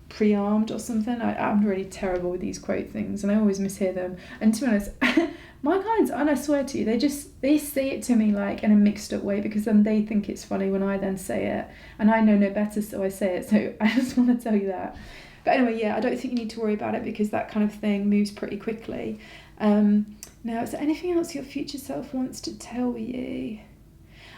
pre-armed or something. I'm really terrible with these quote things, and I always mishear them. And to be honest, my clients, and I swear to you, they say it to me like in a mixed up way, because then they think it's funny when I then say it, and I know no better, so I say it. So I just want to tell you that. But anyway, yeah, I don't think you need to worry about it, because that kind of thing moves pretty quickly. Now, is there anything else your future self wants to tell you?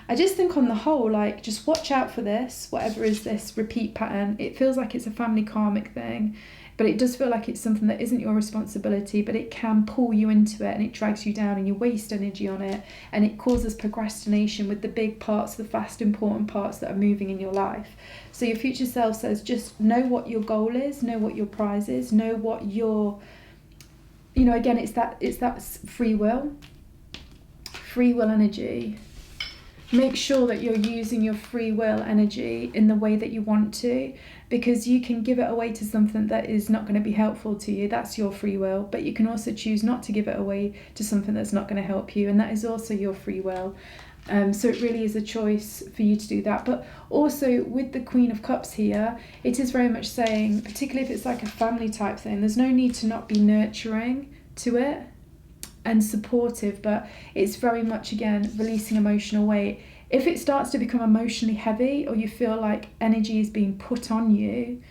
I just think on the whole, like, just watch out for this, whatever is this repeat pattern. It feels like it's a family karmic thing, but it does feel like it's something that isn't your responsibility, but it can pull you into it, and it drags you down, and you waste energy on it, and it causes procrastination with the big parts, the fast, important parts that are moving in your life. So your future self says, just know what your goal is, know what your prize is, know what your, again, it's that free will energy. Make sure that you're using your free will energy in the way that you want to, because you can give it away to something that is not going to be helpful to you. That's your free will. But you can also choose not to give it away to something that's not going to help you, and that is also your free will. So it really is a choice for you to do that. But also with the Queen of Cups here, it is very much saying, particularly if it's like a family type thing, there's no need to not be nurturing to it and supportive, but it's very much, again, releasing emotional weight. If it starts to become emotionally heavy, or you feel like energy is being put on you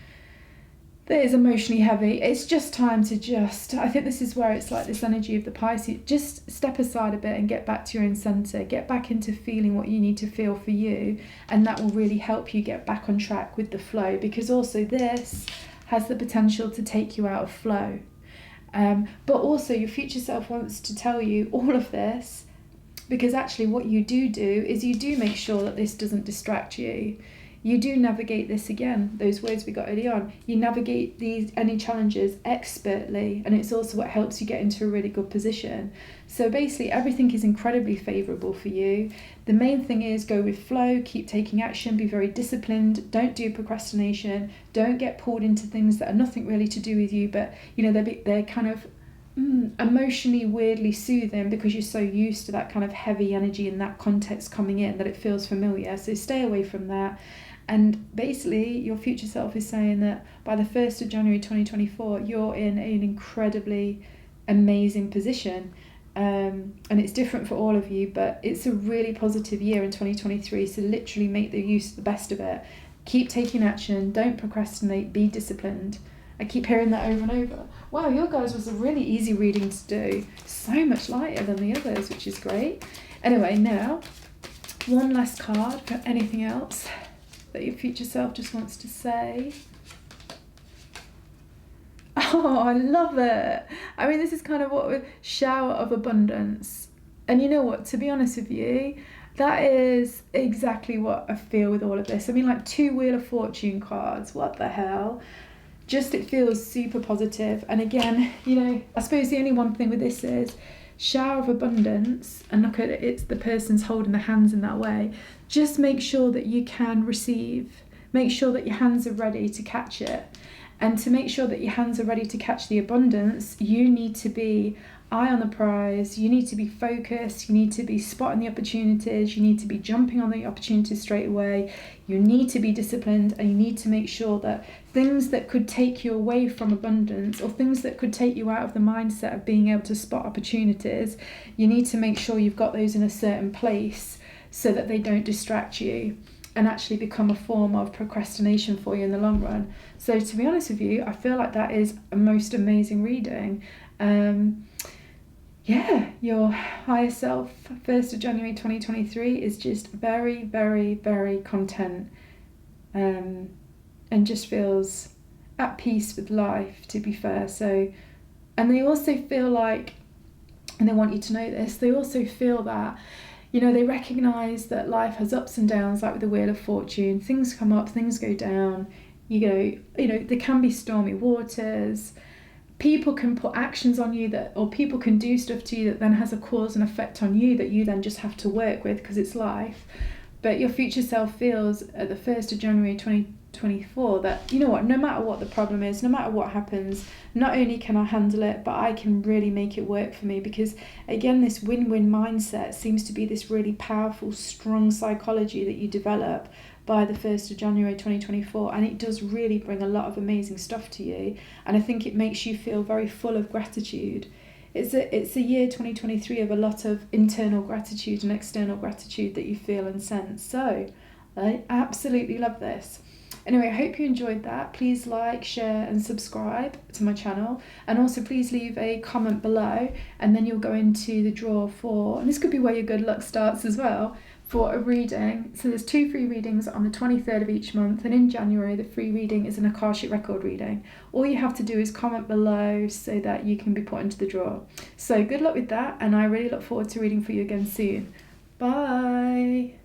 that is emotionally heavy, it's just time to I think this is where it's like this energy of the Pisces, just step aside a bit and get back to your own centre, get back into feeling what you need to feel for you, and that will really help you get back on track with the flow, because also this has the potential to take you out of flow. But also your future self wants to tell you all of this, because actually what you do is you do make sure that this doesn't distract you. You do navigate this, again, those words we got early on. You navigate any challenges expertly, and it's also what helps you get into a really good position. So basically everything is incredibly favourable for you. The main thing is go with flow, keep taking action, be very disciplined, don't do procrastination, don't get pulled into things that are nothing really to do with you, but they're kind of emotionally weirdly soothing, because you're so used to that kind of heavy energy in that context coming in that it feels familiar. So stay away from that. And basically your future self is saying that by the 1st of January 2024 you're in an incredibly amazing position, and it's different for all of you, but it's a really positive year in 2023, so literally make the best of it. Keep taking action, don't procrastinate, be disciplined. I keep hearing that over and over. Wow, your guys was a really easy reading to do, so much lighter than the others, which is great. Anyway, now one last card for anything else that your future self just wants to say. Oh, I love it. I mean, this is kind of what with shower of abundance. And you know what, to be honest with you, that is exactly what I feel with all of this. I mean, like 2 Wheel of Fortune cards, what the hell? Just, it feels super positive. And again, I suppose the only one thing with this is shower of abundance, and look at it, it's the person's holding the hands in that way. Just make sure that you can receive, make sure that your hands are ready to catch it. And to make sure that your hands are ready to catch the abundance, you need to be eye on the prize, you need to be focused, you need to be spotting the opportunities, you need to be jumping on the opportunities straight away, you need to be disciplined, and you need to make sure that things that could take you away from abundance, or things that could take you out of the mindset of being able to spot opportunities, you need to make sure you've got those in a certain place so that they don't distract you and actually become a form of procrastination for you in the long run. So to be honest with you, I feel like that is a most amazing reading. Your higher self, 1st of January 2023, is just very, very, very content, and just feels at peace with life, to be fair. So, and they also feel like, and they want you to know this, they also feel that, they recognise that life has ups and downs, like with the Wheel of Fortune. Things come up, things go down, there can be stormy waters. People can put actions on you or people can do stuff to you that then has a cause and effect on you that you then just have to work with, because it's life. but your future self feels at the 1st of January 2024 that, you know what, no matter what the problem is, no matter what happens, not only can I handle it, but I can really make it work for me. Because again, this win-win mindset seems to be this really powerful, strong psychology that you develop by the 1st of January 2024, and it does really bring a lot of amazing stuff to you, and I think it makes you feel very full of gratitude. It's a year 2023 of a lot of internal gratitude and external gratitude that you feel and sense. So I absolutely love this. Anyway, I hope you enjoyed that. Please like, share and subscribe to my channel, and also please leave a comment below, and then you'll go into the draw for, and this could be where your good luck starts as well, for a reading. So there's 2 free readings on the 23rd of each month, and in January the free reading is an Akashic Record Reading. All you have to do is comment below so that you can be put into the draw. So good luck with that, and I really look forward to reading for you again soon. Bye.